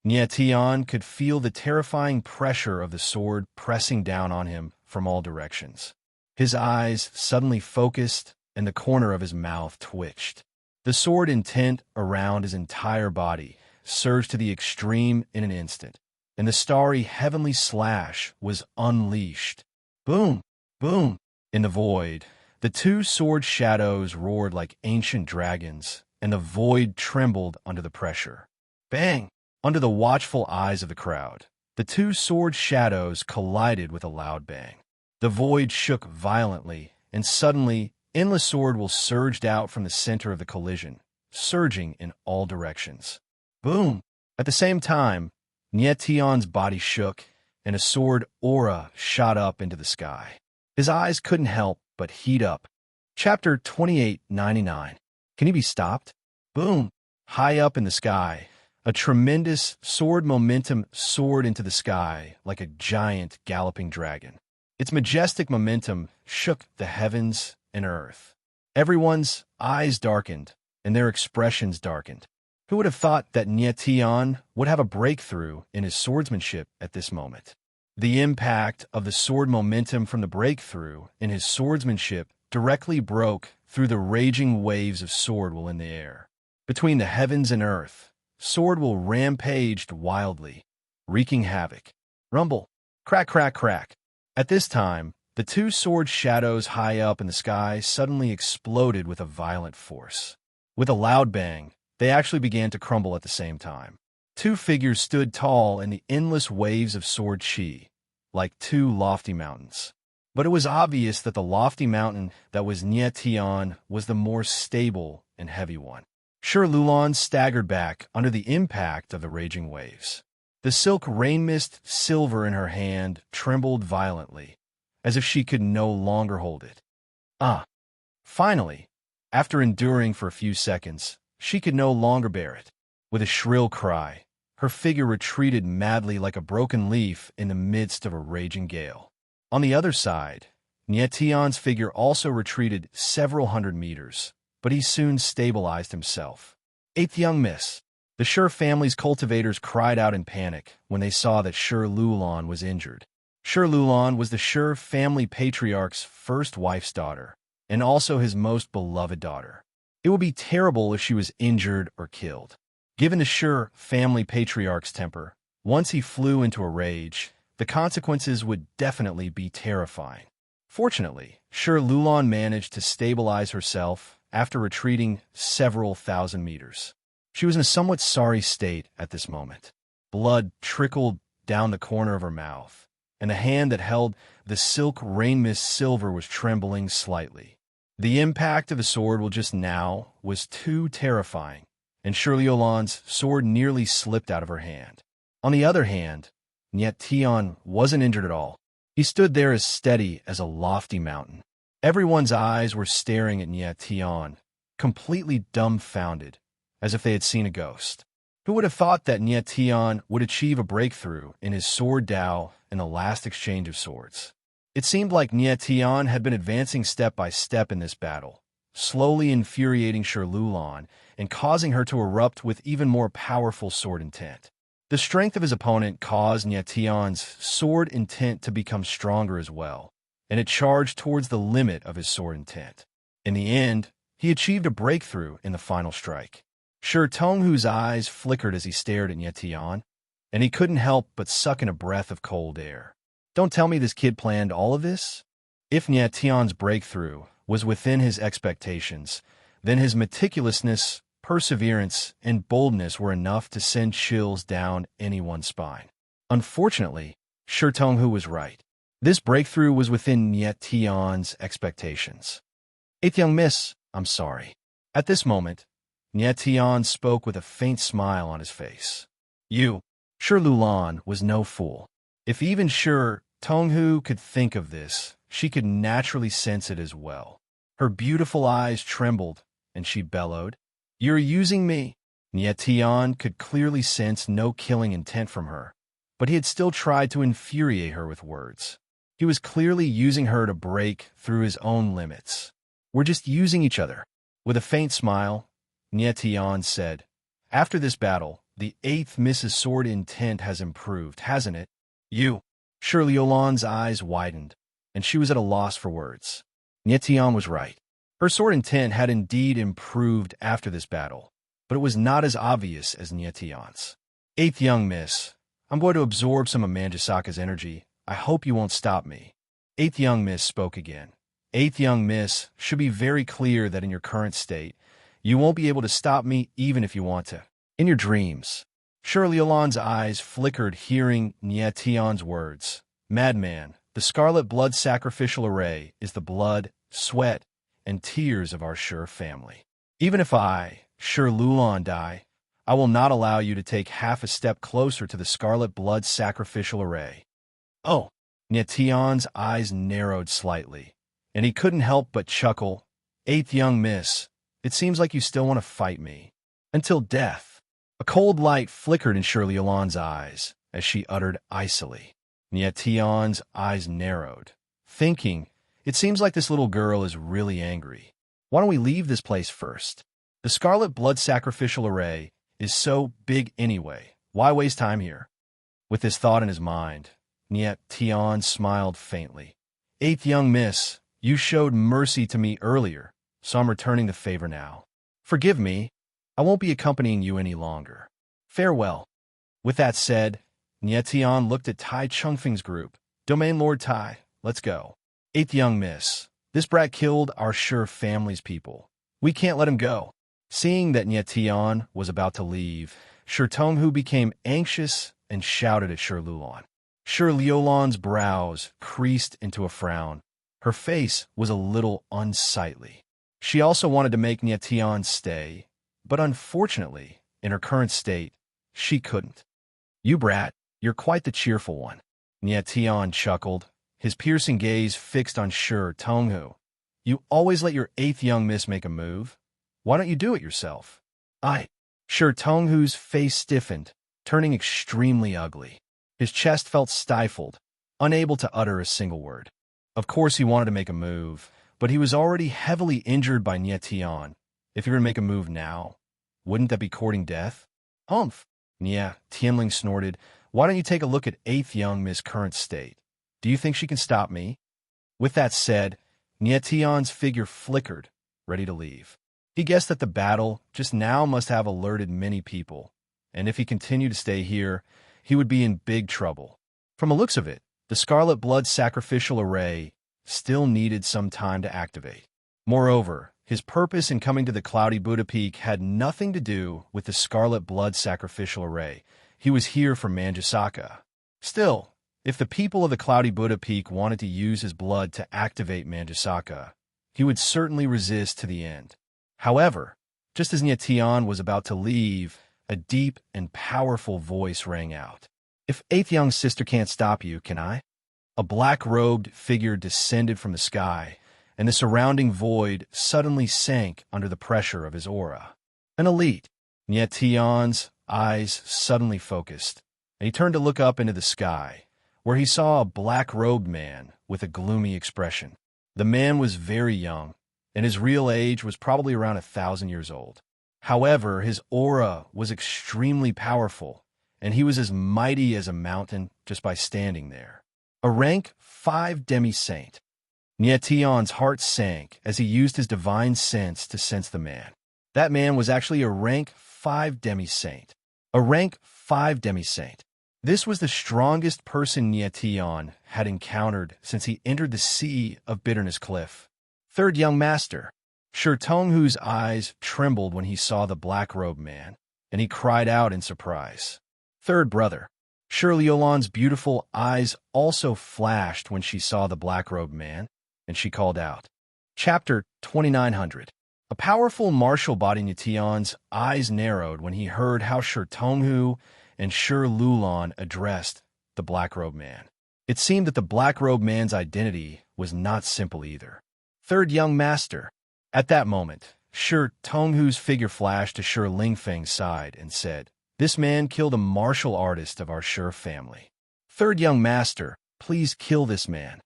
Nye Tian could feel the terrifying pressure of the sword pressing down on him from all directions. His eyes suddenly focused, and the corner of his mouth twitched. The sword intent around his entire body surged to the extreme in an instant, and the starry heavenly slash was unleashed. Boom! Boom! In the void, the two sword shadows roared like ancient dragons, and the void trembled under the pressure. Bang! Under the watchful eyes of the crowd, the two sword shadows collided with a loud bang. The void shook violently, and suddenly, endless sword will surged out from the center of the collision, surging in all directions. Boom! At the same time, Nye Tian's body shook, and a sword aura shot up into the sky. His eyes couldn't help but heat up. Chapter 2899. Can he be stopped? Boom! High up in the sky, a tremendous sword momentum soared into the sky like a giant galloping dragon. Its majestic momentum shook the heavens and earth. Everyone's eyes darkened, and their expressions darkened. Who would have thought that Nye Tian would have a breakthrough in his swordsmanship at this moment? The impact of the sword momentum from the breakthrough in his swordsmanship directly broke through the raging waves of swordwill in the air. Between the heavens and earth, swordwill rampaged wildly, wreaking havoc. Rumble! Crack, crack, crack! At this time, the two sword shadows high up in the sky suddenly exploded with a violent force. With a loud bang, they actually began to crumble at the same time. Two figures stood tall in the endless waves of sword chi, like two lofty mountains. But it was obvious that the lofty mountain that was Nye Tian was the more stable and heavy one. Shur Liulan staggered back under the impact of the raging waves. The silk rain mist silver in her hand trembled violently, as if she could no longer hold it. Finally, after enduring for a few seconds, she could no longer bear it. With a shrill cry, her figure retreated madly like a broken leaf in the midst of a raging gale. On the other side, Nye Tian's figure also retreated several hundred meters, but he soon stabilized himself. Eighth young miss. The Shur family's cultivators cried out in panic when they saw that Shur Liulan was injured. Shur Liulan was the Shur family patriarch's first wife's daughter, and also his most beloved daughter. It would be terrible if she was injured or killed. Given the Shur family patriarch's temper, once he flew into a rage, the consequences would definitely be terrifying. Fortunately, Shur Liulan managed to stabilize herself after retreating several thousand meters. She was in a somewhat sorry state at this moment. Blood trickled down the corner of her mouth, and the hand that held the silk rain mist silver was trembling slightly. The impact of the sword just now was too terrifying, and Shur Liulan's sword nearly slipped out of her hand. On the other hand, Nye Tian wasn't injured at all. He stood there as steady as a lofty mountain. Everyone's eyes were staring at Nye Tian, completely dumbfounded, as if they had seen a ghost. Who would have thought that Nye Tian would achieve a breakthrough in his sword Dao in the last exchange of swords? It seemed like Nye Tian had been advancing step by step in this battle, slowly infuriating Shur Liulan and causing her to erupt with even more powerful sword intent. The strength of his opponent caused Nyetian's sword intent to become stronger as well, and it charged towards the limit of his sword intent. In the end, he achieved a breakthrough in the final strike. Sure Tonghu's eyes flickered as he stared at Nyetian, and he couldn't help but suck in a breath of cold air. Don't tell me this kid planned all of this? If Nyetian's breakthrough was within his expectations, then his meticulousness, perseverance, and boldness were enough to send chills down anyone's spine. Unfortunately, Shi Tonghu was right. This breakthrough was within Nyetian's expectations. Eighth young miss, I'm sorry. At this moment, Nyetian spoke with a faint smile on his face. You, Shi Lulan, was no fool. If even Shi Tonghu could think of this, she could naturally sense it as well. Her beautiful eyes trembled, and she bellowed, "You're using me." Nyetian could clearly sense no killing intent from her, but he had still tried to infuriate her with words. He was clearly using her to break through his own limits. We're just using each other. With a faint smile, Nyetian said, "After this battle, the 8th Mrs. Sword intent has improved, hasn't it?" You. Shirley Yolan's eyes widened, and she was at a loss for words. Nyetian was right. Her sword intent had indeed improved after this battle, but it was not as obvious as Nyetian's. Eighth young miss, I'm going to absorb some of Manjusaka's energy. I hope you won't stop me. Eighth young miss spoke again. Eighth young miss, should be very clear that in your current state, you won't be able to stop me even if you want to. In your dreams. Shirley Yolan's eyes flickered hearing Nyetian's words. Madman, the scarlet blood sacrificial array is the blood, sweat, and tears of our Shur family. Even if I, Shur Lulan, die, I will not allow you to take half a step closer to the scarlet blood sacrificial array. Oh, Nyetian's eyes narrowed slightly, and he couldn't help but chuckle. Eighth young miss, it seems like you still want to fight me. Until death. A cold light flickered in Shirley Yolan's eyes as she uttered icily. Nyetian's eyes narrowed, thinking, it seems like this little girl is really angry. Why don't we leave this place first? The scarlet blood sacrificial array is so big anyway. Why waste time here? With this thought in his mind, Nyetian smiled faintly. Eighth young miss, you showed mercy to me earlier, so I'm returning the favor now. Forgive me. I won't be accompanying you any longer. Farewell. With that said, Nyetian looked at Tai Chungfeng's group. Domain Lord Tai, let's go. Eighth young miss, this brat killed our Shur family's people. We can't let him go. Seeing that Nyetian was about to leave, Shi Tonghu became anxious and shouted at Shi Lulan. Shi Lulan's brows creased into a frown. Her face was a little unsightly. She also wanted to make Nyetian stay, but unfortunately, in her current state, she couldn't. You brat, you're quite the cheerful one. Nyetian chuckled, his piercing gaze fixed on Shi Tonghu. You always let your eighth young miss make a move. Why don't you do it yourself? Shi Tonghu's face stiffened, turning extremely ugly. His chest felt stifled, unable to utter a single word. Of course he wanted to make a move, but he was already heavily injured by Nyetian. If he were to make a move now, wouldn't that be courting death? Humph! Tianling snorted. Why don't you take a look at eighth young Miss' current state? Do you think she can stop me? With that said, Nyetian's figure flickered, ready to leave. He guessed that the battle just now must have alerted many people, and if he continued to stay here, he would be in big trouble. From the looks of it, the scarlet blood sacrificial array still needed some time to activate. Moreover, his purpose in coming to the Cloudy Buddha Peak had nothing to do with the scarlet blood sacrificial array. He was here for Manjusaka. Still, if the people of the Cloudy Buddha Peak wanted to use his blood to activate Manjusaka, he would certainly resist to the end. However, just as Nyetian was about to leave, a deep and powerful voice rang out. If eighth young sister can't stop you, can I? A black-robed figure descended from the sky, and the surrounding void suddenly sank under the pressure of his aura. An elite. Nyetian's eyes suddenly focused, and he turned to look up into the sky, where he saw a black-robed man with a gloomy expression. The man was very young, and his real age was probably around 1,000 years old. However, his aura was extremely powerful, and he was as mighty as a mountain just by standing there. A rank 5 demi-saint. Nietion's heart sank as he used his divine sense to sense the man. That man was actually a rank 5 demi-saint. A rank 5 demi-saint. This was the strongest person Nietion had encountered since he entered the Sea of Bitterness Cliff. Third young master. Shi Tonghu's eyes trembled when he saw the black-robed man, and he cried out in surprise. Third brother. Shi Liulan's beautiful eyes also flashed when she saw the black-robed man, and she called out. Chapter 2900. A powerful martial body. Nietion's eyes narrowed when he heard how Shi Tonghu and Shi Liulan addressed the black-robed man. It seemed that the black-robed man's identity was not simple either. Third young master. At that moment, Shi Tonghu's figure flashed to Shi Lingfeng's side and said, "This man killed a martial artist of our Shi family. Third young master, please kill this man."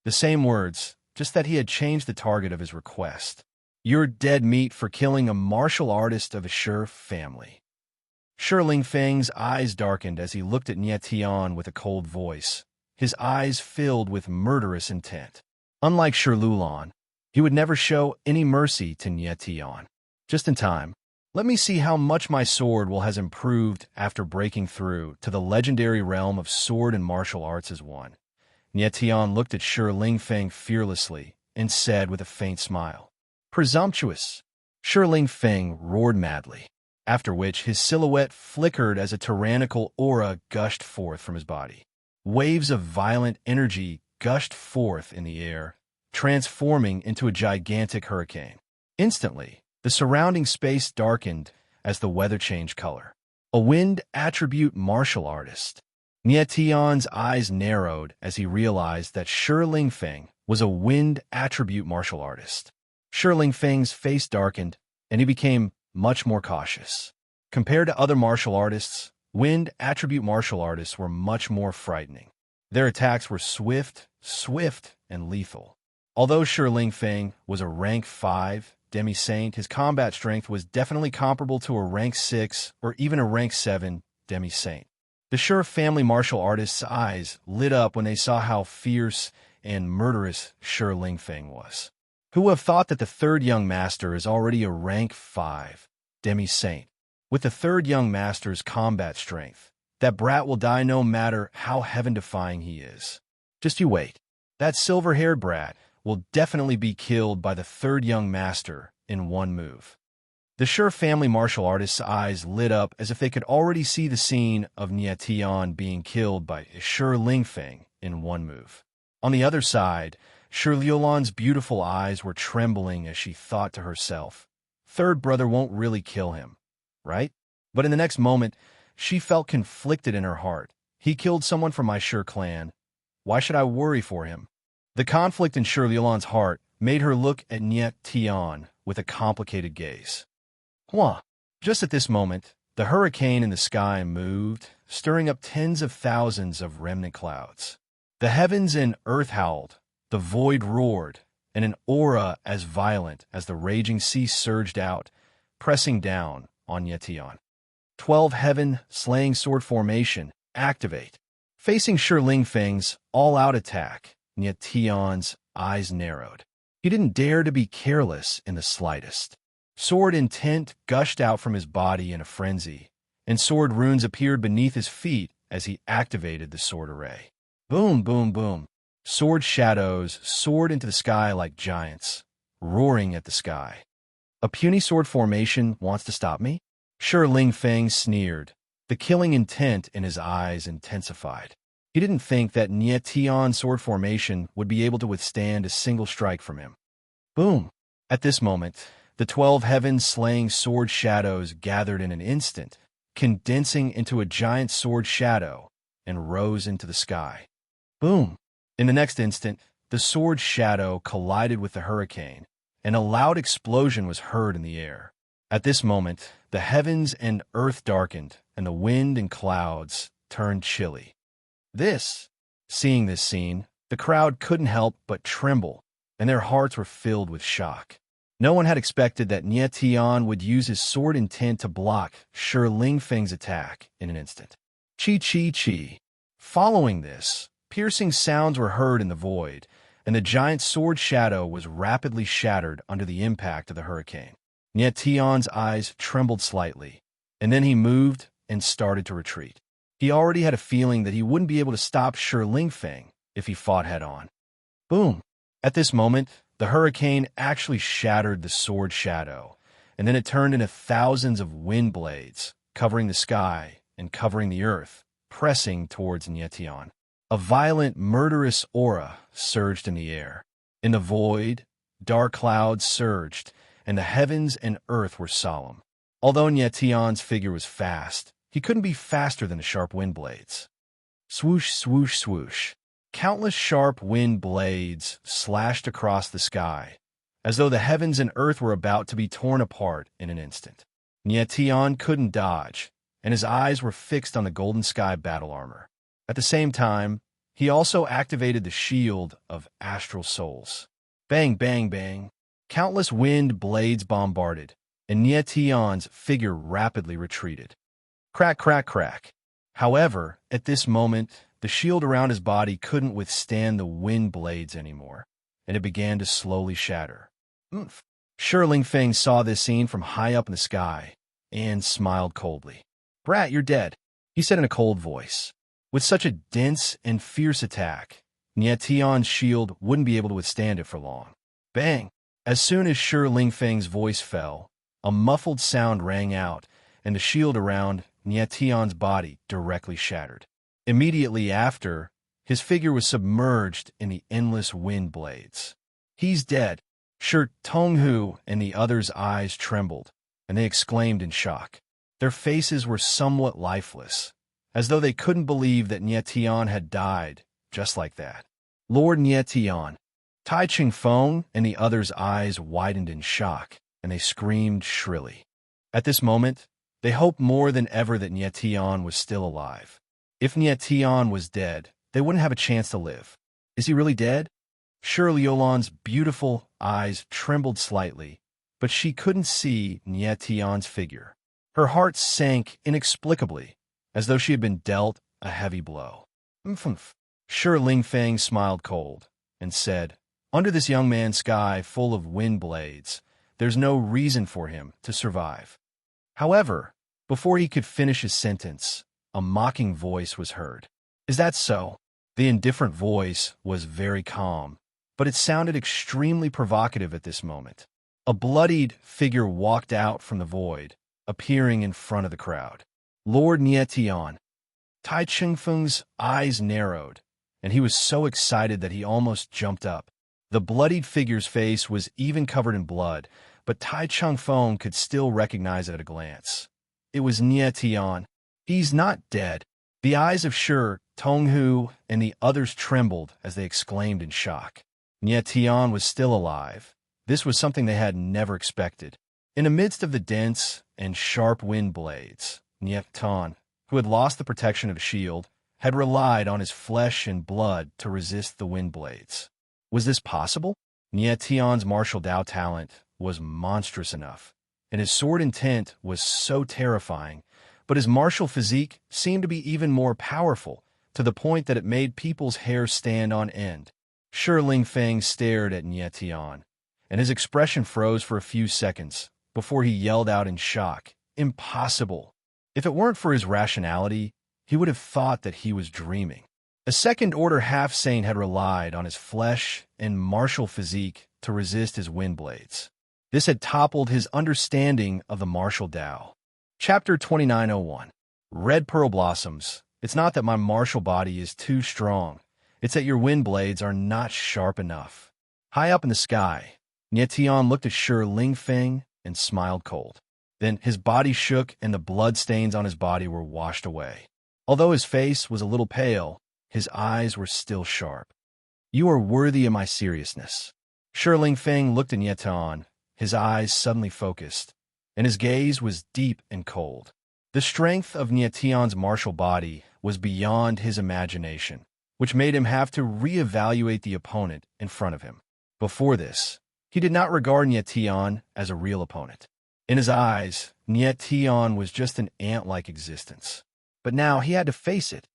The same words, just that he had changed the target of his request. "You're dead meat for killing a martial artist of a Shi family." Shi Lingfeng's eyes darkened as he looked at Nietion with a cold voice, his eyes filled with murderous intent. Unlike Shi Liulan, he would never show any mercy to Nietion. Just in time. Let me see how much my sword has improved after breaking through to the legendary realm of sword and martial arts as one. Nietion looked at Shi Lingfeng fearlessly and said with a faint smile, "Presumptuous." Shi Lingfeng roared madly, after which his silhouette flickered as a tyrannical aura gushed forth from his body. Waves of violent energy gushed forth in the air, transforming into a gigantic hurricane. Instantly, the surrounding space darkened as the weather changed color. A wind attribute martial artist. Nietion's eyes narrowed as he realized that Shi Lingfeng was a wind attribute martial artist. Shi Lingfeng's face darkened, and he became much more cautious. Compared to other martial artists, wind attribute martial artists were much more frightening. Their attacks were swift, and lethal. Although Shi Lingfeng was a rank 5 demi-saint, his combat strength was definitely comparable to a rank 6 or even a rank 7 demi-saint. The Shi family martial artist's eyes lit up when they saw how fierce and murderous Shi Lingfeng was. Who would have thought that the third young master is already a rank 5 demi-saint? With the third young master's combat strength, that brat will die no matter how heaven-defying he is. Just you wait. That silver-haired brat will definitely be killed by the third young master in one move. The Shi family martial artist's eyes lit up as if they could already see the scene of Nietion being killed by Shi Lingfeng in one move. On the other side, Shi Liulan's beautiful eyes were trembling as she thought to herself, "Third brother won't really kill him, right?" But in the next moment, she felt conflicted in her heart. He killed someone from my Shi clan. Why should I worry for him? The conflict in Shi Liulan's heart made her look at Nietion with a complicated gaze. Huh. Just at this moment, the hurricane in the sky moved, stirring up tens of thousands of remnant clouds. The heavens and earth howled, the void roared, and an aura as violent as the raging sea surged out, pressing down on Nietion. 12 heaven slaying sword formation, activate. Facing Shi Lingfeng's all-out attack, Nietion's eyes narrowed. He didn't dare to be careless in the slightest. Sword intent gushed out from his body in a frenzy, and sword runes appeared beneath his feet as he activated the sword array. Boom, boom, boom. Sword shadows soared into the sky like giants, roaring at the sky. A puny sword formation wants to stop me? Shi Lingfeng sneered. The killing intent in his eyes intensified. He didn't think that Nietion's sword formation would be able to withstand a single strike from him. Boom! At this moment, the 12 heaven-slaying sword shadows gathered in an instant, condensing into a giant sword shadow, and rose into the sky. Boom! In the next instant, the sword shadow collided with the hurricane, and a loud explosion was heard in the air. At this moment, the heavens and earth darkened, and the wind and clouds turned chilly. Seeing this scene, the crowd couldn't help but tremble, and their hearts were filled with shock. No one had expected that Nietion would use his sword intent to block Shi Lingfeng's attack in an instant. Chi. Following this, piercing sounds were heard in the void, and the giant sword shadow was rapidly shattered under the impact of the hurricane. Nietion's eyes trembled slightly, and then he moved and started to retreat. He already had a feeling that he wouldn't be able to stop Shi Lingfeng if he fought head-on. Boom! At this moment, the hurricane actually shattered the sword shadow, and then it turned into thousands of wind blades, covering the sky and covering the earth, pressing towards Nietion. A violent, murderous aura surged in the air. In the void, dark clouds surged, and the heavens and earth were solemn. Although Nietion's figure was fast, he couldn't be faster than the sharp wind blades. Swoosh, swoosh, swoosh. Countless sharp wind blades slashed across the sky, as though the heavens and earth were about to be torn apart in an instant. Nietion couldn't dodge, and his eyes were fixed on the golden sky battle armor. At the same time, he also activated the shield of astral souls. Bang, bang, bang. Countless wind blades bombarded, and Nietion's figure rapidly retreated. Crack, crack, crack. However, at this moment, the shield around his body couldn't withstand the wind blades anymore, and it began to slowly shatter. Oomph. Shi Lingfeng saw this scene from high up in the sky and smiled coldly. "Brat, you're dead," he said in a cold voice. With such a dense and fierce attack, Nietion's shield wouldn't be able to withstand it for long. Bang! As soon as Shi Lingfeng's voice fell, a muffled sound rang out, and the shield around Nietion's body directly shattered. Immediately after, his figure was submerged in the endless wind blades. "He's dead." Shi Tonghu and the others' eyes trembled, and they exclaimed in shock. Their faces were somewhat lifeless, as though they couldn't believe that Nietion had died just like that. Lord Nietion. Tai Chingfeng and the others' eyes widened in shock, and they screamed shrilly. At this moment, they hoped more than ever that Nietion was still alive. If Nietion was dead, they wouldn't have a chance to live. Is he really dead? Shi Liulan's beautiful eyes trembled slightly, but she couldn't see Nietion's figure. Her heart sank inexplicably, as though she had been dealt a heavy blow. Umph. Shi Lingfeng smiled cold and said, "Under this young man's sky full of wind blades, there's no reason for him to survive." However, before he could finish his sentence, a mocking voice was heard. "Is that so?" The indifferent voice was very calm, but it sounded extremely provocative at this moment. A bloodied figure walked out from the void, appearing in front of the crowd. Lord Nietion. Tai Chingfeng's eyes narrowed, and he was so excited that he almost jumped up. The bloodied figure's face was even covered in blood, but Tai Chingfeng could still recognize it at a glance. It was Nietion. "He's not dead." The eyes of Shi Tonghu and the others trembled as they exclaimed in shock. Nietion was still alive. This was something they had never expected. In the midst of the dense and sharp wind blades, Nietion, who had lost the protection of a shield, had relied on his flesh and blood to resist the wind blades. Was this possible? Nietion's martial Dao talent was monstrous enough, and his sword intent was so terrifying, but his martial physique seemed to be even more powerful, to the point that it made people's hair stand on end. Shi Lingfeng stared at Nietion, and his expression froze for a few seconds before he yelled out in shock, "Impossible!" If it weren't for his rationality, he would have thought that he was dreaming. A second-order half-saint had relied on his flesh and martial physique to resist his wind blades. This had toppled his understanding of the martial Dao. Chapter 2901. Red Pearl Blossoms. It's not that my martial body is too strong. It's that your wind blades are not sharp enough. High up in the sky, Nietion looked at Shi Lingfeng and smiled cold. Then his body shook and the blood stains on his body were washed away. Although his face was a little pale, his eyes were still sharp. "You are worthy of my seriousness." Shi Lingfeng looked at Nietion, his eyes suddenly focused, and his gaze was deep and cold. The strength of Nietion's martial body was beyond his imagination, which made him have to reevaluate the opponent in front of him. Before this, he did not regard Nietion as a real opponent. In his eyes, Nietion was just an ant-like existence. but now he had to face it.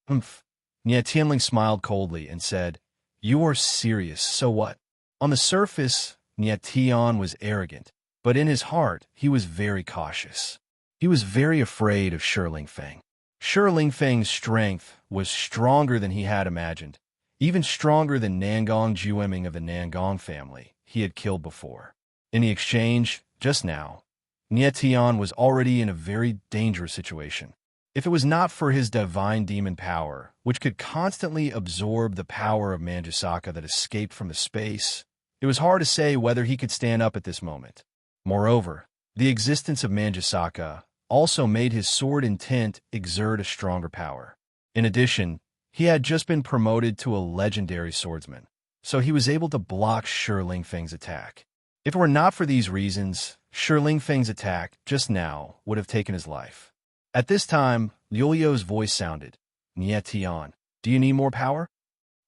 Humph. Nye Tianling smiled coldly and said, "You are serious, so what?" On the surface, Nye Tian was arrogant, but in his heart, he was very cautious. He was very afraid of Shi Lingfeng. Shi Lingfeng's strength was stronger than he had imagined, even stronger than Nangong Jueming of the Nangong family he had killed before. In the exchange, just now, Nye Tian was already in a very dangerous situation. If it was not for his divine demon power, which could constantly absorb the power of Manjusaka that escaped from the space, it was hard to say whether he could stand up at this moment. Moreover, the existence of Manjusaka also made his sword intent exert a stronger power. In addition, he had just been promoted to a legendary swordsman, so he was able to block Shi Lingfeng's attack. If it were not for these reasons, Shi Lingfeng's attack just now would have taken his life. At this time, Liu Liu's voice sounded, "Nye Tian, do you need more power?"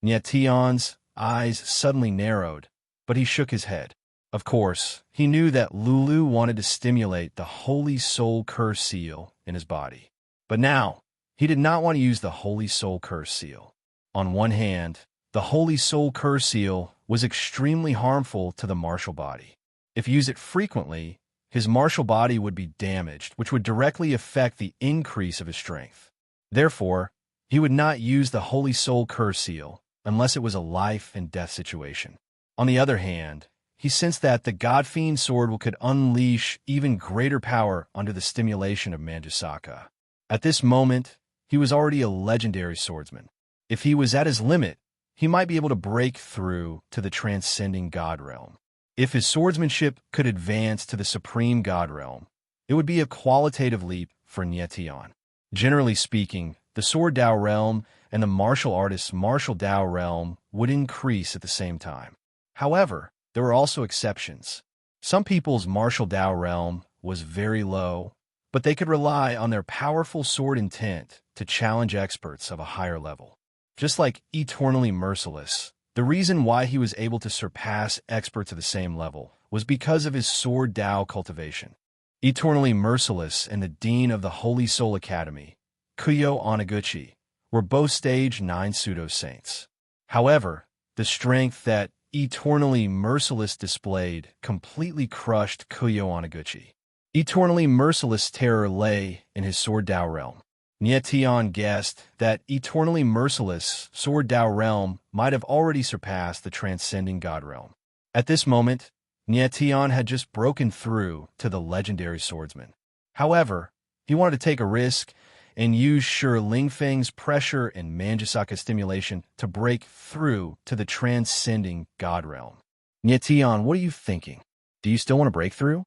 Nye Tian's eyes suddenly narrowed, but he shook his head. Of course, he knew that Lulu wanted to stimulate the Holy Soul Curse Seal in his body. But now, he did not want to use the Holy Soul Curse Seal. On one hand, the Holy Soul Curse Seal was extremely harmful to the martial body. If used frequently, his martial body would be damaged, which would directly affect the increase of his strength. Therefore, he would not use the Holy Soul Curse Seal unless it was a life and death situation. On the other hand, he sensed that the God Fiend sword could unleash even greater power under the stimulation of Manjusaka. At this moment, he was already a legendary swordsman. If he was at his limit, he might be able to break through to the transcending God realm. If his swordsmanship could advance to the supreme God realm, it would be a qualitative leap for Nye Tian. Generally speaking, the Sword Dao realm and the martial artist's martial Dao realm would increase at the same time. However, there were also exceptions. Some people's martial Dao realm was very low, but they could rely on their powerful sword intent to challenge experts of a higher level. Just like Eternally Merciless, the reason why he was able to surpass experts of the same level was because of his Sword Dao cultivation. Eternally Merciless and the Dean of the Holy Soul Academy, Kuyo Onaguchi, were both stage 9 pseudo-saints. However, the strength that Eternally Merciless displayed completely crushed Kuyo Onaguchi. Eternally Merciless' terror lay in his Sword Dao realm. Nye Tian guessed that Eternally Merciless' Sword Dao realm might have already surpassed the transcending God realm. At this moment, Nye Tian had just broken through to the legendary swordsman. However, he wanted to take a risk and use Shi Lingfeng's pressure and Manjusaka stimulation to break through to the transcending God realm. Nye Tian, what are you thinking? Do you still want to break through?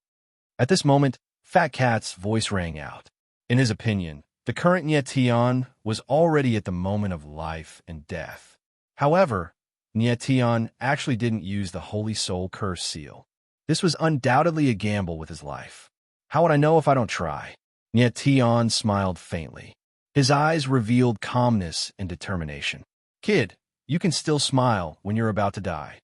At this moment, Fat Cat's voice rang out. In his opinion, the current Nye Tian was already at the moment of life and death. However, Nye Tian actually didn't use the Holy Soul Curse Seal. This was undoubtedly a gamble with his life. How would I know if I don't try? Nye Tian smiled faintly. His eyes revealed calmness and determination. Kid, you can still smile when you're about to die.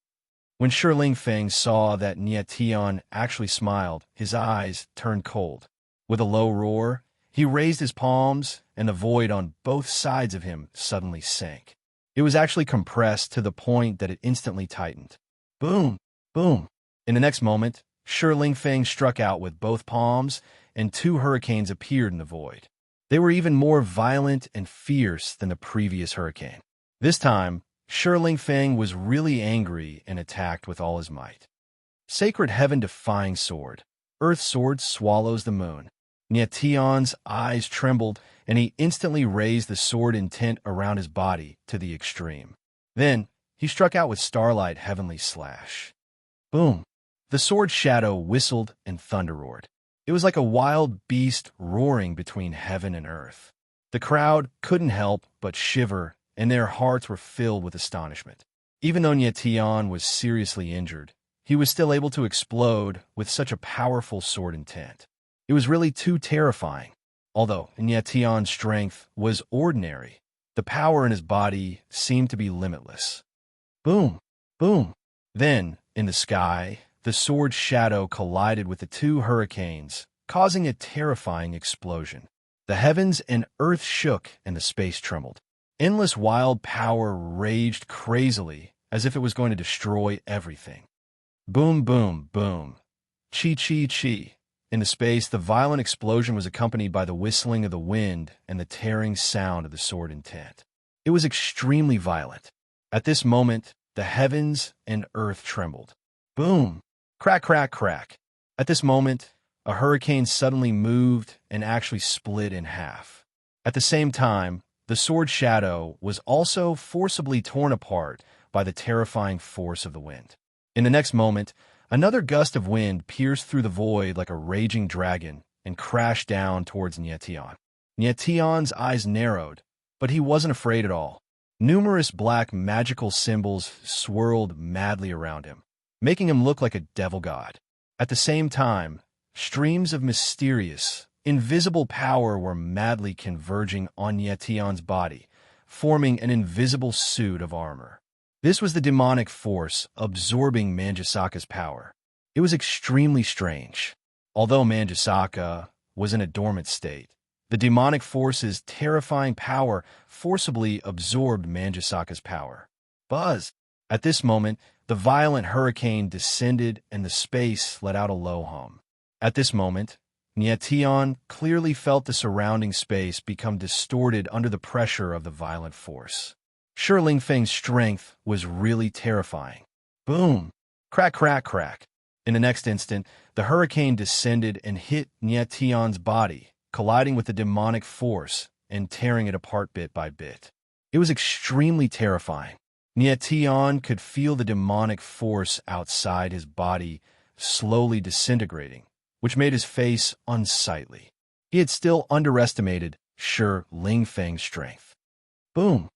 When Shi Lingfeng saw that Nye Tian actually smiled, his eyes turned cold. With a low roar, he raised his palms, and the void on both sides of him suddenly sank. It was actually compressed to the point that it instantly tightened. Boom! Boom! In the next moment, Shi Lingfeng struck out with both palms, and 2 hurricanes appeared in the void. They were even more violent and fierce than the previous hurricane. This time, Shi Lingfeng was really angry and attacked with all his might. Sacred Heaven-defying sword. Earth sword swallows the moon. Nye Tian's eyes trembled, and he instantly raised the sword intent around his body to the extreme. Then, he struck out with Starlight Heavenly Slash. Boom! The sword shadow whistled and thunder roared. It was like a wild beast roaring between heaven and earth. The crowd couldn't help but shiver, and their hearts were filled with astonishment. Even though Nye Tian was seriously injured, he was still able to explode with such a powerful sword intent. It was really too terrifying. Although Nye Tian's strength was ordinary, the power in his body seemed to be limitless. Boom! Boom! Then, in the sky, the sword shadow collided with the 2 hurricanes, causing a terrifying explosion. The heavens and earth shook and the space trembled. Endless wild power raged crazily as if it was going to destroy everything. Boom, boom, boom. Chi, chi, chi. In the space, the violent explosion was accompanied by the whistling of the wind and the tearing sound of the sword intent. It was extremely violent. At this moment, the heavens and earth trembled. Boom! Crack, crack, crack. At this moment, a hurricane suddenly moved and actually split in half. At the same time, the sword shadow was also forcibly torn apart by the terrifying force of the wind. In the next moment, another gust of wind pierced through the void like a raging dragon and crashed down towards Nyetian. Nyetian's eyes narrowed, but he wasn't afraid at all. Numerous black magical symbols swirled madly around him, making him look like a devil god. At the same time, streams of mysterious, invisible power were madly converging on Nyetian's body, forming an invisible suit of armor. This was the demonic force absorbing Manjusaka's power. It was extremely strange. Although Manjusaka was in a dormant state, the demonic force's terrifying power forcibly absorbed Manjusaka's power. Buzz! At this moment, the violent hurricane descended and the space let out a low hum. At this moment, Nyetian clearly felt the surrounding space become distorted under the pressure of the violent force. Shi Lingfeng's strength was really terrifying. Boom! Crack, crack, crack. In the next instant, the hurricane descended and hit Nyetian's body, colliding with the demonic force and tearing it apart bit by bit. It was extremely terrifying. Nyetian could feel the demonic force outside his body slowly disintegrating, which made his face unsightly. He had still underestimated Shi Lingfeng's strength. Boom!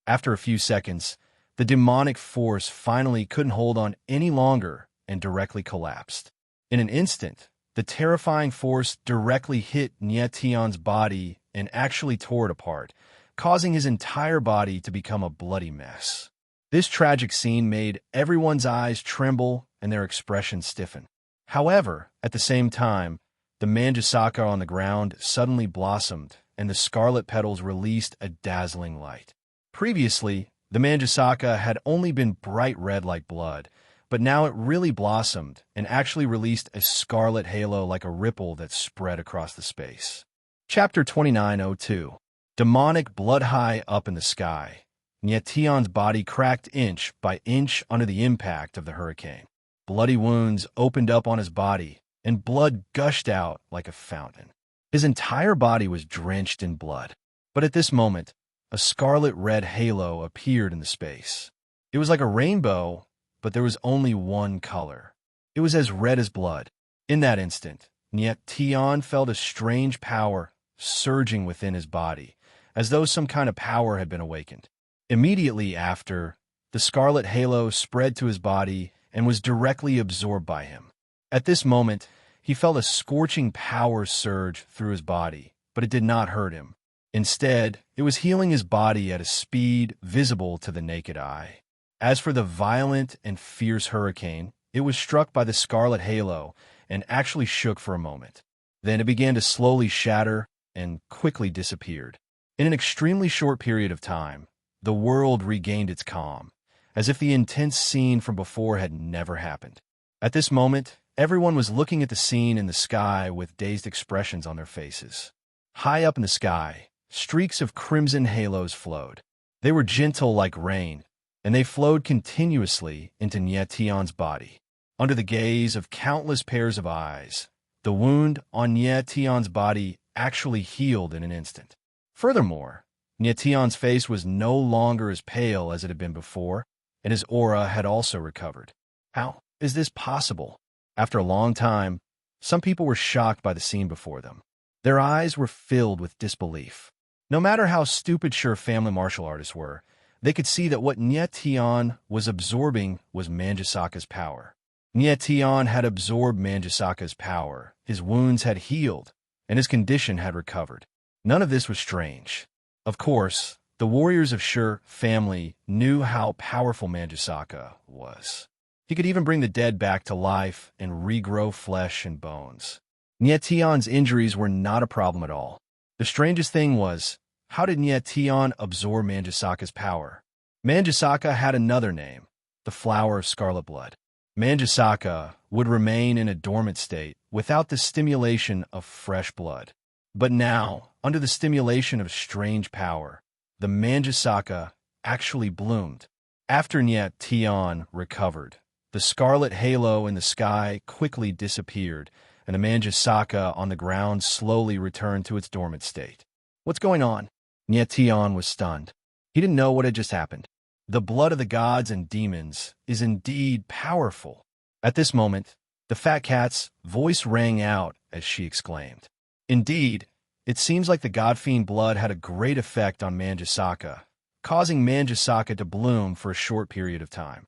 After a few seconds, the demonic force finally couldn't hold on any longer and directly collapsed. In an instant, the terrifying force directly hit Nyetian's body and actually tore it apart, causing his entire body to become a bloody mess. This tragic scene made everyone's eyes tremble and their expressions stiffen. However, at the same time, the Manjusaka on the ground suddenly blossomed and the scarlet petals released a dazzling light. Previously, the Manjusaka had only been bright red like blood, but now it really blossomed and actually released a scarlet halo like a ripple that spread across the space. Chapter 2902. Demonic blood high up in the sky. Nyetian's body cracked inch by inch under the impact of the hurricane. Bloody wounds opened up on his body, and blood gushed out like a fountain. His entire body was drenched in blood. But at this moment, a scarlet-red halo appeared in the space. It was like a rainbow, but there was only one color. It was as red as blood. In that instant, Nyetian felt a strange power surging within his body, as though some kind of power had been awakened. Immediately after, the scarlet halo spread to his body and was directly absorbed by him. At this moment, he felt a scorching power surge through his body, but it did not hurt him. Instead, it was healing his body at a speed visible to the naked eye. As for the violent and fierce hurricane, it was struck by the scarlet halo and actually shook for a moment. Then it began to slowly shatter and quickly disappeared. In an extremely short period of time, the world regained its calm, as if the intense scene from before had never happened. At this moment, everyone was looking at the scene in the sky with dazed expressions on their faces. High up in the sky, streaks of crimson halos flowed. They were gentle like rain, and they flowed continuously into Nyetian's body. Under the gaze of countless pairs of eyes, the wound on Nyetian's body actually healed in an instant. Furthermore, Nyetian's face was no longer as pale as it had been before, and his aura had also recovered. How is this possible? After a long time, some people were shocked by the scene before them. Their eyes were filled with disbelief. No matter how stupid Shi family martial artists were, they could see that what Nyetian was absorbing was Manjusaka's power. Nyetian had absorbed Manjusaka's power, his wounds had healed, and his condition had recovered. None of this was strange. Of course, the warriors of Shi family knew how powerful Manjusaka was. He could even bring the dead back to life and regrow flesh and bones. Nyetian's injuries were not a problem at all. The strangest thing was, how did Nyetian absorb Manjusaka's power? Manjusaka had another name, the flower of scarlet blood. Manjusaka would remain in a dormant state without the stimulation of fresh blood. But now, under the stimulation of strange power, the Manjusaka actually bloomed. After Nyetian recovered, the scarlet halo in the sky quickly disappeared, and the Manjusaka on the ground slowly returned to its dormant state. What's going on? Nyetian was stunned. He didn't know what had just happened. The blood of the gods and demons is indeed powerful. At this moment, the fat cat's voice rang out as she exclaimed. Indeed, it seems like the god-fiend blood had a great effect on Manjusaka, causing Manjusaka to bloom for a short period of time.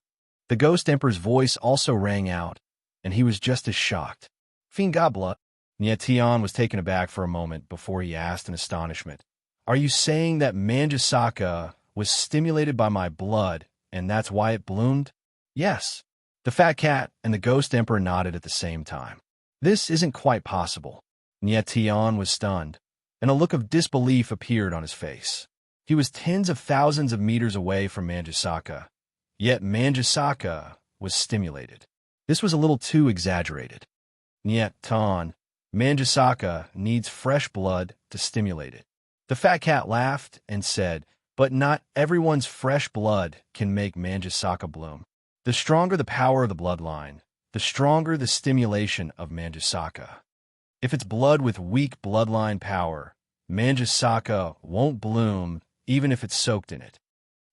The Ghost Emperor's voice also rang out, and he was just as shocked. Fiend god blood? Nyetian was taken aback for a moment before he asked in astonishment. Are you saying that Manjusaka was stimulated by my blood, and that's why it bloomed? Yes. The fat cat and the Ghost Emperor nodded at the same time. This isn't quite possible. Nyetian was stunned, and a look of disbelief appeared on his face. He was tens of thousands of meters away from Manjusaka, yet Manjusaka was stimulated. This was a little too exaggerated. Nyetian, Manjusaka needs fresh blood to stimulate it. The fat cat laughed and said, but not everyone's fresh blood can make Manjusaka bloom. The stronger the power of the bloodline, the stronger the stimulation of Manjusaka. If it's blood with weak bloodline power, Manjusaka won't bloom even if it's soaked in it.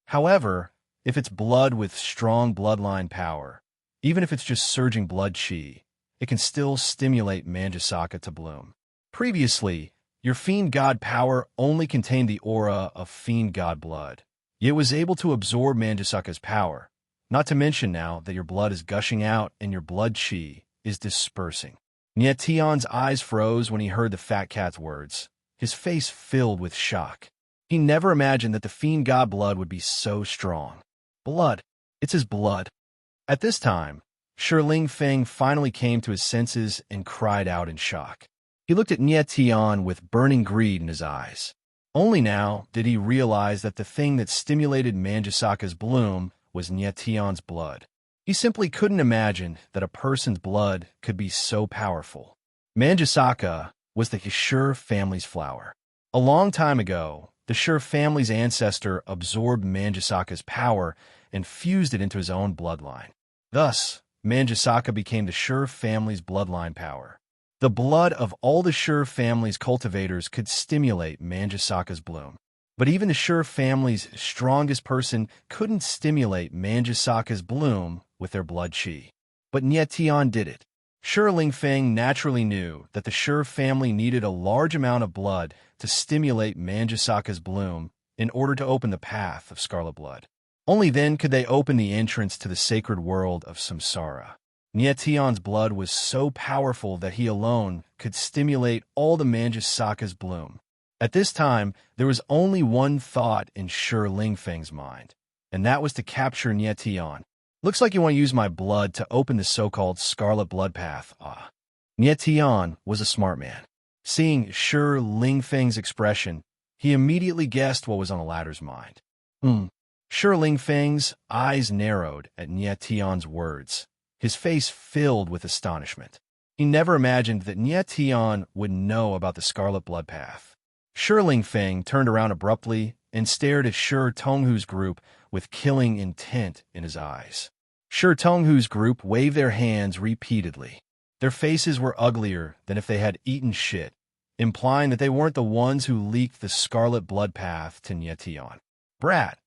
However, if it's blood with strong bloodline power, even if it's just surging blood chi, it can still stimulate Manjusaka to bloom. Previously, your fiend god power only contained the aura of fiend god blood. It was able to absorb Manjusaka's power, not to mention now that your blood is gushing out and your blood chi is dispersing. Nyetian's eyes froze when he heard the fat cat's words. His face filled with shock. He never imagined that the fiend god blood would be so strong. Blood. It's his blood. At this time, Shi Lingfeng finally came to his senses and cried out in shock. He looked at Nyetian with burning greed in his eyes. Only now did he realize that the thing that stimulated Manjusaka's bloom was Nyetian's blood. He simply couldn't imagine that a person's blood could be so powerful. Manjusaka was the Shi family's flower. A long time ago, the Shi family's ancestor absorbed Manjusaka's power and fused it into his own bloodline. Thus, Manjusaka became the Shi family's bloodline power. The blood of all the Shi family's cultivators could stimulate Manjusaka's bloom. But even the Shi family's strongest person couldn't stimulate Manjusaka's bloom with their blood chi. But Nyetian did it. Shi Lingfeng naturally knew that the Shi family needed a large amount of blood to stimulate Manjusaka's bloom in order to open the path of scarlet blood. Only then could they open the entrance to the sacred world of samsara. Nyetian's blood was so powerful that he alone could stimulate all the Manjusaka's bloom. At this time, there was only one thought in Shi Lingfeng's mind, and that was to capture Nyetian. Looks like you want to use my blood to open the so-called scarlet blood path. Nyetian was a smart man. Seeing Shi Lingfeng's expression, he immediately guessed what was on the latter's mind. Shi Lingfeng's eyes narrowed at Nyetian's words. His face filled with astonishment. He never imagined that Nyetian would know about the scarlet blood path. Shi Lingfeng turned around abruptly and stared at Shi Tonghu's group with killing intent in his eyes. Shi Tonghu's group waved their hands repeatedly. Their faces were uglier than if they had eaten shit, implying that they weren't the ones who leaked the scarlet blood path to Nyetian. Brat,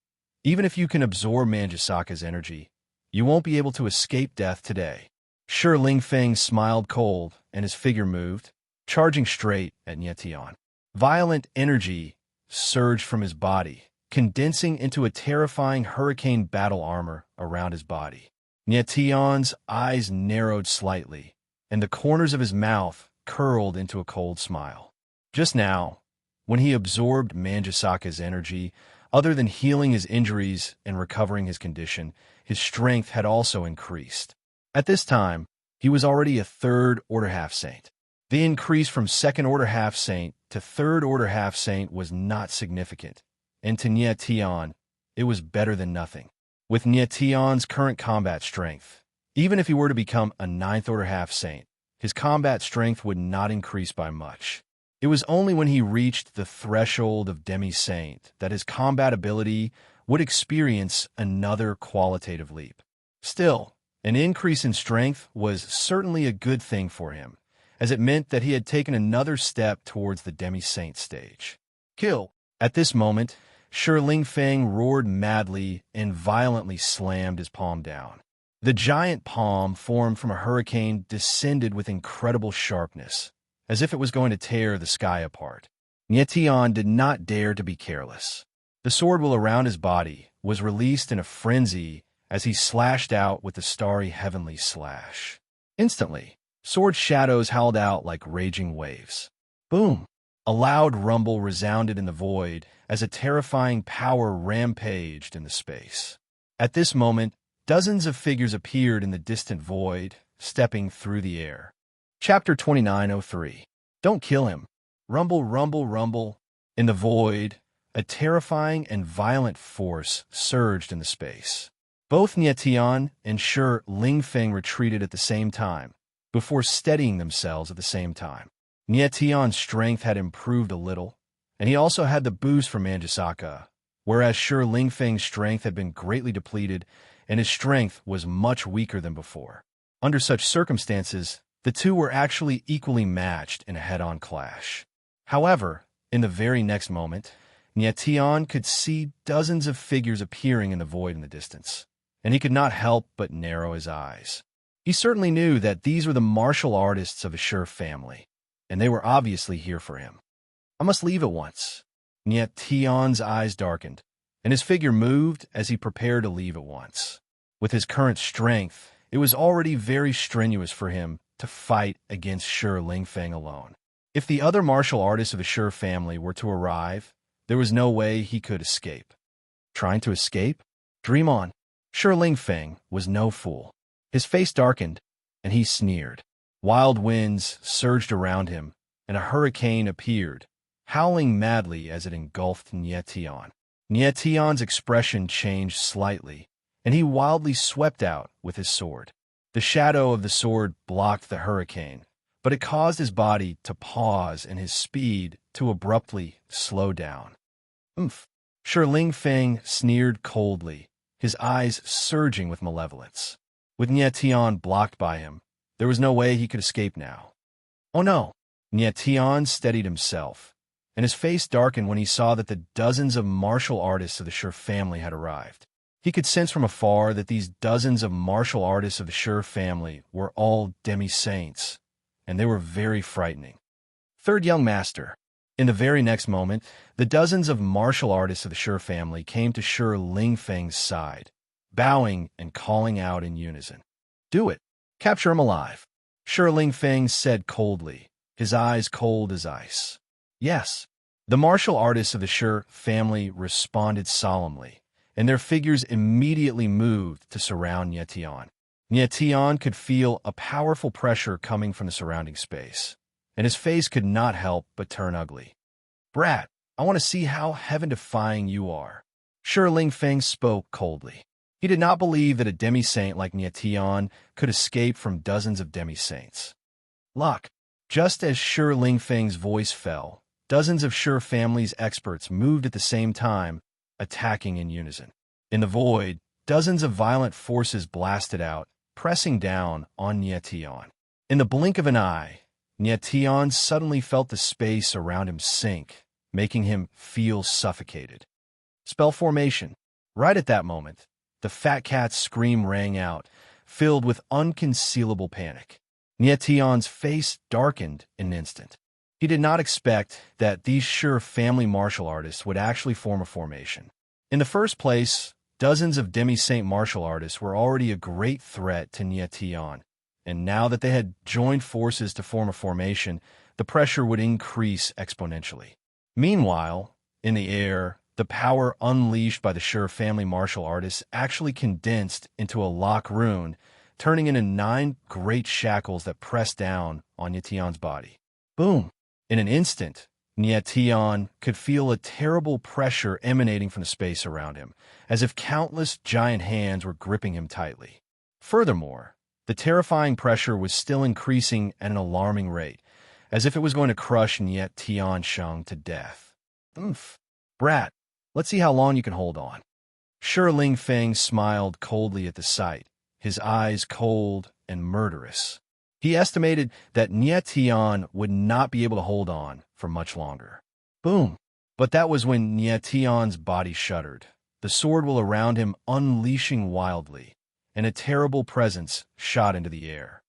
even if you can absorb Manjusaka's energy, you won't be able to escape death today. Shi Lingfeng smiled cold, and his figure moved, charging straight at Nyetian. Violent energy surged from his body, condensing into a terrifying hurricane battle armor around his body. Nyetian's eyes narrowed slightly, and the corners of his mouth curled into a cold smile. Just now, when he absorbed Manjusaka's energy, other than healing his injuries and recovering his condition, his strength had also increased. At this time, he was already a third order half-saint. The increase from second-order half-saint to third-order half-saint was not significant, and to Nye Tian, it was better than nothing. With Nye Tian's current combat strength, even if he were to become a ninth-order half-saint, his combat strength would not increase by much. It was only when he reached the threshold of demi-saint that his combat ability would experience another qualitative leap. Still, an increase in strength was certainly a good thing for him, as it meant that he had taken another step towards the demi-saint stage. Kill! At this moment, Shi Lingfeng roared madly and violently slammed his palm down. The giant palm, formed from a hurricane, descended with incredible sharpness, as if it was going to tear the sky apart. Nye Tian did not dare to be careless. The sword wheel around his body was released in a frenzy as he slashed out with the starry heavenly slash. Instantly, sword shadows howled out like raging waves. Boom! A loud rumble resounded in the void as a terrifying power rampaged into space. At this moment, dozens of figures appeared in the distant void, stepping through the air. Chapter 2903. Don't kill him. Rumble, rumble, rumble. In the void, a terrifying and violent force surged into space. Both Nye Tian and Shi Lingfeng retreated at the same time, before steadying themselves at the same time. Nye Tian's strength had improved a little, and he also had the boost from Manjusaka, whereas Shi Lingfeng's strength had been greatly depleted, and his strength was much weaker than before. Under such circumstances, the two were actually equally matched in a head-on clash. However, in the very next moment, Nye Tian could see dozens of figures appearing in the void in the distance, and he could not help but narrow his eyes. He certainly knew that these were the martial artists of a Shi family, and they were obviously here for him. I must leave at once. Nye Tian's eyes darkened, and his figure moved as he prepared to leave at once. With his current strength, it was already very strenuous for him to fight against Shi Lingfeng alone. If the other martial artists of the Shi family were to arrive, there was no way he could escape. Trying to escape? Dream on. Shi Lingfeng was no fool. His face darkened, and he sneered. Wild winds surged around him, and a hurricane appeared, howling madly as it engulfed Nye Tian. Nye Tian's expression changed slightly, and he wildly swept out with his sword. The shadow of the sword blocked the hurricane, but it caused his body to pause and his speed to abruptly slow down. Umph! Shi Lingfeng sneered coldly, his eyes surging with malevolence. With Nye Tian blocked by him, there was no way he could escape now. Oh no! Nye Tian steadied himself, and his face darkened when he saw that the dozens of martial artists of the Shi family had arrived. He could sense from afar that these dozens of martial artists of the Shi family were all demi-saints, and they were very frightening. Third young master. In the very next moment, the dozens of martial artists of the Shi family came to Shi Lingfeng's side, bowing and calling out in unison. Do it! Capture him alive! Shi Lingfeng said coldly, his eyes cold as ice. Yes. The martial artists of the Shi family responded solemnly, and their figures immediately moved to surround Nye Tian. Nye Tian could feel a powerful pressure coming from the surrounding space, and his face could not help but turn ugly. Brat, I want to see how heaven-defying you are. Shi Lingfeng spoke coldly. He did not believe that a demi-saint like Nye Tian could escape from dozens of demi-saints. Luck. Just as Shi Lingfeng's voice fell, dozens of Shi family's experts moved at the same time, attacking in unison. In the void, dozens of violent forces blasted out, pressing down on Nye Tian. In the blink of an eye, Nye Tian suddenly felt the space around him sink, making him feel suffocated. Spell formation. Right at that moment, the fat cat's scream rang out, filled with unconcealable panic. Nye Tian's face darkened in an instant. He did not expect that these Shi family martial artists would actually form a formation. In the first place, dozens of demi-saint martial artists were already a great threat to Nye Tian, and now that they had joined forces to form a formation, the pressure would increase exponentially. Meanwhile, in the air, the power unleashed by the Shi family martial artists actually condensed into a lock rune turning into 9 great shackles that pressed down on Nyetian's body. Boom! In an instant, Nyetian could feel a terrible pressure emanating from the space around him, as if countless giant hands were gripping him tightly. Furthermore, the terrifying pressure was still increasing at an alarming rate, as if it was going to crush Niet Tiansheng to death. Oomph. Brat, let's see how long you can hold on. Shi Ling Feng smiled coldly at the sight, his eyes cold and murderous. He estimated that Niet Tian would not be able to hold on for much longer. Boom! But that was when Niet Tian's body shuddered, the sword will around him unleashing wildly, and a terrible presence shot into the air.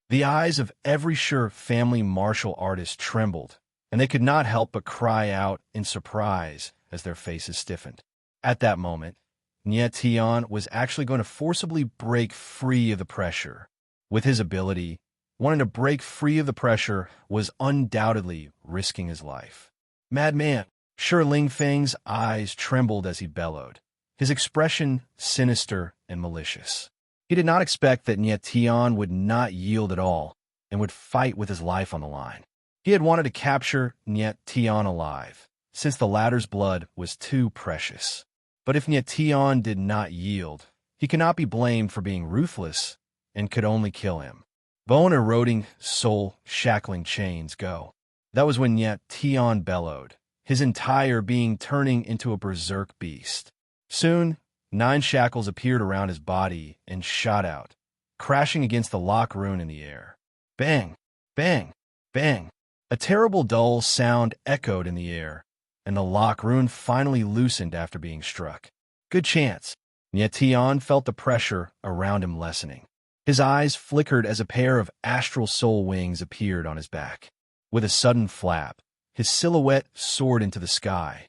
The eyes of every Shi family martial artist trembled, and they could not help but cry out in surprise as their faces stiffened. At that moment, Niet Tian was actually going to forcibly break free of the pressure. With his ability, wanting to break free of the pressure was undoubtedly risking his life. Madman! Shi Ling Feng's eyes trembled as he bellowed, his expression sinister and malicious. He did not expect that Niet Tian would not yield at all and would fight with his life on the line. He had wanted to capture Niet Tian alive, since the latter's blood was too precious. But if Niet Tian did not yield, he could not be blamed for being ruthless and could only kill him. Bone-eroding, soul-shackling chains go. That was when Niet Tian bellowed, his entire being turning into a berserk beast. Soon, 9 shackles appeared around his body and shot out, crashing against the lock rune in the air. Bang! Bang! Bang! A terrible dull sound echoed in the air, and the lock rune finally loosened after being struck. Good chance. Niet Tian felt the pressure around him lessening. His eyes flickered as a pair of astral soul wings appeared on his back. With a sudden flap, his silhouette soared into the sky.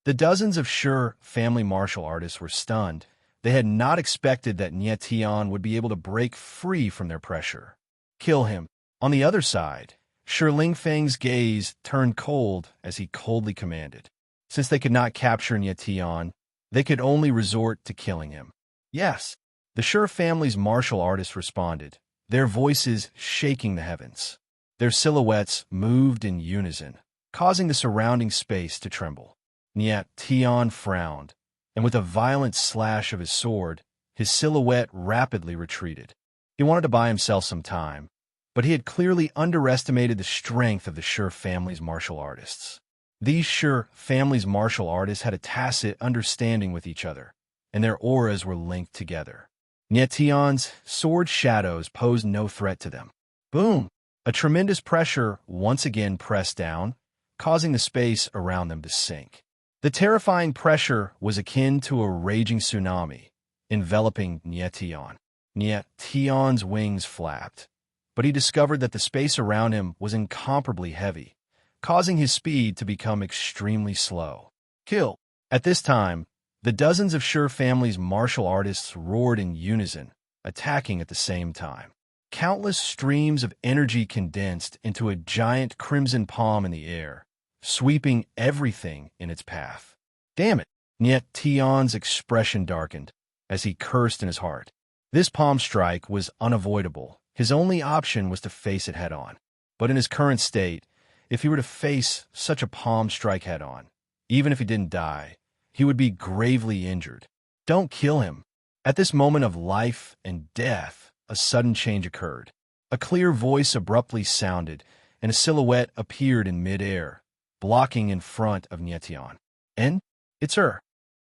The dozens of Shi family martial artists were stunned. They had not expected that Niet Tian would be able to break free from their pressure. Kill him. On the other side, Shi Ling Feng's gaze turned cold as he coldly commanded. Since they could not capture Niet Tian, they could only resort to killing him. Yes, the Shi family's martial artists responded, their voices shaking the heavens. Their silhouettes moved in unison, causing the surrounding space to tremble. Niet Tian frowned, and with a violent slash of his sword, his silhouette rapidly retreated. He wanted to buy himself some time, but he had clearly underestimated the strength of the Shi family's martial artists. These Shi family's martial artists had a tacit understanding with each other, and their auras were linked together. Niet Tian's sword shadows posed no threat to them. Boom! A tremendous pressure once again pressed down, causing the space around them to sink. The terrifying pressure was akin to a raging tsunami, enveloping Niet Tian. Niet Tian's wings flapped, but he discovered that the space around him was incomparably heavy, causing his speed to become extremely slow. Kill! At this time, the dozens of Shi family's martial artists roared in unison, attacking at the same time. Countless streams of energy condensed into a giant crimson palm in the air, sweeping everything in its path. Damn it! Niet Tian's expression darkened as he cursed in his heart. This palm strike was unavoidable. His only option was to face it head-on. But in his current state, if he were to face such a palm strike head-on, even if he didn't die, he would be gravely injured. Don't kill him. At this moment of life and death, a sudden change occurred. A clear voice abruptly sounded, and a silhouette appeared in mid-air, blocking in front of Niet Tian. And it's her.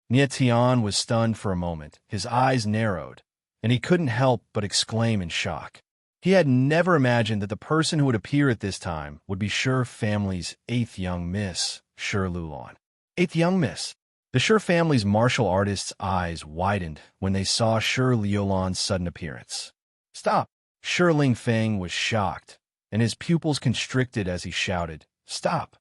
Niet Tian was stunned for a moment, his eyes narrowed, and he couldn't help but exclaim in shock. He had never imagined that the person who would appear at this time would be Shi family's 8th young miss, Shi Lulan. 8th young miss. The Shi family's martial artists' eyes widened when they saw Shi Lulan's sudden appearance. Stop! Shi Ling Feng was shocked, and his pupils constricted as he shouted, Stop!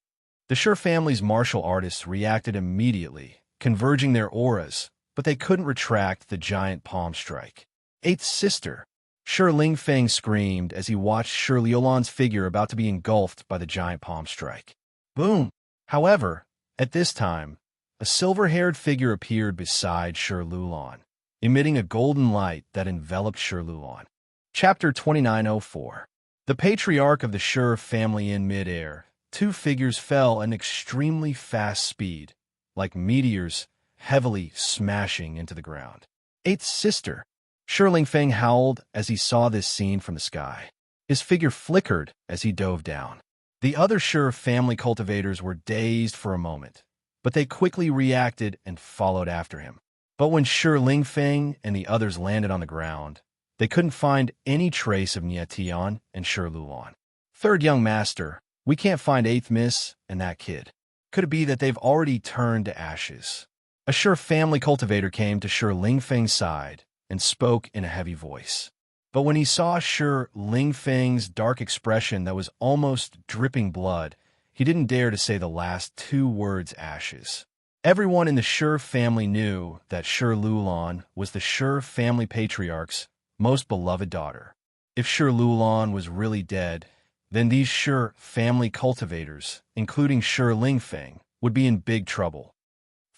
The Shi family's martial artists reacted immediately, converging their auras, but they couldn't retract the giant palm strike. 8th sister! Shi Ling Feng screamed as he watched Shi Lulan's figure about to be engulfed by the giant palm strike. Boom! However, at this time, a silver-haired figure appeared beside Shi Lulan. emitting a golden light that enveloped Sher Lulon. Chapter 2904. The patriarch of the Sher family in mid-air. Two figures fell at an extremely fast speed, like meteors heavily smashing into the ground. Eighth sister. Sher Lingfeng howled as he saw this scene from the sky. His figure flickered as he dove down. The other Sher family cultivators were dazed for a moment, but they quickly reacted and followed after him. But when Sher Lingfeng and the others landed on the ground, they couldn't find any trace of Nie Tian and Sher Lulon. Third young master, we can't find eighth miss and that kid. Could it be that they've already turned to ashes? A Sher family cultivator came to Sher Lingfeng's side and spoke in a heavy voice. But when he saw Sher Lingfeng's dark expression that was almost dripping blood, he didn't dare to say the last two words ashes. Everyone in the Sher family knew that Sher Lulon was the Sher family patriarch's most beloved daughter. If Sher Lulon was really dead, then these Sher family cultivators, including Sher Lingfeng, would be in big trouble.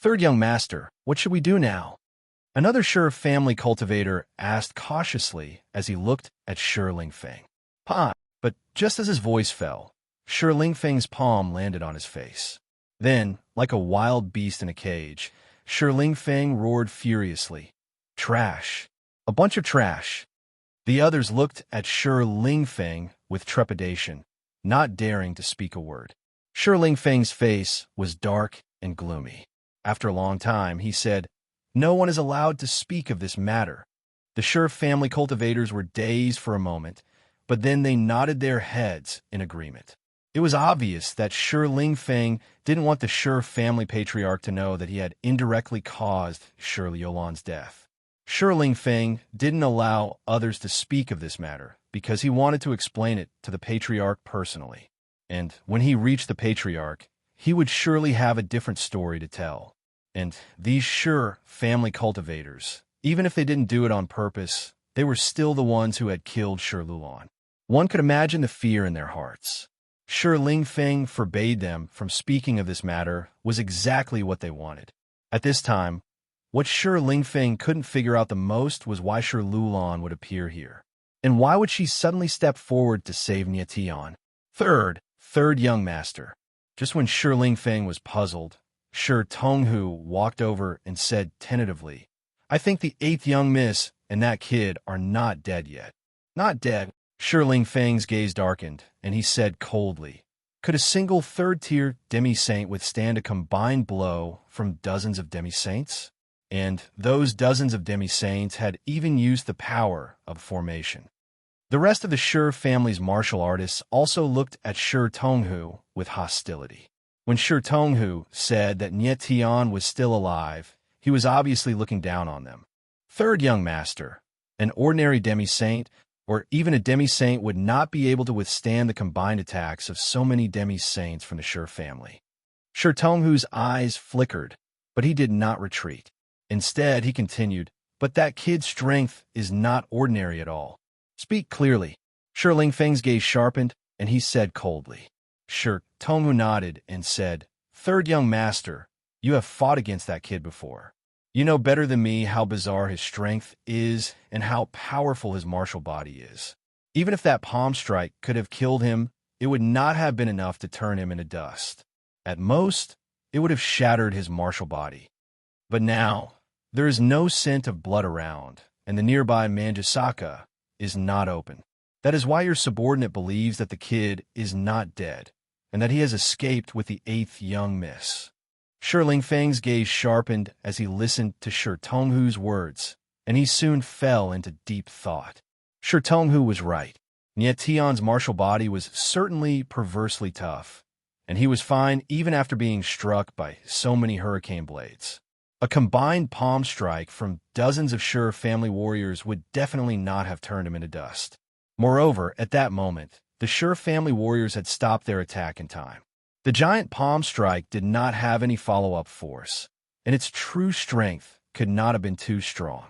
Third young master, what should we do now? Another Sher family cultivator asked cautiously as he looked at Sher Lingfeng. But just as his voice fell, Sher Lingfeng's palm landed on his face. Then, like a wild beast in a cage, Sher Lingfeng roared furiously. Trash. A bunch of trash. The others looked at Sher Lingfeng with trepidation, not daring to speak a word. Sher Lingfeng's face was dark and gloomy. After a long time, he said, "No one is allowed to speak of this matter." The Sher family cultivators were dazed for a moment, but then they nodded their heads in agreement. It was obvious that Sher Lingfeng didn't want the Sher family patriarch to know that he had indirectly caused Sher Lulon's death. Sher Lingfeng didn't allow others to speak of this matter because he wanted to explain it to the patriarch personally. And when he reached the patriarch, he would surely have a different story to tell. And these Sher family cultivators, even if they didn't do it on purpose, they were still the ones who had killed Sher Lulon. One could imagine the fear in their hearts. Sher Lingfeng forbade them from speaking of this matter was exactly what they wanted. At this time, what Sher Lingfeng couldn't figure out the most was why Sher Lulon would appear here. And why would she suddenly step forward to save Nie Tian? Third young master. Just when Sher Lingfeng was puzzled, Sher Tonghu walked over and said tentatively, "I think the eighth young miss and that kid are not dead yet." Not dead? Sher Lingfeng's gaze darkened, and he said coldly, "Could a single third-tier demi-saint withstand a combined blow from dozens of demi-saints?" And those dozens of demi-saints had even used the power of formation. The rest of the Sher family's martial artists also looked at Sher Tonghu with hostility. When Sher Tonghu said that Nie Tian was still alive, he was obviously looking down on them. Third young master, an ordinary demi-saint, or even a demi-saint would not be able to withstand the combined attacks of so many demi-saints from the Sher family. Sher Tonghu's eyes flickered, but he did not retreat. Instead, he continued, "But that kid's strength is not ordinary at all. Speak clearly." Sher Lingfeng's gaze sharpened, and he said coldly. Sher Tonghu nodded and said, "Third young master, you have fought against that kid before. You know better than me how bizarre his strength is and how powerful his martial body is. Even if that palm strike could have killed him, it would not have been enough to turn him into dust. At most, it would have shattered his martial body. But now, there is no scent of blood around, and the nearby Manjusaka is not open. That is why your subordinate believes that the kid is not dead, and that he has escaped with the eighth young miss." Sher Lingfeng's gaze sharpened as he listened to Sher Tonghu's words, and he soon fell into deep thought. Sher Tonghu was right. Nie Tian's martial body was certainly perversely tough, and he was fine even after being struck by so many hurricane blades. A combined palm strike from dozens of Sher family warriors would definitely not have turned him into dust. Moreover, at that moment, the Sher family warriors had stopped their attack in time. The giant palm strike did not have any follow-up force, and its true strength could not have been too strong.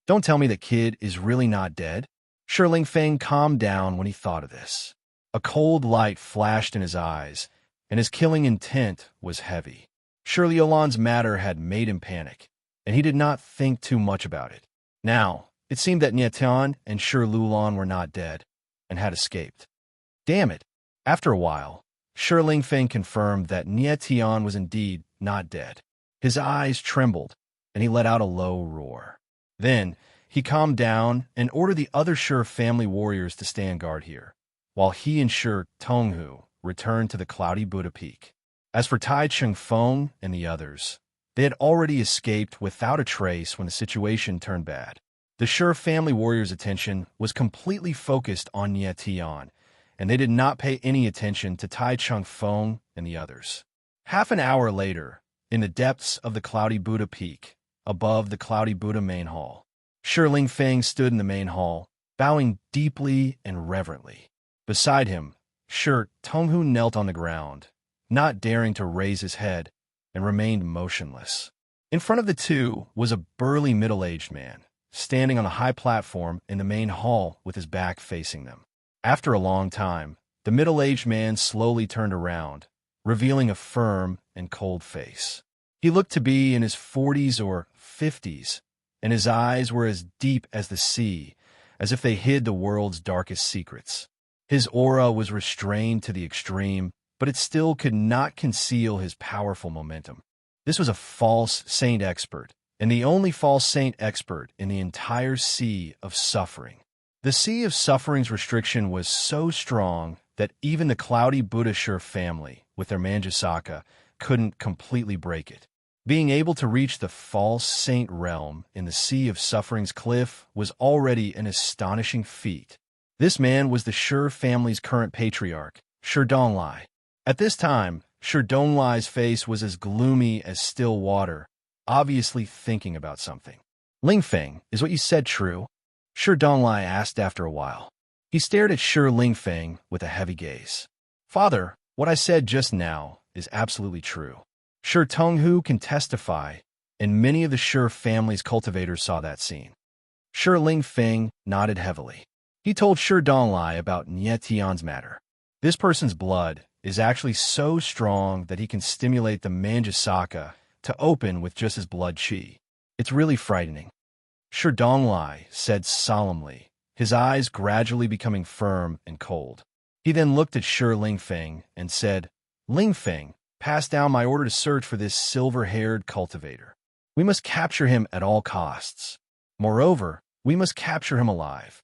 Don't tell me the kid is really not dead? Sher Lingfeng calmed down when he thought of this. A cold light flashed in his eyes, and his killing intent was heavy. Sher Lulon's matter had made him panic, and he did not think too much about it. Now, it seemed that Nietian and Shi Lulon were not dead, and had escaped. Damn it! After a while, Shi Lingfeng confirmed that Nietian was indeed not dead. His eyes trembled, and he let out a low roar. Then, he calmed down and ordered the other Shi family warriors to stand guard here, while he and Shi Tonghu returned to the cloudy Buddha Peak. As for Tai Cheng-feng and the others, they had already escaped without a trace when the situation turned bad. The Shi family warriors' attention was completely focused on Nietian, and they did not pay any attention to Tai Cheng-feng and the others. Half an hour later, in the depths of the cloudy Buddha Peak, above the cloudy Buddha main hall, Shi Lingfeng stood in the main hall, bowing deeply and reverently. Beside him, Shi Tonghu knelt on the ground, not daring to raise his head, and remained motionless. In front of the two was a burly middle-aged man, standing on a high platform in the main hall with his back facing them. After a long time, the middle-aged man slowly turned around, revealing a firm and cold face. He looked to be in his 40s or 50s, and his eyes were as deep as the sea, as if they hid the world's darkest secrets. His aura was restrained to the extreme, but it still could not conceal his powerful momentum. This was a false saint expert, and the only false saint expert in the entire sea of suffering. The sea of suffering's restriction was so strong that even the cloudy Buddha Shi family, with their Manjusaka, couldn't completely break it. Being able to reach the false saint realm in the sea of suffering's cliff was already an astonishing feat. This man was the Shi family's current patriarch, Shi Donglai. At this time, Shi Donglai's face was as gloomy as still water, obviously thinking about something. Lingfeng, is what you said true? Shi Donglai asked after a while. He stared at Shi Lingfeng with a heavy gaze. Father, what I said just now is absolutely true. Shi Tonghu can testify, and many of the Shi family's cultivators saw that scene. Shi Lingfeng nodded heavily. He told Shi Donglai about Nietian's matter. This person's blood is actually so strong that he can stimulate the Manjusaka to open with just his blood chi. It's really frightening. Shi Donglai said solemnly, his eyes gradually becoming firm and cold. He then looked at Shi Lingfeng and said, Lingfeng, pass down my order to search for this silver-haired cultivator. We must capture him at all costs. Moreover, we must capture him alive.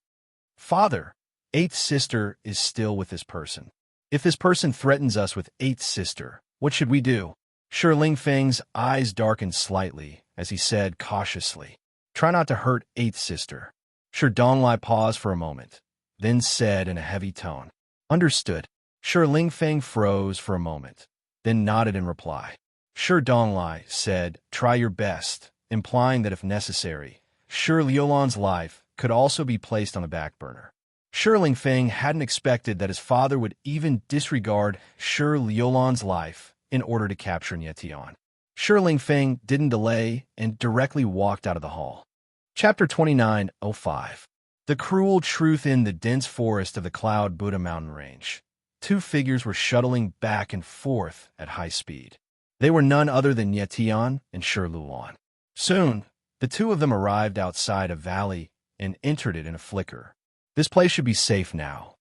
Father, Eighth Sister is still with this person. If this person threatens us with Eighth Sister, what should we do? Shi Lingfeng's eyes darkened slightly as he said cautiously, try not to hurt Eighth Sister. Shi Donglai paused for a moment, then said in a heavy tone, Understood. Shi Lingfeng froze for a moment, then nodded in reply. Shi Donglai said, Try your best, implying that if necessary, Shi Liulan's life could also be placed on the back burner. Shi Lingfeng hadn't expected that his father would even disregard Shi Liulan's life in order to capture Nietian. Shi Lingfeng didn't delay and directly walked out of the hall. Chapter 29:05. The cruel truth. In the dense forest of the Cloud Buddha mountain range, two figures were shuttling back and forth at high speed. They were none other than Nietian and Shi Lulan. Soon, the two of them arrived outside a valley and entered it in a flicker. This place should be safe now.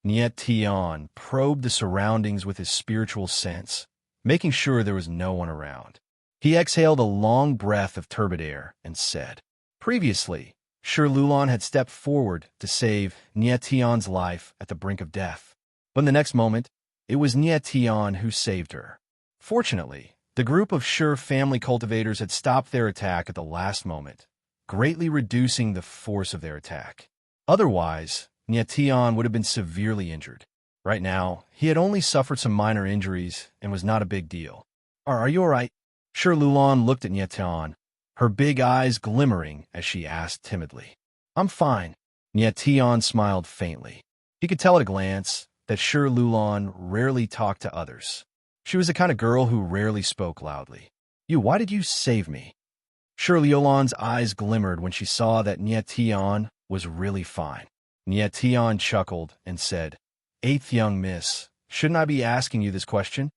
Nietian probed the surroundings with his spiritual sense, making sure there was no one around. He exhaled a long breath of turbid air and said, Previously, Shi Lulan had stepped forward to save Nietian's life at the brink of death. But in the next moment, it was Nietian who saved her. Fortunately, the group of Shi family cultivators had stopped their attack at the last moment, greatly reducing the force of their attack. Otherwise, Nietian would have been severely injured. Right now, he had only suffered some minor injuries and was not a big deal. Are you all right? Shi Lulan looked at Nietian, her big eyes glimmering as she asked timidly. I'm fine. Nietian smiled faintly. He could tell at a glance that Shi Lulan rarely talked to others. She was the kind of girl who rarely spoke loudly. Why did you save me? Shi Lulan's eyes glimmered when she saw that Nietian was really fine. Nietian chuckled and said, Eighth young miss, shouldn't I be asking you this question?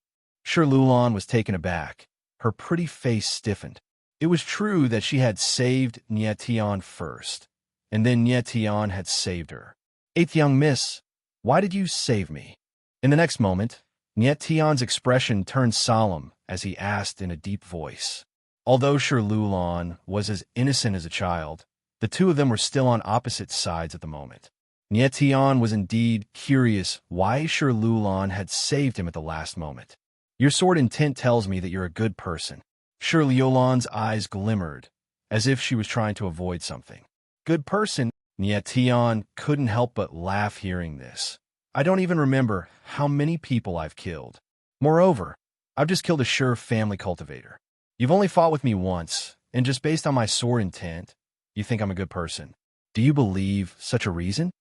Shi Lulan was taken aback. Her pretty face stiffened. It was true that she had saved Nyetian first, and then Nyetian had saved her. Eighth young miss, why did you save me? In the next moment, Nyetian's expression turned solemn as he asked in a deep voice. Although Shirlulan was as innocent as a child, the two of them were still on opposite sides at the moment. Nyetian was indeed curious why Shirlulan had saved him at the last moment. Your sword intent tells me that you're a good person. Shirlulan's eyes glimmered, as if she was trying to avoid something. Good person? Nyetian couldn't help but laugh hearing this. I don't even remember how many people I've killed. Moreover, I've just killed a Shur family cultivator. You've only fought with me once, and just based on my sword intent, you think I'm a good person. Do you believe such a reason?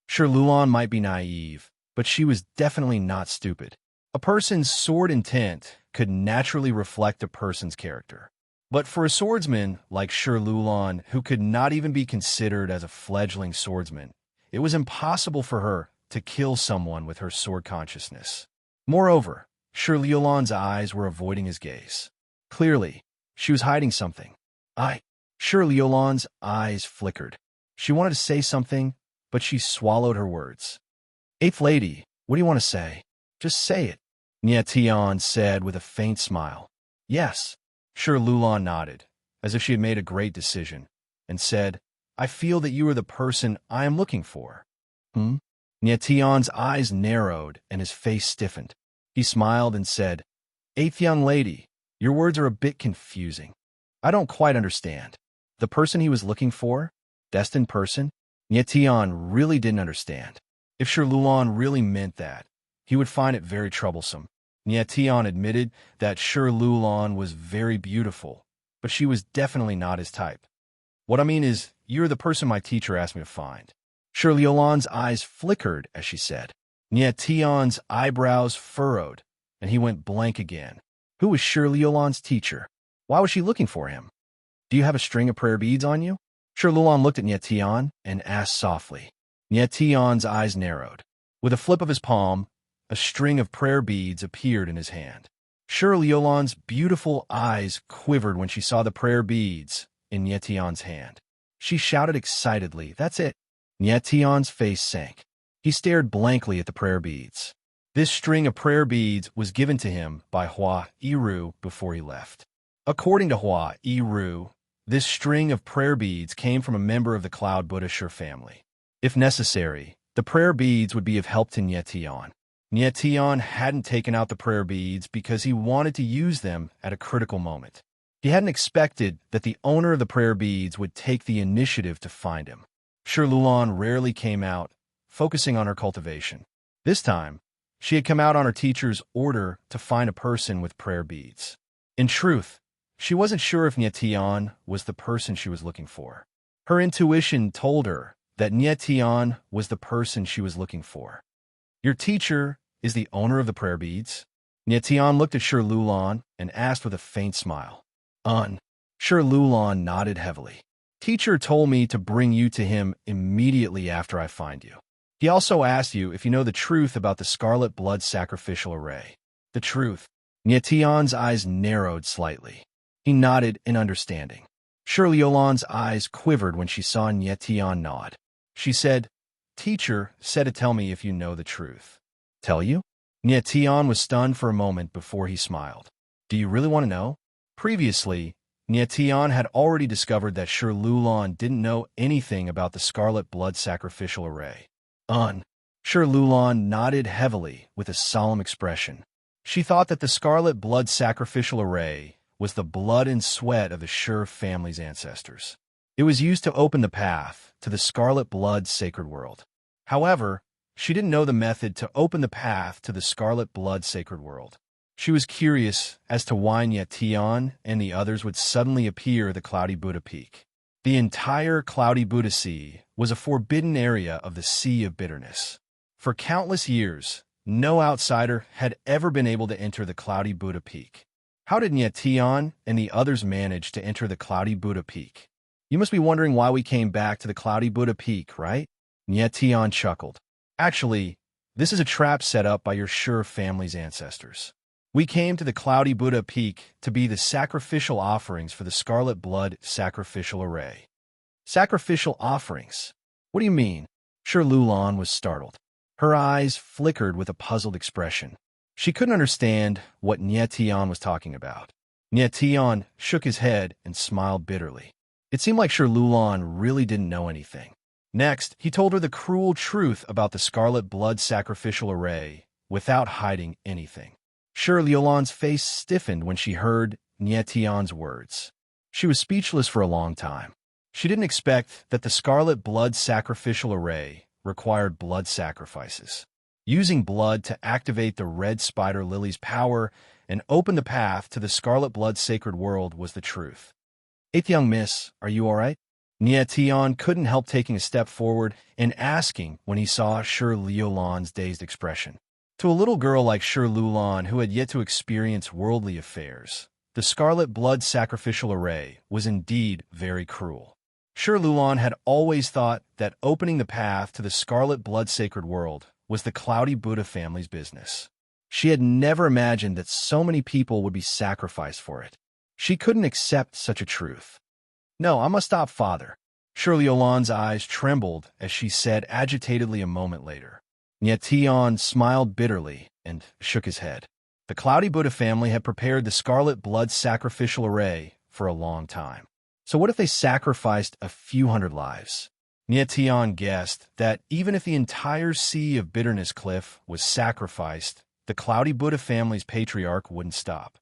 Shirlulan might be naive, but she was definitely not stupid. A person's sword intent could naturally reflect a person's character. But for a swordsman like Shirlulan, who could not even be considered as a fledgling swordsman, it was impossible for her to kill someone with her sword consciousness. Moreover, Shirlulan's eyes were avoiding his gaze. Clearly, she was hiding something. Shirlulan's eyes flickered. She wanted to say something, but she swallowed her words. Eighth lady, what do you want to say? Just say it, Nyetian said with a faint smile. Yes. Shirlulan nodded, as if she had made a great decision, and said, I feel that you are the person I am looking for. Nyetian's eyes narrowed and his face stiffened. He smiled and said, Eighth young lady, your words are a bit confusing. I don't quite understand. The person he was looking for? Destined person? Nyetian really didn't understand. If Shirlulan really meant that, he would find it very troublesome. Nyetian admitted that Shirlulan was very beautiful, but she was definitely not his type. What I mean is, you're the person my teacher asked me to find. Shirlulan's eyes flickered as she said. Nyetian's eyebrows furrowed, and he went blank again. Who was Shirlulan's teacher? Why was she looking for him? Do you have a string of prayer beads on you? Shirlulan looked at Nyetian and asked softly. Nyetian's eyes narrowed. With a flip of his palm, a string of prayer beads appeared in his hand. Shirlulan's beautiful eyes quivered when she saw the prayer beads in Nyetian's hand. She shouted excitedly, That's it. Nyetian's face sank. He stared blankly at the prayer beads. This string of prayer beads was given to him by Hua Iru before he left. According to Hua Iru, this string of prayer beads came from a member of the Cloud Buddha Shur family. If necessary, the prayer beads would be of help to Nyetian. Nyetian hadn't taken out the prayer beads because he wanted to use them at a critical moment. He hadn't expected that the owner of the prayer beads would take the initiative to find him. Shirlulan rarely came out, focusing on her cultivation. This time, she had come out on her teacher's order to find a person with prayer beads. In truth, she wasn't sure if Nyetian was the person she was looking for. Her intuition told her that Nyetian was the person she was looking for. Your teacher is the owner of the prayer beads? Nyetian looked at Shirlulan and asked with a faint smile. Shirlulan nodded heavily. Teacher told me to bring you to him immediately after I find you. He also asked you if you know the truth about the Scarlet Blood Sacrificial Array. The truth. Nyetian's eyes narrowed slightly. He nodded in understanding. Shirlulan's eyes quivered when she saw Nyetian nod. She said, Teacher said to tell me if you know the truth. Tell you? Nyetian was stunned for a moment before he smiled. Do you really want to know? Previously, Nyetian had already discovered that Shirlulan didn't know anything about the Scarlet Blood Sacrificial Array. Shirlulan nodded heavily with a solemn expression. She thought that the Scarlet Blood Sacrificial Array was the blood and sweat of the Shur family's ancestors. It was used to open the path to the Scarlet Blood Sacred World. However, she didn't know the method to open the path to the Scarlet Blood Sacred World. She was curious as to why Nyetian and the others would suddenly appear at the Cloudy Buddha Peak. The entire Cloudy Buddha Sea was a forbidden area of the Sea of Bitterness. For countless years, no outsider had ever been able to enter the Cloudy Buddha Peak. How did Nyetian and the others manage to enter the Cloudy Buddha Peak? You must be wondering why we came back to the Cloudy Buddha Peak, right? Nyetian chuckled. Actually, this is a trap set up by your Shur family's ancestors. We came to the Cloudy Buddha Peak to be the sacrificial offerings for the Scarlet Blood Sacrificial Array. Sacrificial offerings? What do you mean? Sure, Lulan was startled. Her eyes flickered with a puzzled expression. She couldn't understand what Nietian was talking about. Nietian shook his head and smiled bitterly. It seemed like Sure Lulan really didn't know anything. Next, he told her the cruel truth about the Scarlet Blood Sacrificial Array without hiding anything. Sure Lulan's face stiffened when she heard Nietian's words. She was speechless for a long time. She didn't expect that the Scarlet Blood Sacrificial Array required blood sacrifices. Using blood to activate the red spider lily's power and open the path to the Scarlet Blood Sacred World was the truth. "Eighth young miss, are you all right?" Nietian couldn't help taking a step forward and asking when he saw Sure Lulan's dazed expression. To a little girl like Sure Lulan who had yet to experience worldly affairs, the Scarlet Blood Sacrificial Array was indeed very cruel. Sure Lulan had always thought that opening the path to the Scarlet Blood Sacred World was the Cloudy Buddha family's business. She had never imagined that so many people would be sacrificed for it. She couldn't accept such a truth. "No, I must stop, Father." Sure Lulan's eyes trembled as she said agitatedly a moment later. Nietian smiled bitterly and shook his head. The Cloudy Buddha family had prepared the Scarlet Blood Sacrificial Array for a long time. So what if they sacrificed a few hundred lives? Nietian guessed that even if the entire Sea of Bitterness Cliff was sacrificed, the Cloudy Buddha family's patriarch wouldn't stop.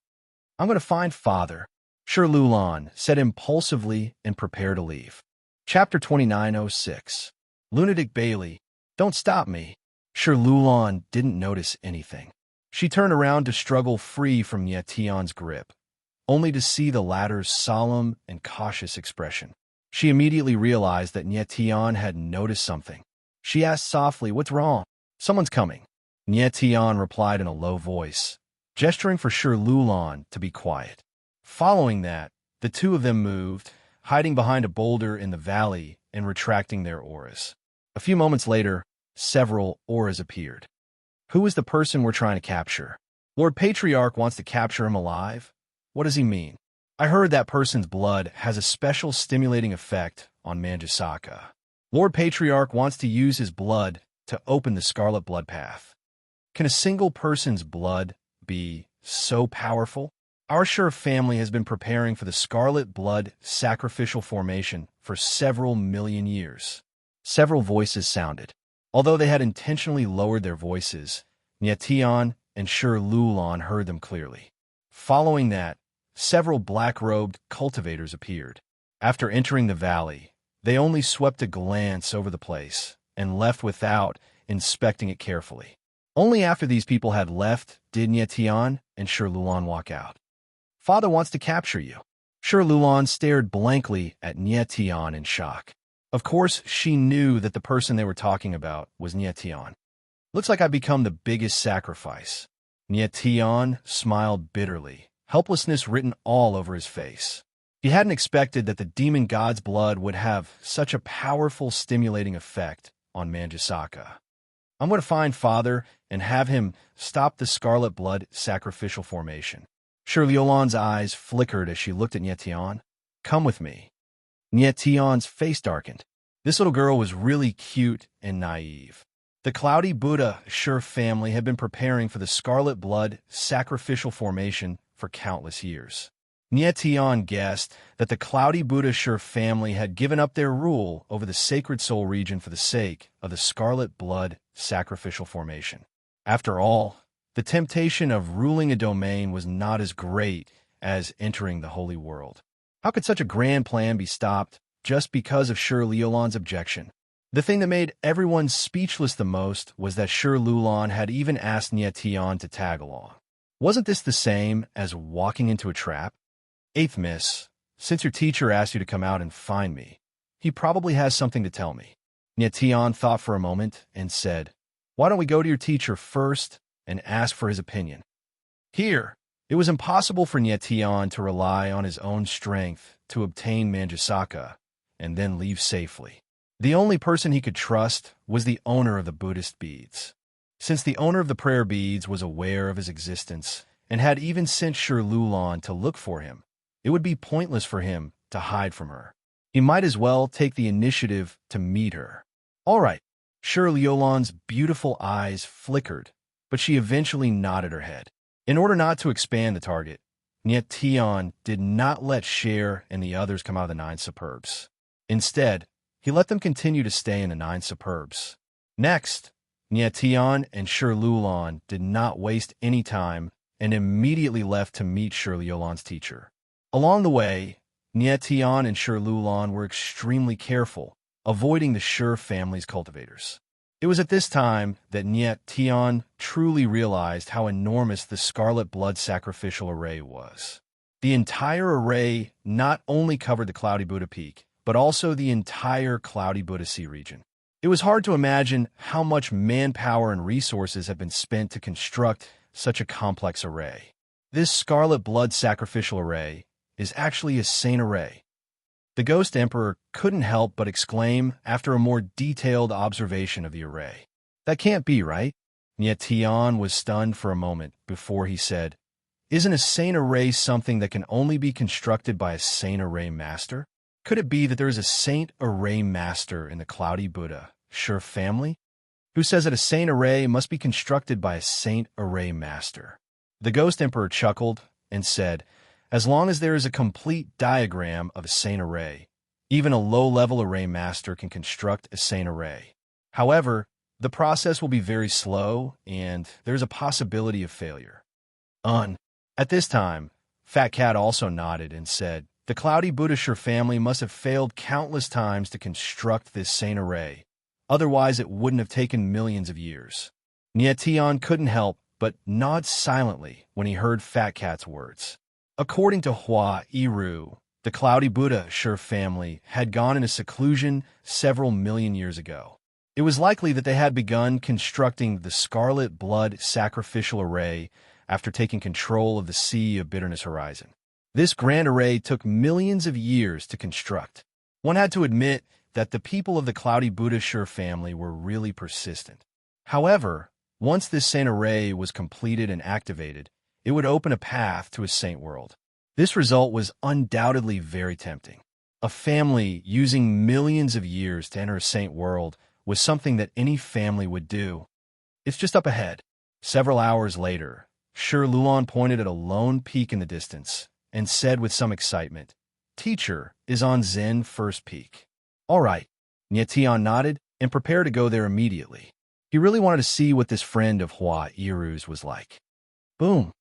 "I'm going to find Father," Sure Lulan said impulsively and prepared to leave. Chapter 2906. Lunatic Bailey, "Don't stop me." Sure Lulan didn't notice anything. She turned around to struggle free from Nietian's grip, only to see the latter's solemn and cautious expression. She immediately realized that Nietian had noticed something. She asked softly, "What's wrong?" "Someone's coming," Nietian replied in a low voice, gesturing for Sure Lulan to be quiet. Following that, the two of them moved, hiding behind a boulder in the valley and retracting their auras. A few moments later, several auras appeared. "Who is the person we're trying to capture?" "Lord Patriarch wants to capture him alive." "What does he mean?" "I heard that person's blood has a special stimulating effect on Manjusaka. Lord Patriarch wants to use his blood to open the Scarlet Blood Path." "Can a single person's blood be so powerful?" "Our Sure family has been preparing for the Scarlet Blood Sacrificial Formation for several million years." Several voices sounded. Although they had intentionally lowered their voices, Nietian and Sure Lulan heard them clearly. Following that, several black-robed cultivators appeared. After entering the valley, they only swept a glance over the place and left without inspecting it carefully. Only after these people had left did Nietian and Sure Lulan walk out. "Father wants to capture you." Sure Lulan stared blankly at Nietian in shock. Of course, she knew that the person they were talking about was Nietian. "Looks like I've become the biggest sacrifice." Nietian smiled bitterly, helplessness written all over his face. He hadn't expected that the demon god's blood would have such a powerful stimulating effect on Manjusaka. "I'm going to find Father and have him stop the Scarlet Blood Sacrificial Formation." Sure Lulan's eyes flickered as she looked at Nietian. "Come with me." Nietian's face darkened. This little girl was really cute and naive. The Cloudy Buddha Sure family had been preparing for the Scarlet Blood Sacrificial Formation for countless years. Nietian guessed that the Cloudy Buddha Sure family had given up their rule over the Sacred Soul region for the sake of the Scarlet Blood Sacrificial Formation. After all, the temptation of ruling a domain was not as great as entering the Holy World. How could such a grand plan be stopped just because of Sure Lulan's objection? The thing that made everyone speechless the most was that Sure Lulan had even asked Nietian to tag along. Wasn't this the same as walking into a trap? "Eighth miss, since your teacher asked you to come out and find me, he probably has something to tell me." Nietian thought for a moment and said, "Why don't we go to your teacher first and ask for his opinion?" Here, it was impossible for Nietian to rely on his own strength to obtain Manjusaka and then leave safely. The only person he could trust was the owner of the Buddhist beads. Since the owner of the prayer beads was aware of his existence and had even sent Sher Lulan to look for him. It would be pointless for him to hide from her. He might as well take the initiative to meet her. All right. Sher Lulan's beautiful eyes flickered, but she eventually nodded her head. In order not to expand the target, Niet Tion did not let Sher and the others come out of the 9 superbs. Instead, he let them continue to stay in the 9 superbs. Next, Niet Tion and Sher Lulan did not waste any time and immediately left to meet Sher Lulan's teacher. Along the way, Niet Tion and Sher Lulan were extremely careful, avoiding the Sher family's cultivators. It was at this time that Niet Tion truly realized how enormous the Scarlet Blood Sacrificial Array was. The entire array not only covered the Cloudy Buddha Peak, but also the entire Cloudy Buddha Sea region. It was hard to imagine how much manpower and resources had been spent to construct such a complex array. This Scarlet Blood Sacrificial Array is actually a saint array. The Ghost Emperor couldn't help but exclaim after a more detailed observation of the array. That can't be, right? Niet Tion was stunned for a moment before he said, "Isn't a saint array something that can only be constructed by a saint array master? Could it be that there is a saint array master in the Cloudy Buddha Sher family, who says that a saint array must be constructed by a saint array master?" The Ghost Emperor chuckled and said, "As long as there is a complete diagram of a saint array, even a low-level array master can construct a saint array. However, the process will be very slow, and there's a possibility of failure." At this time, Fat Cat also nodded and said, "The Cloudy Buddha Sher family must have failed countless times to construct this saint array. Otherwise, it wouldn't have taken millions of years." Niet Tion couldn't help but nod silently when he heard Fat Cat's words. According to Hua Iru, the Cloudy Buddha Sher family had gone into seclusion several million years ago. It was likely that they had begun constructing the Scarlet Blood Sacrificial Array after taking control of the Sea of Bitterness Horizon. This grand array took millions of years to construct. One had to admit that the people of the Cloudy Buddha Sher family were really persistent. However, once this saint array was completed and activated, it would open a path to a saint world. This result was undoubtedly very tempting. A family using millions of years to enter a saint world was something that any family would do. It's just up ahead. Several hours later, Sher Lulan pointed at a lone peak in the distance and said with some excitement, "Teacher is on Zen First Peak." "All right." Niet Tion nodded and prepared to go there immediately. He really wanted to see what this friend of Hua Iru's was like. Boom.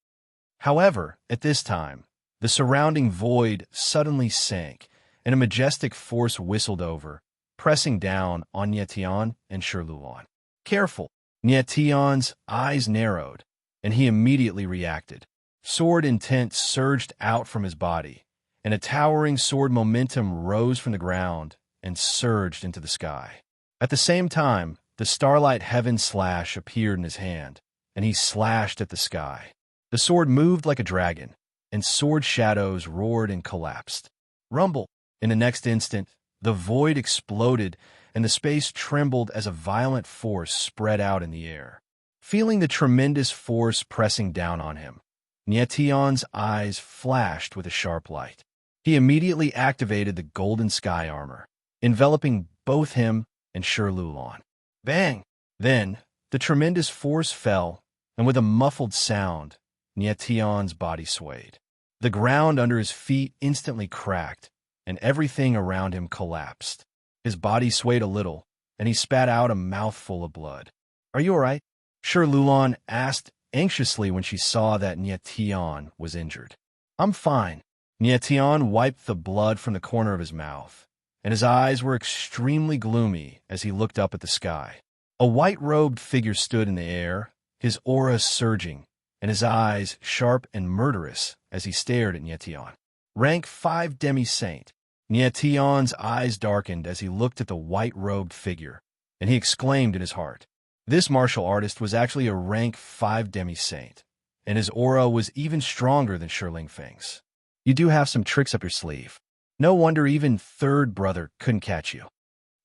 However, at this time, the surrounding void suddenly sank, and a majestic force whistled over, pressing down on Niet Tion and Sher Lulan. "Careful!" Niet Tion's eyes narrowed, and he immediately reacted. Sword intent surged out from his body, and a towering sword momentum rose from the ground and surged into the sky. At the same time, the Starlight Heaven Slash appeared in his hand, and he slashed at the sky. The sword moved like a dragon, and sword shadows roared and collapsed. Rumble! In the next instant, the void exploded, and the space trembled as a violent force spread out in the air. Feeling the tremendous force pressing down on him, Niet Tion's eyes flashed with a sharp light. He immediately activated the Golden Sky Armor, enveloping both him and Sher Lulan. Bang! Then, the tremendous force fell, and with a muffled sound, Niet Tion's body swayed. The ground under his feet instantly cracked, and everything around him collapsed. His body swayed a little, and he spat out a mouthful of blood. "Are you all right?" Sher Lulan asked anxiously when she saw that Niet Tion was injured. "I'm fine." Niet Tion wiped the blood from the corner of his mouth, and his eyes were extremely gloomy as he looked up at the sky. A white-robed figure stood in the air, his aura surging, and his eyes sharp and murderous as he stared at Niet Tion. Rank 5 Demi-Saint. Niet Tion's eyes darkened as he looked at the white-robed figure, and he exclaimed in his heart. This martial artist was actually a rank 5 Demi-Saint, and his aura was even stronger than Sherling Feng's. "You do have some tricks up your sleeve. No wonder even third brother couldn't catch you."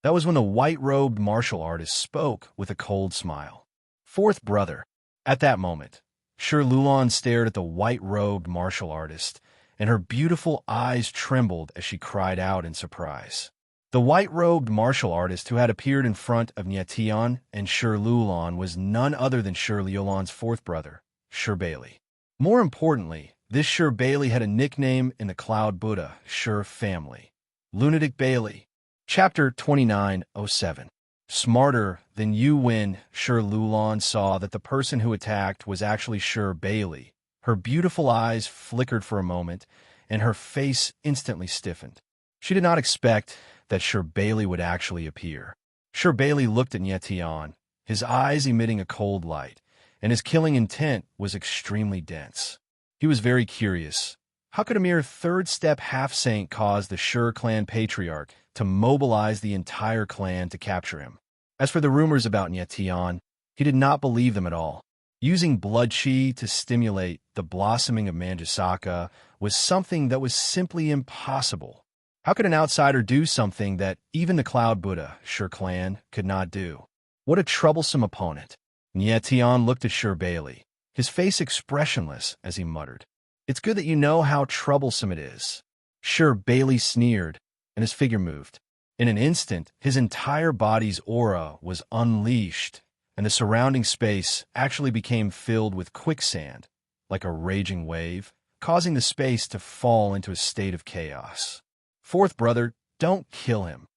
That was when the white-robed martial artist spoke with a cold smile. Fourth brother. At that moment, Sure Lulon stared at the white-robed martial artist, and her beautiful eyes trembled as she cried out in surprise. The white-robed martial artist who had appeared in front of Nyation and Sure Lulon was none other than Sure Leolon's fourth brother, Sure Bailey. More importantly, this Sure Bailey had a nickname in the Cloud Buddha Sure family. Lunatic Bailey. Chapter 2907. Smarter than you. When Sure Lulon saw that the person who attacked was actually Sure Bailey, her beautiful eyes flickered for a moment, and her face instantly stiffened. She did not expect that Sure Bailey would actually appear. Sure Bailey looked at Nyation, his eyes emitting a cold light, and his killing intent was extremely dense. He was very curious. How could a mere third-step half-saint cause the Sure clan patriarch to mobilize the entire clan to capture him? As for the rumors about Nyation, he did not believe them at all. Using blood chi to stimulate the blossoming of Manjusaka was something that was simply impossible. How could an outsider do something that even the Cloud Buddha, Sure clan, could not do? What a troublesome opponent. Nyation looked at Sure Bailey, his face expressionless as he muttered, "It's good that you know how troublesome it is." Sure Bailey sneered, and his figure moved. In an instant, his entire body's aura was unleashed, and the surrounding space actually became filled with quicksand, like a raging wave, causing the space to fall into a state of chaos. "Fourth brother, don't kill him."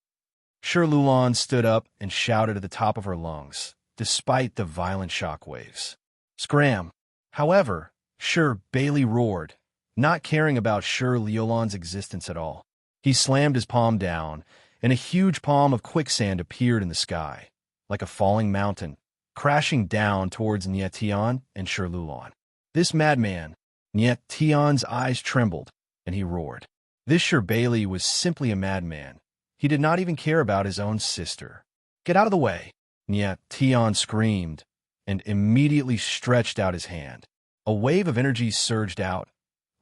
Sure Lulon stood up and shouted at the top of her lungs, despite the violent shock waves. Scram! However, Sure Bailey roared, not caring about Sure Leolon's existence at all. He slammed his palm down, and a huge palm of quicksand appeared in the sky, like a falling mountain, crashing down towards Nyation and Sure Lulon. This madman! Nyation's eyes trembled, and he roared. This Sure Bailey was simply a madman. He did not even care about his own sister. "Get out of the way!" Nyation screamed, and immediately stretched out his hand. A wave of energy surged out,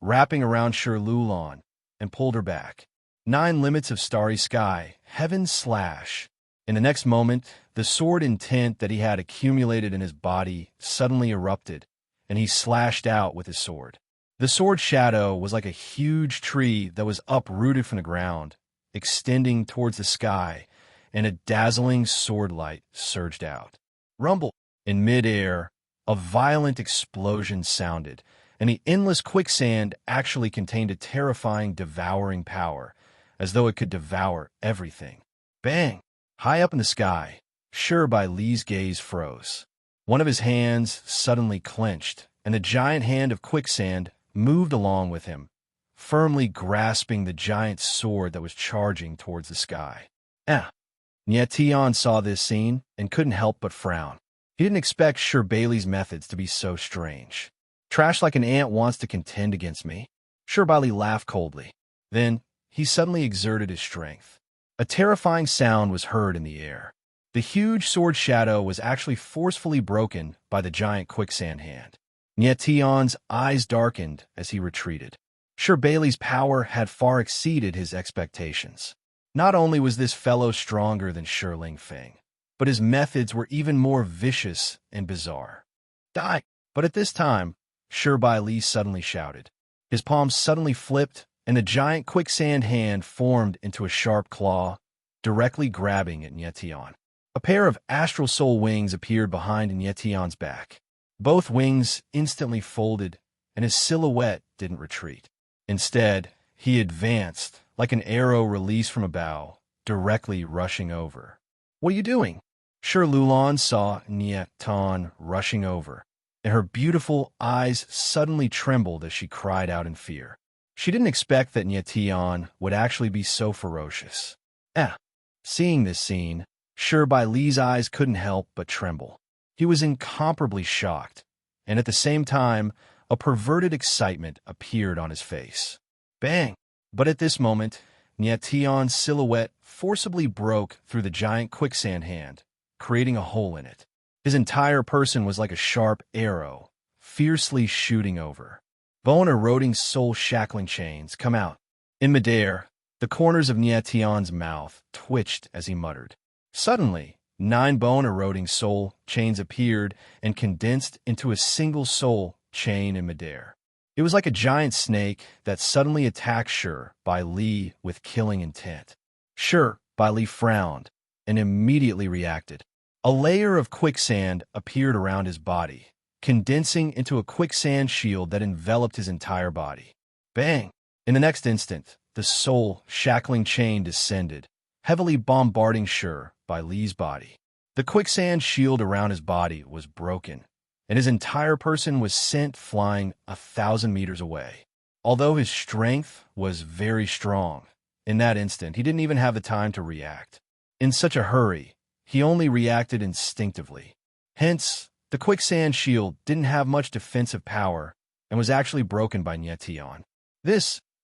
wrapping around Sure Lulon, and pulled her back. 9 limits of starry sky, heaven slash. In the next moment, the sword intent that he had accumulated in his body suddenly erupted, and he slashed out with his sword. The sword shadow was like a huge tree that was uprooted from the ground, extending towards the sky, and a dazzling sword light surged out. Rumble! In midair, a violent explosion sounded, and the endless quicksand actually contained a terrifying, devouring power, as though it could devour everything. Bang! High up in the sky, Sure Bailey's gaze froze. One of his hands suddenly clenched, and the giant hand of quicksand moved along with him, firmly grasping the giant sword that was charging towards the sky. Nyation saw this scene and couldn't help but frown. He didn't expect Sure Bailey's methods to be so strange. "Trash like an ant wants to contend against me." Sure Bailey laughed coldly. Then he suddenly exerted his strength. A terrifying sound was heard in the air. The huge sword shadow was actually forcefully broken by the giant quicksand hand. Nyation's eyes darkened as he retreated. Sure Bailey's power had far exceeded his expectations. Not only was this fellow stronger than Sure Ling Feng, but his methods were even more vicious and bizarre. "Die!" But at this time, Sure Bailey suddenly shouted. His palms suddenly flipped, and the giant quicksand hand formed into a sharp claw, directly grabbing at Nyation. A pair of astral soul wings appeared behind Nyation's back. Both wings instantly folded, and his silhouette didn't retreat. Instead, he advanced, like an arrow released from a bow, directly rushing over. "What are you doing?" Sure Lulon saw Nyation rushing over, and her beautiful eyes suddenly trembled as she cried out in fear. She didn't expect that Nyation would actually be so ferocious. Seeing this scene, Sure Bailey's eyes couldn't help but tremble. He was incomparably shocked, and at the same time, a perverted excitement appeared on his face. Bang! But at this moment, Nyation's silhouette forcibly broke through the giant quicksand hand, creating a hole in it. His entire person was like a sharp arrow, fiercely shooting over. Bone-eroding soul-shackling chains come out. In midair, the corners of Nyation's mouth twitched as he muttered. Suddenly, 9 bone-eroding soul chains appeared and condensed into a single soul chain in midair. It was like a giant snake that suddenly attacked Sher Bai Li with killing intent. Sher Bai Li frowned and immediately reacted. A layer of quicksand appeared around his body, condensing into a quicksand shield that enveloped his entire body. Bang! In the next instant, the soul-shackling chain descended, heavily bombarding Sher Bai Li's body. The quicksand shield around his body was broken, and his entire person was sent flying 1,000 meters away. Although his strength was very strong, in that instant he didn't even have the time to react. In such a hurry, he only reacted instinctively. Hence, the quicksand shield didn't have much defensive power and was actually broken by Nie Tian.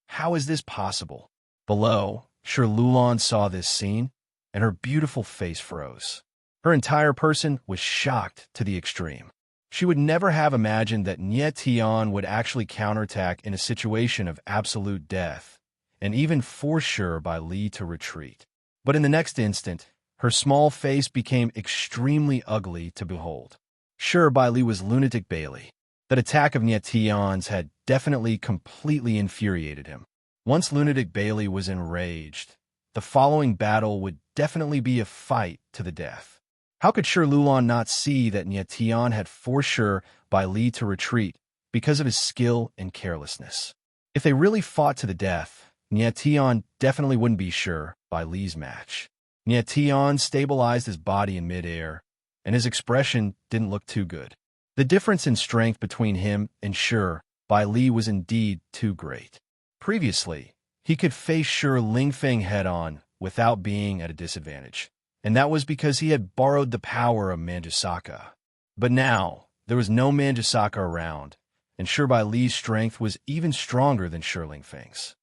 How is this possible? Below, Sher Lulan saw this scene, and her beautiful face froze. Her entire person was shocked to the extreme. She would never have imagined that Nie Tian would actually counterattack in a situation of absolute death, and even force Sher Bai Li to retreat. But in the next instant, her small face became extremely ugly to behold. Sher Bai Li was lunatic Bailey. That attack of Nie Tian's had definitely completely infuriated him. Once lunatic Bailey was enraged, the following battle would definitely be a fight to the death. How could Sher Lulan not see that Nie Tian had forced Sher Bai Li to retreat because of his skill and carelessness? If they really fought to the death, Nie Tian definitely wouldn't be Sher Bai Li's match. Nie Tian stabilized his body in midair, and his expression didn't look too good. The difference in strength between him and Sher Bai Li was indeed too great. Previously, he could face Sher Lingfeng head-on without being at a disadvantage, and that was because he had borrowed the power of Manjusaka. But now, there was no Manjusaka around, and Sher Bai Li's strength was even stronger than Sher Lingfeng's.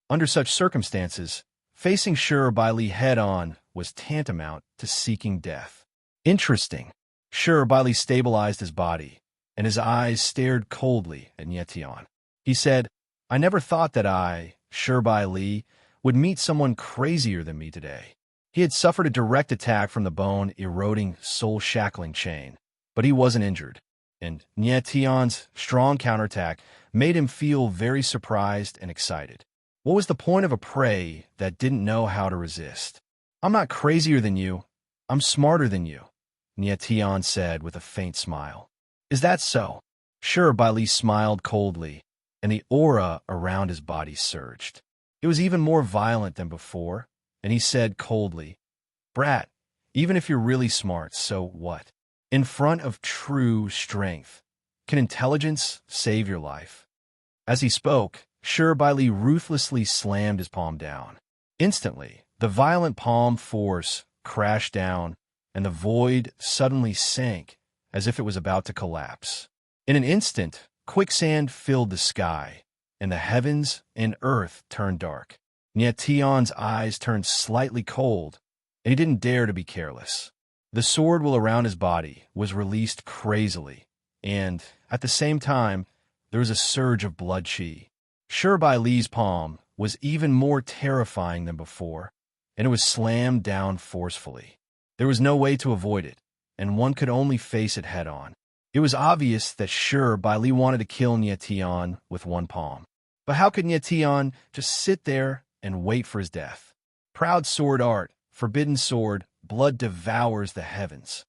Under such circumstances, facing Sher Bai Li head-on was tantamount to seeking death. Interesting. Sher Bai Li stabilized his body, and his eyes stared coldly at Nie Tian. He said, "I never thought that I, Sher Bai Li, would meet someone crazier than me today." He had suffered a direct attack from the bone-eroding, soul-shackling chain, but he wasn't injured, and Nie Tian's strong counterattack made him feel very surprised and excited. What was the point of a prey that didn't know how to resist? "I'm not crazier than you. I'm smarter than you," Nie Tian said with a faint smile. "Is that so?" Sher Bai Li smiled coldly, and the aura around his body surged. It was even more violent than before, and he said coldly, "Brat, even if you're really smart, so what? In front of true strength, can intelligence save your life?" As he spoke, Sher Bai Li ruthlessly slammed his palm down. Instantly, the violent palm force crashed down, and the void suddenly sank as if it was about to collapse. In an instant, quicksand filled the sky, and the heavens and earth turned dark. Nie Tian's eyes turned slightly cold, and he didn't dare to be careless. The sword will around his body was released crazily, and, at the same time, there was a surge of blood chi. Sher Bai Li's palm was even more terrifying than before, and it was slammed down forcefully. There was no way to avoid it, and one could only face it head-on. It was obvious that Sher Bai Li wanted to kill Nie Tian with one palm. But how could Nie Tian just sit there and wait for his death? Proud sword art, forbidden sword, blood devours the heavens.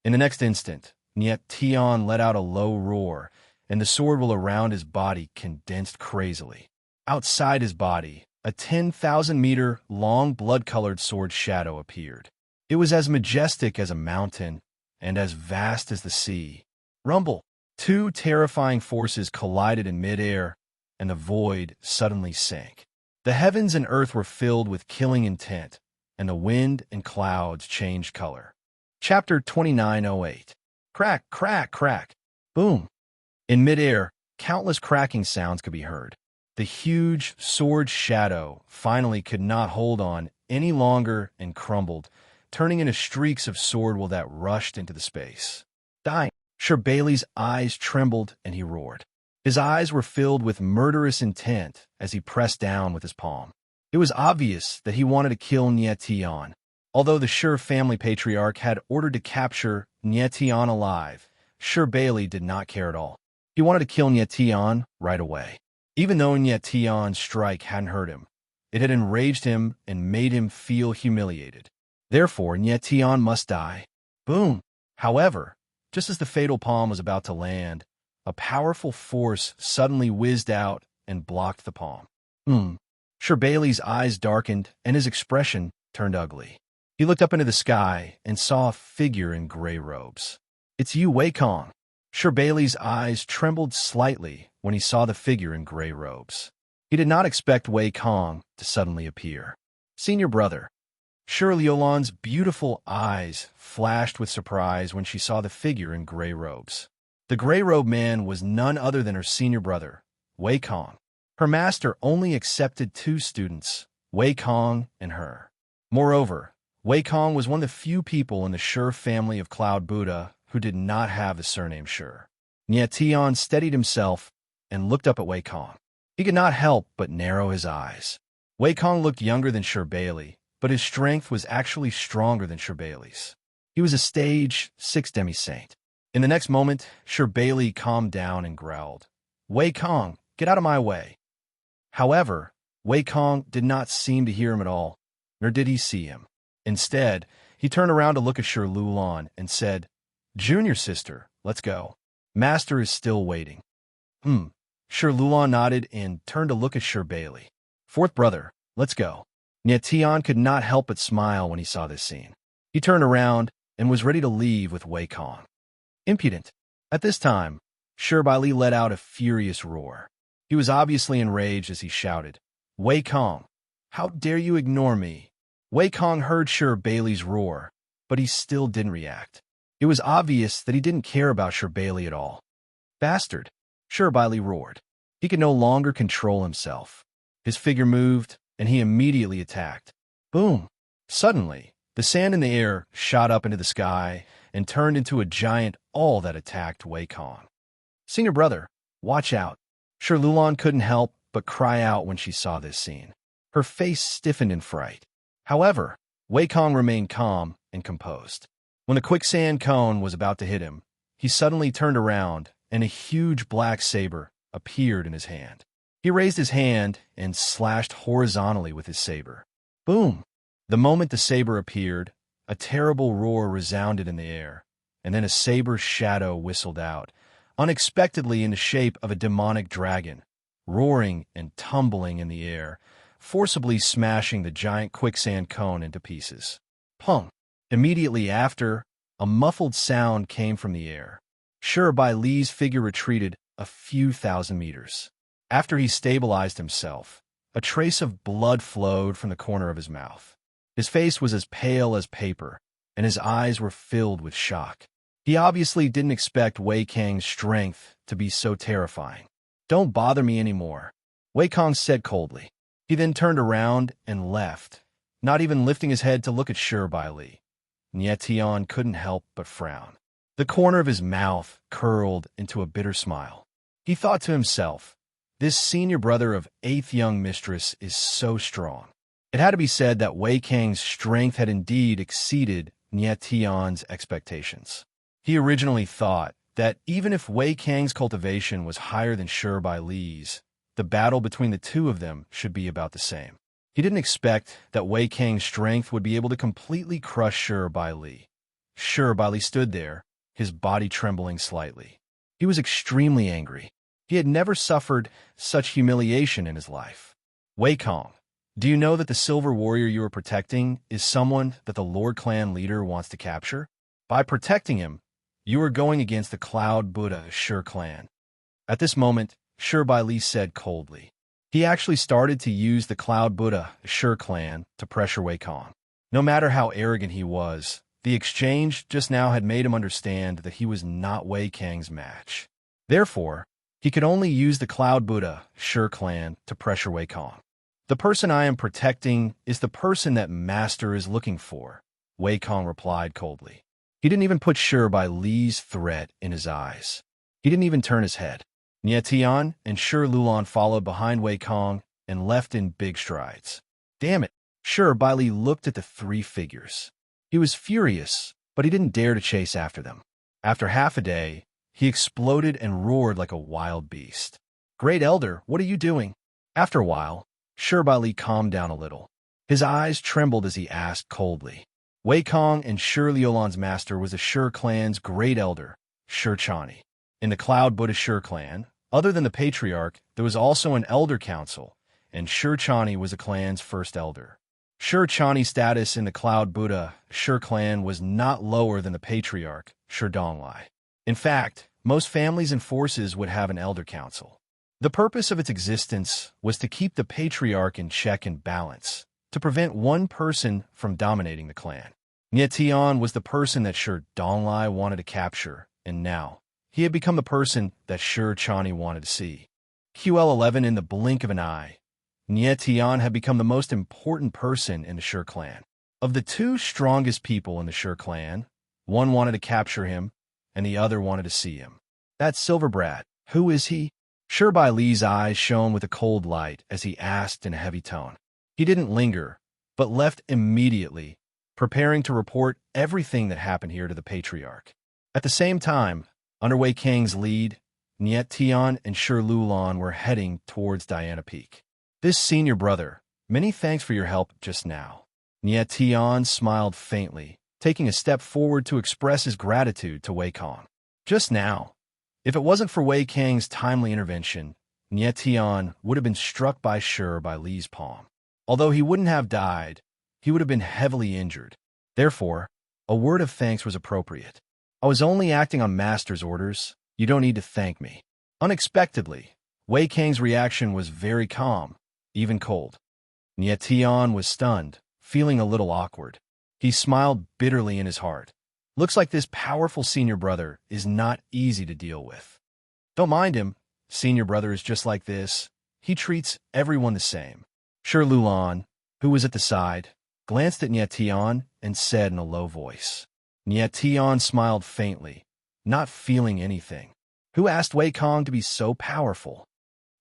In the next instant, Nie Tian let out a low roar, and the sword will around his body condensed crazily. Outside his body, a 10,000-meter long blood-colored sword shadow appeared. It was as majestic as a mountain and as vast as the sea. Rumble! Two terrifying forces collided in midair, and the void suddenly sank. The heavens and earth were filled with killing intent, and the wind and clouds changed color. Chapter 2908. Crack, crack, crack. Boom. In midair, countless cracking sounds could be heard. The huge sword shadow finally could not hold on any longer and crumbled, turning into streaks of sword will that rushed into the space. Dying. Sher Bai Li's eyes trembled and he roared. His eyes were filled with murderous intent as he pressed down with his palm. It was obvious that he wanted to kill Nie Tian. Although the Sher family patriarch had ordered to capture Nie Tian alive, Sher Bai Li did not care at all. He wanted to kill Nyetian right away. Even though Nyetian's strike hadn't hurt him, it had enraged him and made him feel humiliated. Therefore, Nyetian must die. Boom! However, just as the fatal palm was about to land, a powerful force suddenly whizzed out and blocked the palm. Sir Bailey's eyes darkened and his expression turned ugly. He looked up into the sky and saw a figure in gray robes. "It's you, Wei Kong." Sir Bailey's eyes trembled slightly when he saw the figure in gray robes. He did not expect Wei Kong to suddenly appear. "Senior brother." Sir Liulan's beautiful eyes flashed with surprise when she saw the figure in gray robes. The gray-robed man was none other than her senior brother, Wei Kong. Her master only accepted 2 students, Wei Kong and her. Moreover, Wei Kong was one of the few people in the Shi family of Cloud Buddha who did not have the surname Shi. Nyetian steadied himself and looked up at Wei Kong. He could not help but narrow his eyes. Wei Kong looked younger than Sir Bailey, but his strength was actually stronger than Sir Bailey's. He was a stage 6 demi-saint. In the next moment, Sir Bailey calmed down and growled, "Wei Kong, get out of my way." However, Wei Kong did not seem to hear him at all, nor did he see him. Instead, he turned around to look at Sir Liulan and said, "Junior sister, let's go. Master is still waiting." Sir Liulan nodded and turned to look at Sir Bailey. "Fourth brother, let's go." Nyetian could not help but smile when he saw this scene. He turned around and was ready to leave with Wei Kong. Impudent. At this time, Sir Bailey let out a furious roar. He was obviously enraged as he shouted, "Wei Kong, how dare you ignore me?" Wei Kong heard Sir Bailey's roar, but he still didn't react. It was obvious that he didn't care about Sir Bailey at all. "Bastard!" Sir Bailey roared. He could no longer control himself. His figure moved, and he immediately attacked. Boom! Suddenly, the sand in the air shot up into the sky and turned into a giant awl that attacked Wei Kong. "Senior brother, watch out." Sir Liulan couldn't help but cry out when she saw this scene. Her face stiffened in fright. However, Wei Kong remained calm and composed. When the quicksand cone was about to hit him, he suddenly turned around and a huge black saber appeared in his hand. He raised his hand and slashed horizontally with his saber. Boom! The moment the saber appeared, a terrible roar resounded in the air, and then a saber's shadow whistled out, unexpectedly in the shape of a demonic dragon, roaring and tumbling in the air, forcibly smashing the giant quicksand cone into pieces. Pong! Immediately after, a muffled sound came from the air. Sure Bailey's figure retreated a few thousand meters. After he stabilized himself, a trace of blood flowed from the corner of his mouth. His face was as pale as paper, and his eyes were filled with shock. He obviously didn't expect Wei Kang's strength to be so terrifying. "Don't bother me anymore," Wei Kong said coldly. He then turned around and left, not even lifting his head to look at Shi Bailey. Nyetian couldn't help but frown. The corner of his mouth curled into a bitter smile. He thought to himself, this senior brother of 8th young mistress is so strong. It had to be said that Wei Kang's strength had indeed exceeded Nyetian's expectations. He originally thought that even if Wei Kang's cultivation was higher than Shi Bailey's, the battle between the two of them should be about the same. He didn't expect that Wei Kang's strength would be able to completely crush Shi Bailey. Shi Bailey stood there, his body trembling slightly. He was extremely angry. He had never suffered such humiliation in his life. "Wei Kong, do you know that the silver warrior you are protecting is someone that the Lord Clan leader wants to capture? By protecting him, you are going against the Cloud Buddha Shi clan." At this moment, Shi Bailey said coldly. He actually started to use the Cloud Buddha Shi clan to pressure Wei Kong. No matter how arrogant he was, the exchange just now had made him understand that he was not Wei Kang's match. Therefore, he could only use the Cloud Buddha Shi clan to pressure Wei Kong. "The person I am protecting is the person that Master is looking for," Wei Kong replied coldly. He didn't even put Shi Bailey's threat in his eyes. He didn't even turn his head. Nyetian and Shi Liulan followed behind Wei Kong and left in big strides. Damn it! Shi Bailey looked at the 3 figures. He was furious, but he didn't dare to chase after them. After half a day, he exploded and roared like a wild beast. "Great Elder, what are you doing?" After a while, Shirbali calmed down a little. His eyes trembled as he asked coldly. Wei Kong and Shir Liulan's master was the Shir clan's great elder, Shir Chani. In the Cloud Buddha Shir clan, other than the patriarch, there was also an elder council, and Shir Chani was the clan's first elder. Shir Chani's status in the Cloud Buddha Shir clan was not lower than the patriarch, Shir Donglai. In fact, most families and forces would have an elder council. The purpose of its existence was to keep the patriarch in check and balance, to prevent one person from dominating the clan. Nye Tian was the person that Shir Donglai wanted to capture, and now he had become the person that Shir Chani wanted to see. QL11 in the blink of an eye, Nye Tian had become the most important person in the Shir clan. Of the two strongest people in the Shir clan, one wanted to capture him, and the other wanted to see him. That Silver Brat, who is he? Shir Bai Li's eyes shone with a cold light as he asked in a heavy tone. He didn't linger, but left immediately, preparing to report everything that happened here to the patriarch. At the same time, under Wei Kang's lead, Niet Tian and Shir Lulan were heading towards Diana Peak. "This senior brother, many thanks for your help just now." Niet Tian smiled faintly, taking a step forward to express his gratitude to Wei Kong. Just now. If it wasn't for Wei Kang's timely intervention, Niet Tian would have been struck by Shir Bai Li's palm. Although he wouldn't have died, he would have been heavily injured. Therefore, a word of thanks was appropriate. "I was only acting on Master's orders. You don't need to thank me." Unexpectedly, Wei Kang's reaction was very calm, even cold. Niet Tian was stunned, feeling a little awkward. He smiled bitterly in his heart. Looks like this powerful senior brother is not easy to deal with. Don't mind him. Senior brother is just like this. He treats everyone the same. Shir Lulan, who was at the side, glanced at Niet Tian and said in a low voice. Niet Tian smiled faintly, not feeling anything. Who asked Wei Kong to be so powerful?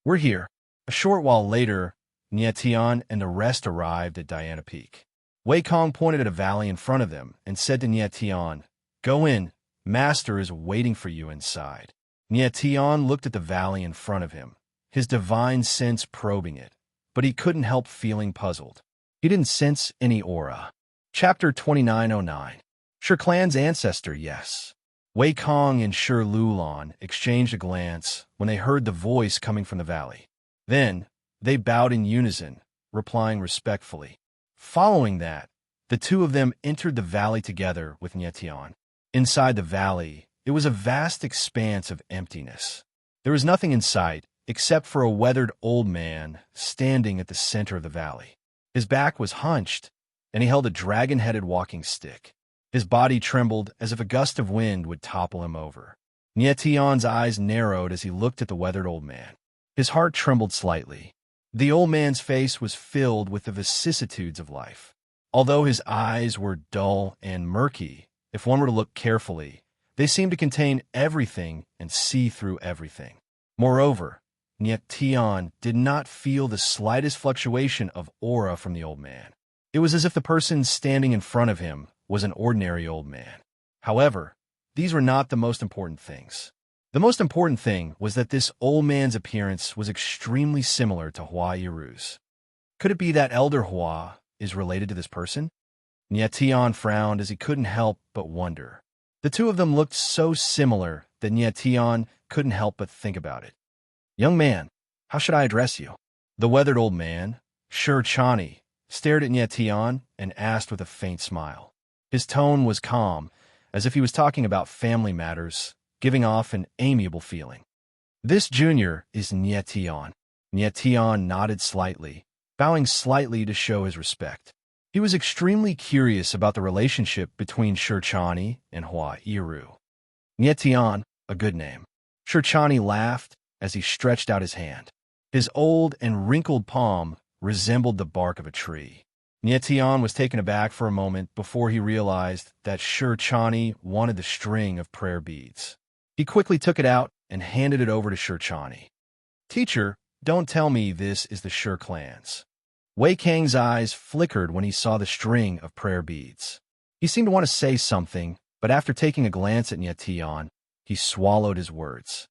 We're here. A short while later, Niet Tian and the rest arrived at Diana Peak. Wei Kong pointed at a valley in front of them and said to Niet Tian, "Go in. Master is waiting for you inside." Niet Tian looked at the valley in front of him, his divine sense probing it, but he couldn't help feeling puzzled. He didn't sense any aura. Chapter 2909. Shir clan's ancestor, yes. Wei Kong and Shir Lulan exchanged a glance when they heard the voice coming from the valley. Then, they bowed in unison, replying respectfully. Following that, the two of them entered the valley together with Niet Tian. Inside the valley, it was a vast expanse of emptiness. There was nothing in sight except for a weathered old man standing at the center of the valley. His back was hunched, and he held a dragon-headed walking stick. His body trembled as if a gust of wind would topple him over. Niet Tian's eyes narrowed as he looked at the weathered old man. His heart trembled slightly. The old man's face was filled with the vicissitudes of life. Although his eyes were dull and murky, if one were to look carefully, they seemed to contain everything and see through everything. Moreover, Niet Tian did not feel the slightest fluctuation of aura from the old man. It was as if the person standing in front of him was an ordinary old man. However, these were not the most important things. The most important thing was that this old man's appearance was extremely similar to Hua Yiru's. Could it be that Elder Hua is related to this person? Niet Tian frowned as he couldn't help but wonder. The two of them looked so similar that Niet Tian couldn't help but think about it. "Young man, how should I address you?" The weathered old man, Shir Chani, stared at Niet Tian and asked with a faint smile. His tone was calm, as if he was talking about family matters, giving off an amiable feeling. "This junior is Niet Tian." Niet Tian nodded slightly, bowing slightly to show his respect. He was extremely curious about the relationship between Shir Chani and Hua Yiru. Niet Tian, a good name. Shir Chani laughed as he stretched out his hand. His old and wrinkled palm resembled the bark of a tree. Niet Tian was taken aback for a moment before he realized that Shir Chani wanted the string of prayer beads. He quickly took it out and handed it over to Shir Chani. "Teacher, don't tell me this is the Shir clan's." Wei Kang's eyes flickered when he saw the string of prayer beads. He seemed to want to say something, but after taking a glance at Niet Tian, He swallowed his words.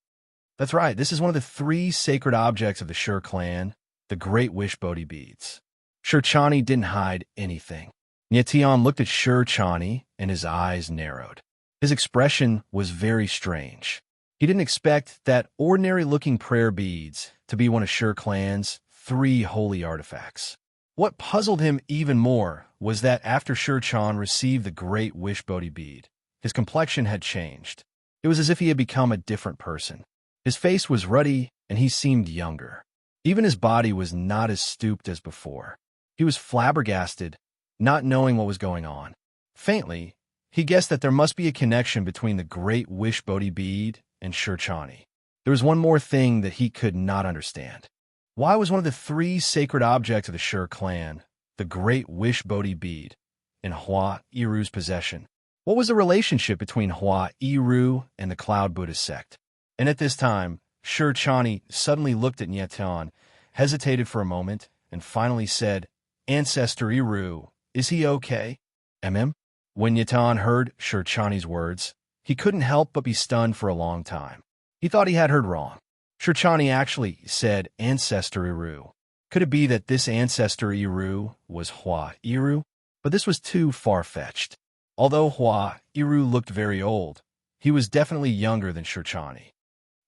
That's right, this is one of the 3 sacred objects of the Shur clan, the Great Wish Bodhi beads. Shur Chani didn't hide anything. Nyetian looked at Shur Chani, and his eyes narrowed. His expression was very strange. He didn't expect that ordinary-looking prayer beads to be one of Shur clan's 3 holy artifacts. What puzzled him even more was that after Shur Chan received the Great Wish Bodhi bead, his complexion had changed. It was as if he had become a different person. His face was ruddy, and he seemed younger. Even his body was not as stooped as before. He was flabbergasted, not knowing what was going on. Faintly, he guessed that there must be a connection between the Great Wish Bodhi bead and Shur Chani. There was one more thing that he could not understand. Why was one of the 3 sacred objects of the Shur clan, the Great Wish Bodhi bead, in Hua Iru's possession? What was the relationship between Hua Iru and the Cloud Buddhist sect? And at this time, Shur Chani suddenly looked at Nyetan, hesitated for a moment, and finally said, "Ancestor Iru, is he okay?" When Nyetan heard Shur Chani's words, he couldn't help but be stunned for a long time. He thought he had heard wrong. Shur Chani actually said Ancestor Iru. Could it be that this Ancestor Iru was Hua Iru? But this was too far-fetched. Although Hua Iru looked very old, he was definitely younger than Shur Chani.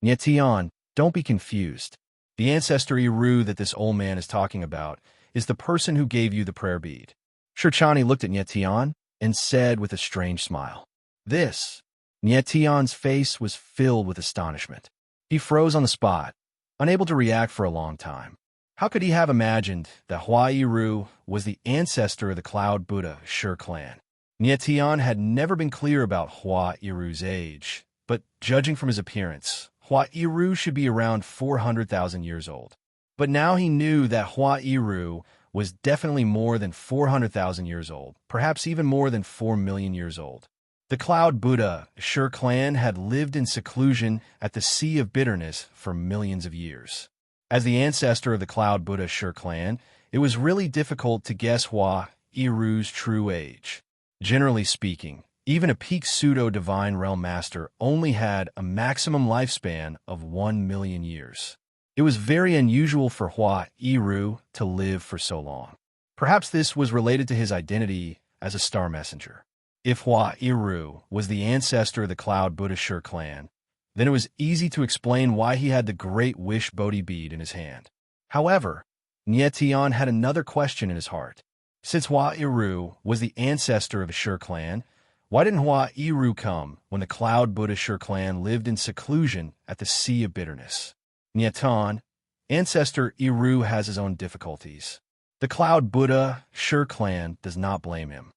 Nyetian, don't be confused. The Ancestor Iru that this old man is talking about is the person who gave you the prayer bead. Shur Chani looked at Nyetian and said with a strange smile, "This." Nyetian's face was filled with astonishment. He froze on the spot, unable to react for a long time. How could he have imagined that Hua Iru was the ancestor of the Cloud Buddha Shur clan? Nyetian had never been clear about Hua Iru's age, but judging from his appearance, Hua Iru should be around 400,000 years old. But now he knew that Hua Iru was definitely more than 400,000 years old, perhaps even more than 4 million years old. The Cloud Buddha Shur clan had lived in seclusion at the Sea of Bitterness for millions of years. As the ancestor of the Cloud Buddha Shur clan, it was really difficult to guess Hua Iru's true age. Generally speaking, even a peak pseudo-divine realm master only had a maximum lifespan of 1 million years. It was very unusual for Hua Iru to live for so long. Perhaps this was related to his identity as a star messenger. If Hua Iru was the ancestor of the Cloud Buddha Shur clan, then it was easy to explain why he had the Great Wish Bodhi bead in his hand. However, Nyetian had another question in his heart. Since Hua Iru was the ancestor of the Shur clan, why didn't Hua Iru come when the Cloud Buddha Shur clan lived in seclusion at the Sea of Bitterness? Nyetan, ancestor Iru has his own difficulties. The Cloud Buddha Shur clan does not blame him.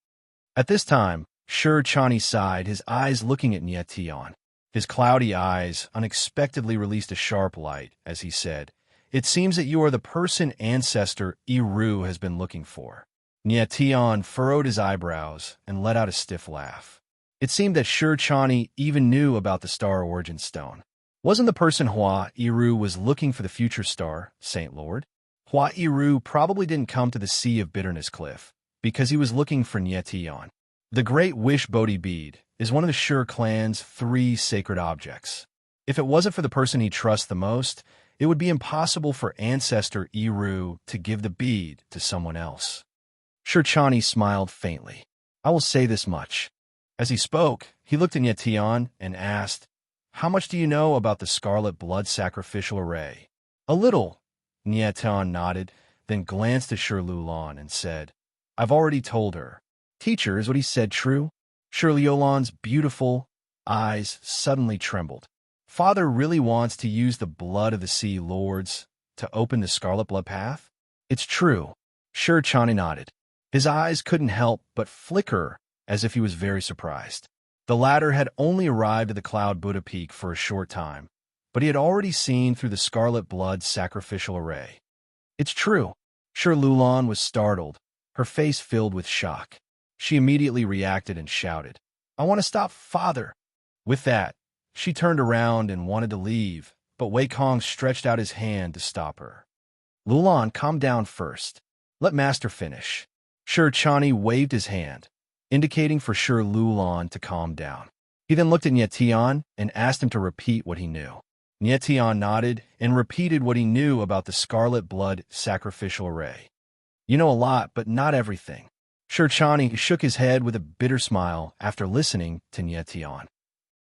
At this time, Shur Chani sighed, his eyes looking at Nyetian. His cloudy eyes unexpectedly released a sharp light as he said, "It seems that you are the person ancestor Iru has been looking for." Nyetian furrowed his eyebrows and let out a stiff laugh. It seemed that Shur Chani even knew about the Star Origin Stone. Wasn't the person Hua Iru was looking for the future star, Saint Lord? Hua Iru probably didn't come to the Sea of Bitterness Cliff because he was looking for Nyetian. The Great Wish Bodhi bead is one of the Shur clan's 3 sacred objects. If it wasn't for the person he trusts the most, it would be impossible for ancestor Iru to give the bead to someone else. Shur Chani smiled faintly. "I will say this much." As he spoke, he looked at Nyetian and asked, "How much do you know about the Scarlet Blood Sacrificial Array?" "A little," Nyetian nodded, then glanced at Shur Lulan and said, "I've already told her." "Teacher, is what he said true?" Shur Lulan's beautiful eyes suddenly trembled. "Father really wants to use the blood of the Sea Lords to open the Scarlet Blood Path?" "It's true." Shur Chani nodded. His eyes couldn't help but flicker as if he was very surprised. The latter had only arrived at the Cloud Buddha Peak for a short time, but he had already seen through the Scarlet Blood Sacrificial Array. "It's true." Shur Lulan was startled, her face filled with shock. She immediately reacted and shouted, "I want to stop Father!" With that, she turned around and wanted to leave, but Wei Kong stretched out his hand to stop her. "Lulan, calm down first. Let Master finish." Shur Chani waved his hand, indicating for Shur Lulan to calm down. He then looked at Nyetian and asked him to repeat what he knew. Nyetian nodded and repeated what he knew about the scarlet blood sacrificial array. You know a lot, but not everything. Shirchani shook his head with a bitter smile after listening to Nyetian.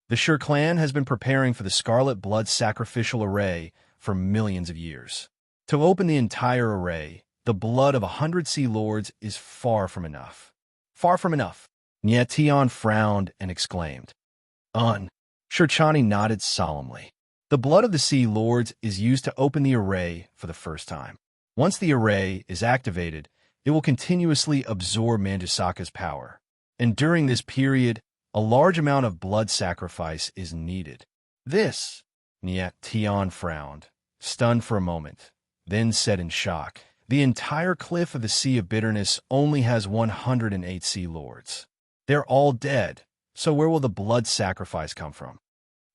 The Shur clan has been preparing for the scarlet blood sacrificial array for millions of years. To open the entire array, the blood of 100 Sea Lords is far from enough. Far from enough. Nyetian frowned and exclaimed. Shirchani nodded solemnly. The blood of the Sea Lords is used to open the array for the first time. Once the array is activated, it will continuously absorb Manjusaka's power. And during this period, a large amount of blood sacrifice is needed. This, Nyetian frowned, stunned for a moment, then said in shock, the entire cliff of the Sea of Bitterness only has 108 Sea Lords. They're all dead, so where will the blood sacrifice come from?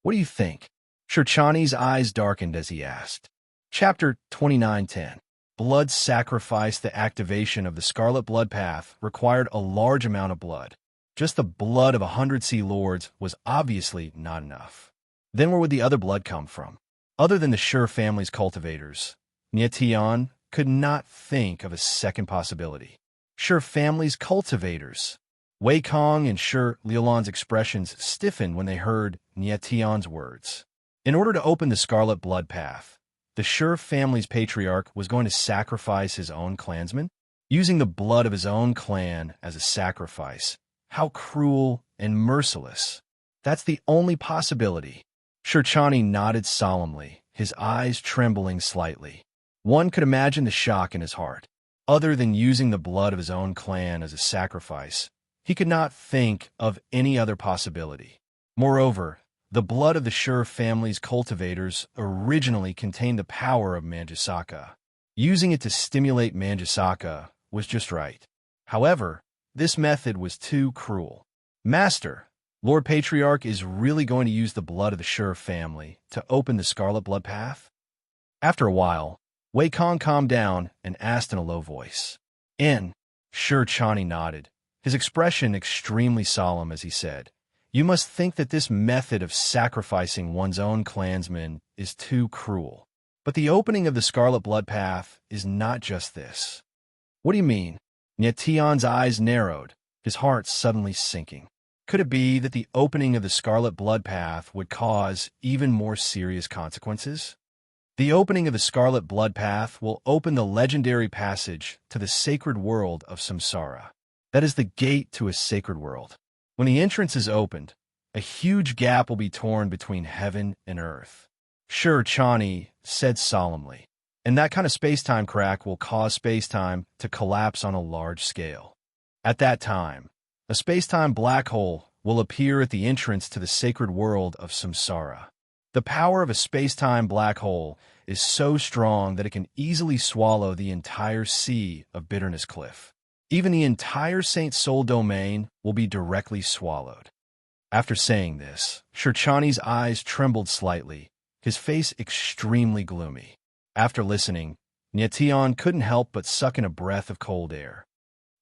What do you think? Shirchani's eyes darkened as he asked. Chapter 29:10. Blood sacrifice. The activation of the Scarlet Blood Path required a large amount of blood. Just the blood of 100 Sea Lords was obviously not enough. Then where would the other blood come from? Other than the Shur family's cultivators, Nyetian could not think of a second possibility. Shur family's cultivators. Wei Kong and Shur Liulan's expressions stiffened when they heard Nyetian's words. In order to open the Scarlet Blood Path, the Shur family's patriarch was going to sacrifice his own clansmen, using the blood of his own clan as a sacrifice. How cruel and merciless. That's the only possibility. Shirchani nodded solemnly, his eyes trembling slightly. One could imagine the shock in his heart. Other than using the blood of his own clan as a sacrifice, he could not think of any other possibility. Moreover, the blood of the Shur family's cultivators originally contained the power of Manjusaka. Using it to stimulate Manjusaka was just right. However, this method was too cruel. Master, Lord Patriarch is really going to use the blood of the Shur family to open the Scarlet Blood Path? After a while, Wei Kong calmed down and asked in a low voice. Shirchani nodded, his expression extremely solemn as he said, You must think that this method of sacrificing one's own clansmen is too cruel. But the opening of the Scarlet Blood Path is not just this. What do you mean? Nyetian's eyes narrowed, his heart suddenly sinking. Could it be that the opening of the Scarlet Blood Path would cause even more serious consequences? The opening of the Scarlet Blood Path will open the legendary passage to the sacred world of Samsara. That is the gate to a sacred world. When the entrance is opened, a huge gap will be torn between heaven and earth. Shirchani said solemnly, and that kind of space-time crack will cause space-time to collapse on a large scale. At that time, a space-time black hole will appear at the entrance to the sacred world of Samsara. The power of a space-time black hole is so strong that it can easily swallow the entire Sea of Bitterness cliff. Even the entire Saint Soul domain will be directly swallowed. After saying this, Shirchani's eyes trembled slightly, his face extremely gloomy. After listening, Nyetian couldn't help but suck in a breath of cold air.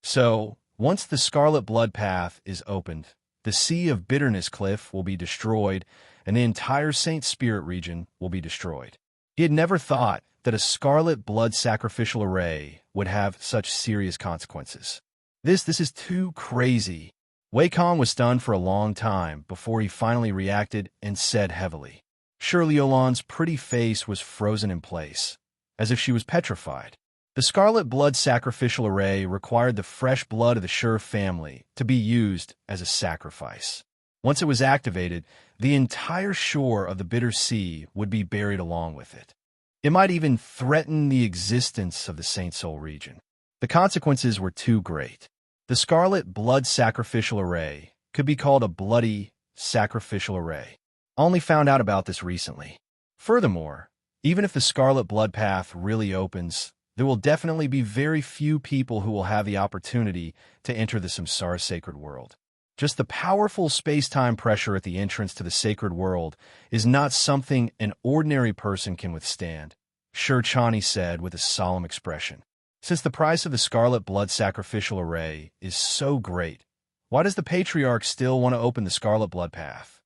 So, once the Scarlet Blood Path is opened, the Sea of Bitterness cliff will be destroyed, and the entire Saint Spirit region will be destroyed. He had never thought that a Scarlet Blood sacrificial array would have such serious consequences. This is too crazy. Wei Kong was stunned for a long time before he finally reacted and said heavily. Shur Liulan's pretty face was frozen in place, as if she was petrified. The Scarlet Blood sacrificial array required the fresh blood of the Shur family to be used as a sacrifice. Once it was activated, the entire shore of the Bitter Sea would be buried along with it. It might even threaten the existence of the Saint Soul region. The consequences were too great. The Scarlet Blood sacrificial array could be called a bloody sacrificial array. I only found out about this recently. Furthermore, even if the Scarlet Blood Path really opens, there will definitely be very few people who will have the opportunity to enter the Samsara sacred world. Just the powerful space-time pressure at the entrance to the sacred world is not something an ordinary person can withstand, Shirchani said with a solemn expression. Since the price of the Scarlet Blood sacrificial array is so great, Why does the patriarch still want to open the scarlet blood path?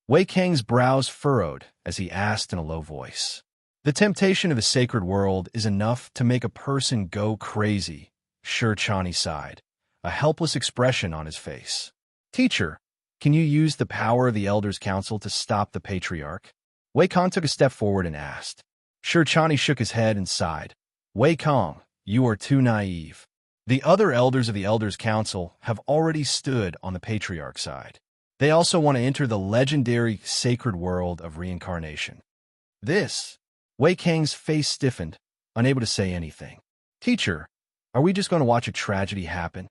Wei Kang's brows furrowed as he asked in a low voice. The temptation of the sacred world is enough to make a person go crazy, Shi Chani sighed, a helpless expression on his face. Teacher, can you use the power of the Elders' Council to stop the patriarch? Wei Kong took a step forward and asked. Shi Chani shook his head and sighed. Wei Kong, you are too naive. The other elders of the Elders' Council have already stood on the patriarch's side. They also want to enter the legendary sacred world of reincarnation. Wei Kang's face stiffened, unable to say anything. Teacher, are we just going to watch a tragedy happen?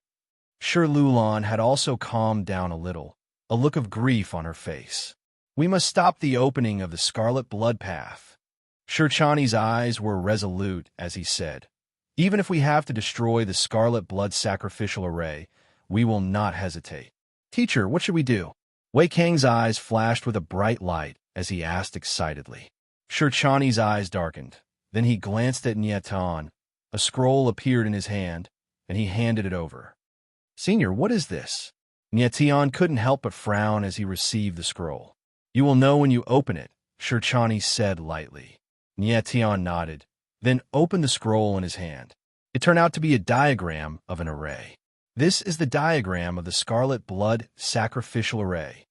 Shi Lulan had also calmed down a little, a look of grief on her face. We must stop the opening of the scarlet blood path. Shi Chani's eyes were resolute as he said, even if we have to destroy the scarlet blood sacrificial array, we will not hesitate. Teacher, what should we do? Wei Kang's eyes flashed with a bright light as he asked excitedly. Shi Chani's eyes darkened. Then he glanced at Nietan. A scroll appeared in his hand, and he handed it over. Senior, what is this? Nietan couldn't help but frown as he received the scroll. You will know when you open it, Shi Chani said lightly. Nietan nodded, then opened the scroll in his hand. It turned out to be a diagram of an array. This is the diagram of the scarlet blood sacrificial array.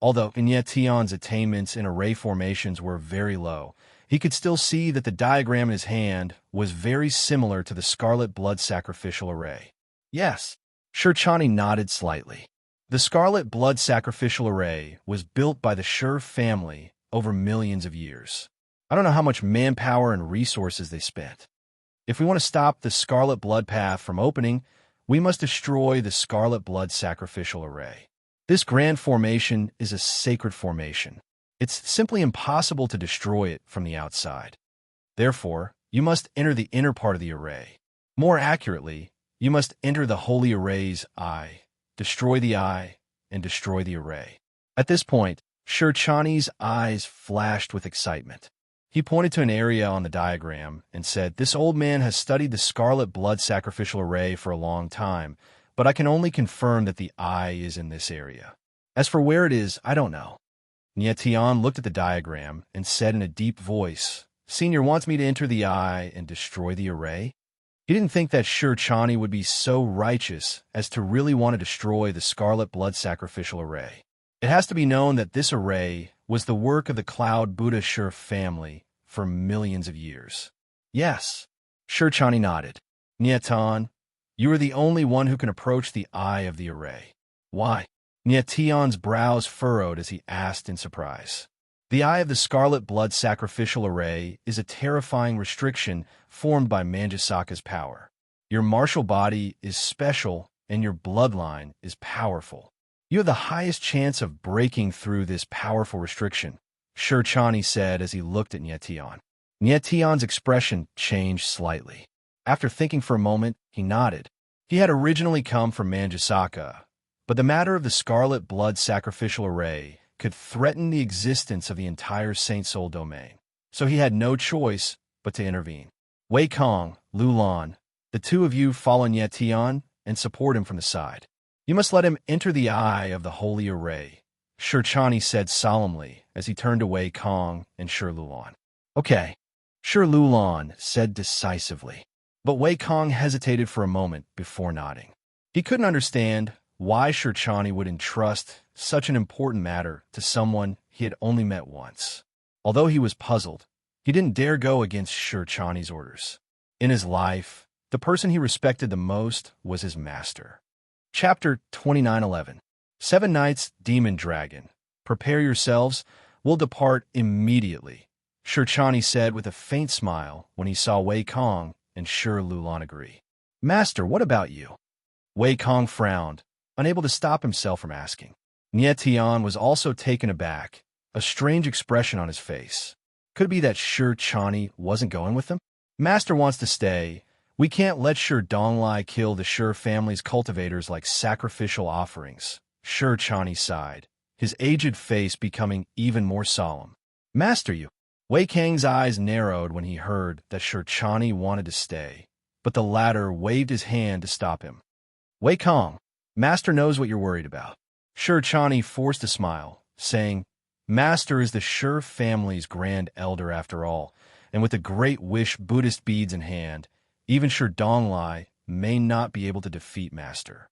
Although Nietan's attainments in array formations were very low, he could still see that the diagram in his hand was very similar to the scarlet blood sacrificial array. Yes, Shi Chani nodded slightly. The scarlet blood sacrificial array was built by the Shi family over millions of years. I don't know how much manpower and resources they spent. If we want to stop the scarlet blood path from opening, we must destroy the scarlet blood sacrificial array. This grand formation is a sacred formation. It's simply impossible to destroy it from the outside. Therefore, you must enter the inner part of the array. More accurately, you must enter the holy array's eye, destroy the eye, and destroy the array. At this point, Shi Chani's eyes flashed with excitement. He pointed to an area on the diagram and said, This old man has studied the scarlet blood sacrificial array for a long time, but I can only confirm that the eye is in this area. As for where it is, I don't know. Nietan looked at the diagram and said in a deep voice, Senior wants me to enter the eye and destroy the array? He didn't think that Shi Chani would be so righteous as to really want to destroy the scarlet blood sacrificial array. It has to be known that this array was the work of the Cloud Buddha Shi family for millions of years. Yes, Shi Chani nodded. Nietan, you are the only one who can approach the eye of the array. Why? Nietan's brows furrowed as he asked in surprise. The eye of the scarlet blood sacrificial array is a terrifying restriction formed by Manjusaka's power. Your martial body is special and your bloodline is powerful. You have the highest chance of breaking through this powerful restriction, Shi Chani said as he looked at Nietan. Nietan's expression changed slightly. After thinking for a moment, he nodded. He had originally come from Manjusaka, but the matter of the scarlet blood sacrificial array could threaten the existence of the entire Saint Soul domain, so he had no choice but to intervene. Wei Kong, Lulan, the two of you follow Nietan and support him from the side. You must let him enter the eye of the holy array, Shi Chani said solemnly as he turned to Wei Kong and Shi Lulan. Okay, Shi Lulan said decisively, but Wei Kong hesitated for a moment before nodding. He couldn't understand why Shi Chani would entrust such an important matter to someone he had only met once. Although he was puzzled, he didn't dare go against Shi Chani's orders. In his life, the person he respected the most was his master. Chapter 29:11. 7 Nights, Demon Dragon. Prepare yourselves, we'll depart immediately, Shi Chani said with a faint smile when he saw Wei Kong and Shi Lulan agree. Master, what about you? Wei Kong frowned, unable to stop himself from asking. Nietan was also taken aback, a strange expression on his face. Could it be that Shi Chani wasn't going with them? Master wants to stay. We can't let Shi Donglai kill the Shi family's cultivators like sacrificial offerings, Shi Chani sighed, his aged face becoming even more solemn. Master, you. Wei Kang's eyes narrowed when he heard that Shi Chani wanted to stay, but the latter waved his hand to stop him. Wei Kong, Master knows what you're worried about. Sure Chani forced a smile, saying, Master is the Sure family's grand elder after all, and with the great wish Buddhist beads in hand, even Sure Donglai may not be able to defeat Master.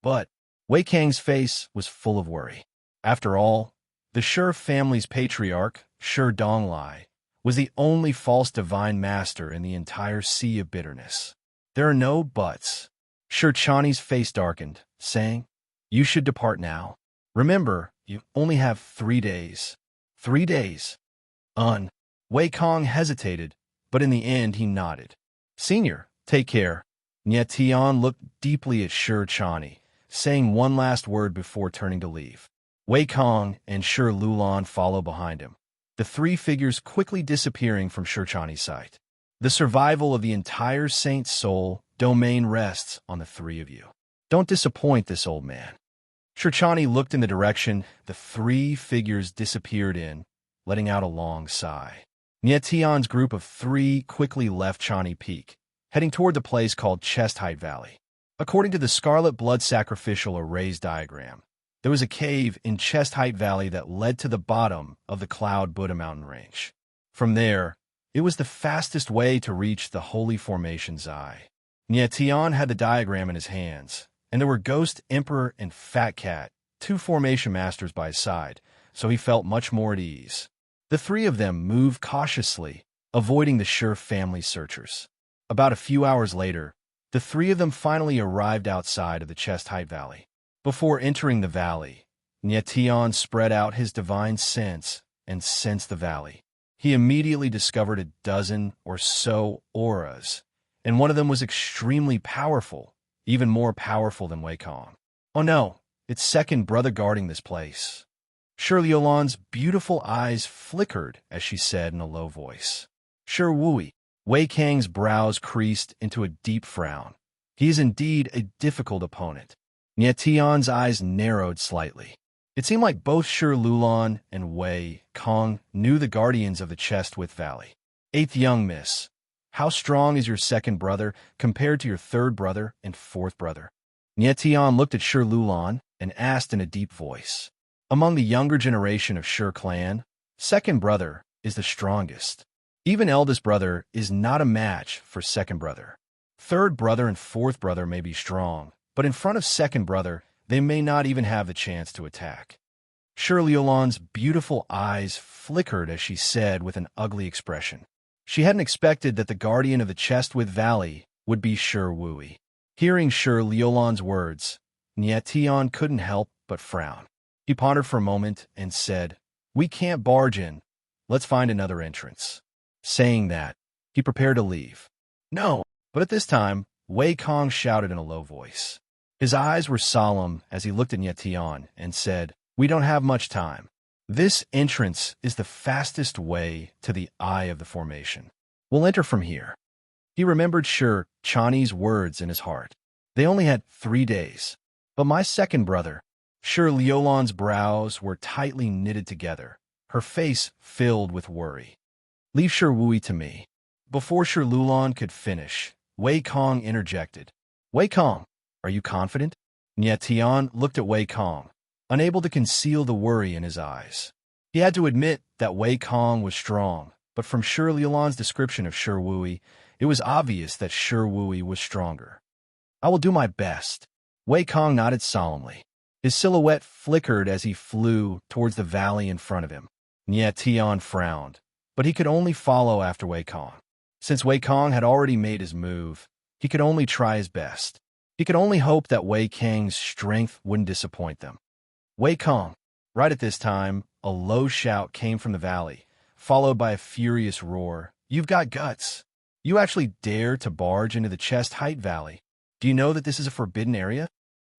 But Wei Kang's face was full of worry. After all, the Sure family's patriarch, Sure Donglai, was the only false divine master in the entire sea of bitterness. There are no buts. Sure Chani's face darkened, saying, You should depart now. Remember, you only have 3 days. 3 days. Wei Kong hesitated, but in the end he nodded. Senior, take care. Nye Tian looked deeply at Sure Chani, saying one last word before turning to leave. Wei Kong and Sure Lulan follow behind him, the 3 figures quickly disappearing from Sure Chani's sight. The survival of the entire Saint's soul domain rests on the 3 of you. Don't disappoint this old man. Sure Chani looked in the direction the 3 figures disappeared in, letting out a long sigh. Nye Tian's group of 3 quickly left Chani Peak, heading toward the place called Chest Height Valley. According to the Scarlet Blood Sacrificial Arrays diagram, there was a cave in Chest Height Valley that led to the bottom of the Cloud Buddha mountain range. From there, it was the fastest way to reach the Holy Formation's eye. Nye Tian had the diagram in his hands, and there were Ghost Emperor and Fat Cat, 2 formation masters by his side, so he felt much more at ease. The 3 of them moved cautiously, avoiding the Sure family searchers. About a few hours later, the 3 of them finally arrived outside of the Chest Height Valley. Before entering the valley, Nye Tian spread out his divine sense and sensed the valley. He immediately discovered a dozen or so auras, and one of them was extremely powerful, even more powerful than Wei Kong. Oh no, it's second brother guarding this place. Sure Liolan's beautiful eyes flickered as she said in a low voice. Sure Wui. Wei Kang's brows creased into a deep frown. He is indeed a difficult opponent. Nye Tian's eyes narrowed slightly. It seemed like both Sure Lulan and Wei Kong knew the guardians of the Chestwith Valley. 8th young miss, how strong is your second brother compared to your 3rd brother and 4th brother? Nye Tian looked at Sure Lulan and asked in a deep voice. Among the younger generation of Sure clan, second brother is the strongest. Even eldest brother is not a match for second brother. 3rd brother and 4th brother may be strong, but in front of second brother, they may not even have the chance to attack. Sure Liolan's beautiful eyes flickered as she said with an ugly expression. She hadn't expected that the guardian of the Chestwith Valley would be Sure Wui. Hearing Sure Liolan's words, Nye Tian couldn't help but frown. He pondered for a moment and said, We can't barge in. Let's find another entrance. Saying that, he prepared to leave. No, but at this time, Wei Kong shouted in a low voice. His eyes were solemn as he looked at Nye Tian and said, We don't have much time. This entrance is the fastest way to the eye of the formation. We'll enter from here. He remembered Sure Chani's words in his heart. They only had 3 days. But my second brother, Sure Liolan's brows were tightly knitted together, her face filled with worry. Leave Sure Wui to me. Before Sure Lulan could finish, Wei Kong interjected. Wei Kong, are you confident? Nye Tian looked at Wei Kong, unable to conceal the worry in his eyes. He had to admit that Wei Kong was strong, but from Sure Liolan's description of Sure Wui, it was obvious that Sure Wui was stronger. I will do my best. Wei Kong nodded solemnly. His silhouette flickered as he flew towards the valley in front of him. Nye Tian frowned, but he could only follow after Wei Kong. Since Wei Kong had already made his move, he could only try his best. He could only hope that Wei Kang's strength wouldn't disappoint them. Wei Kong. Right at this time, a low shout came from the valley, followed by a furious roar. You've got guts. You actually dare to barge into the Chest Height Valley. Do you know that this is a forbidden area?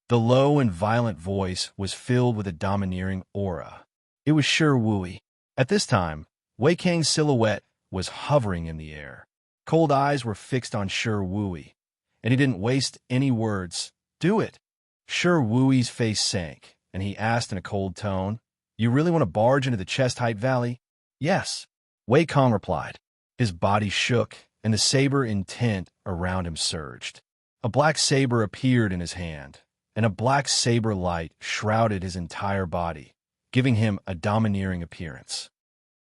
The low and violent voice was filled with a domineering aura. It was Sure Wui. At this time, Wei Kang's silhouette was hovering in the air. Cold eyes were fixed on Sure Wui, and he didn't waste any words. Do it. Sure Wui's face sank, and he asked in a cold tone, You really want to barge into the Chest Height Valley? Yes. Wei Kong replied. His body shook, and the saber intent around him surged. A black saber appeared in his hand, and a black saber light shrouded his entire body, giving him a domineering appearance.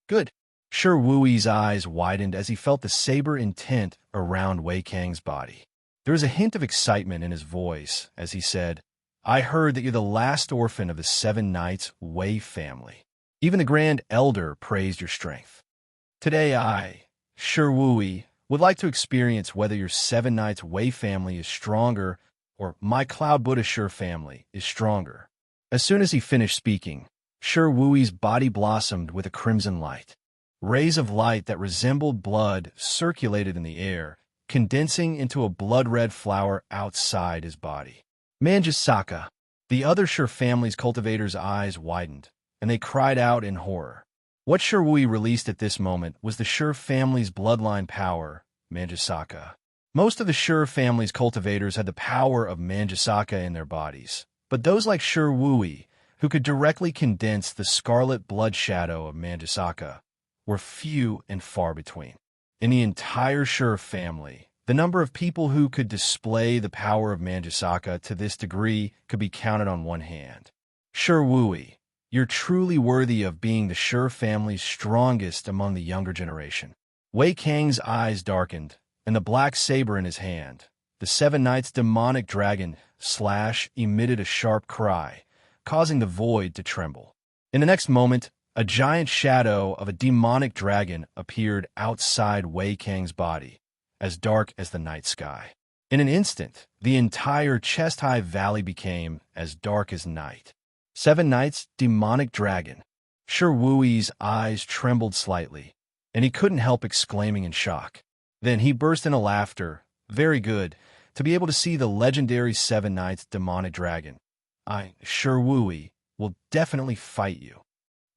Good. Shi Wui's eyes widened as he felt the saber intent around Wei Kang's body. There was a hint of excitement in his voice as he said, I heard that you're the last orphan of the 7 Knights Wei family. Even the Grand Elder praised your strength. Today I, Shi Wui, would like to experience whether your 7 Knights Wei family is stronger or my Cloud Buddha Shi family is stronger. As soon as he finished speaking, Shi Wui's body blossomed with a crimson light. Rays of light that resembled blood circulated in the air, condensing into a blood-red flower outside his body. Manjusaka. The other Shi family's cultivators' eyes widened, and they cried out in horror. What Shi Wui released at this moment was the Shi family's bloodline power, Manjusaka. Most of the Shi family's cultivators had the power of Manjusaka in their bodies, but those like Shi Wui, who could directly condense the scarlet blood shadow of Manjusaka, were few and far between. In the entire Shi family, the number of people who could display the power of Manjusaka to this degree could be counted on one hand. Shi Wui, you're truly worthy of being the Shi family's strongest among the younger generation. Wei Kang's eyes darkened, and the black saber in his hand, the 7 Knights' demonic dragon, emitted a sharp cry, causing the void to tremble. In the next moment, a giant shadow of a demonic dragon appeared outside Wei Kang's body, as dark as the night sky. In an instant, the entire chest-high valley became as dark as night. 7 Knights, demonic dragon. Shi Wui's eyes trembled slightly, and he couldn't help exclaiming in shock. Then he burst into laughter. Very good, to be able to see the legendary 7 Knights demonic dragon. Shi Wui, will definitely fight you.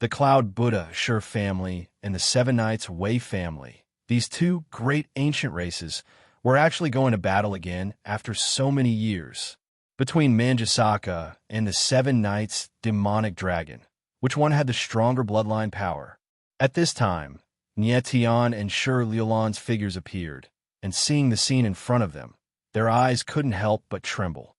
The Cloud Buddha Shi family and the 7 Knights Wei family, these 2 great ancient races, were actually going to battle again after so many years. Between Manjusaka and the 7 Knights demonic dragon, which one had the stronger bloodline power? At this time, Nietian and Shi Liulan's figures appeared, and seeing the scene in front of them, their eyes couldn't help but tremble.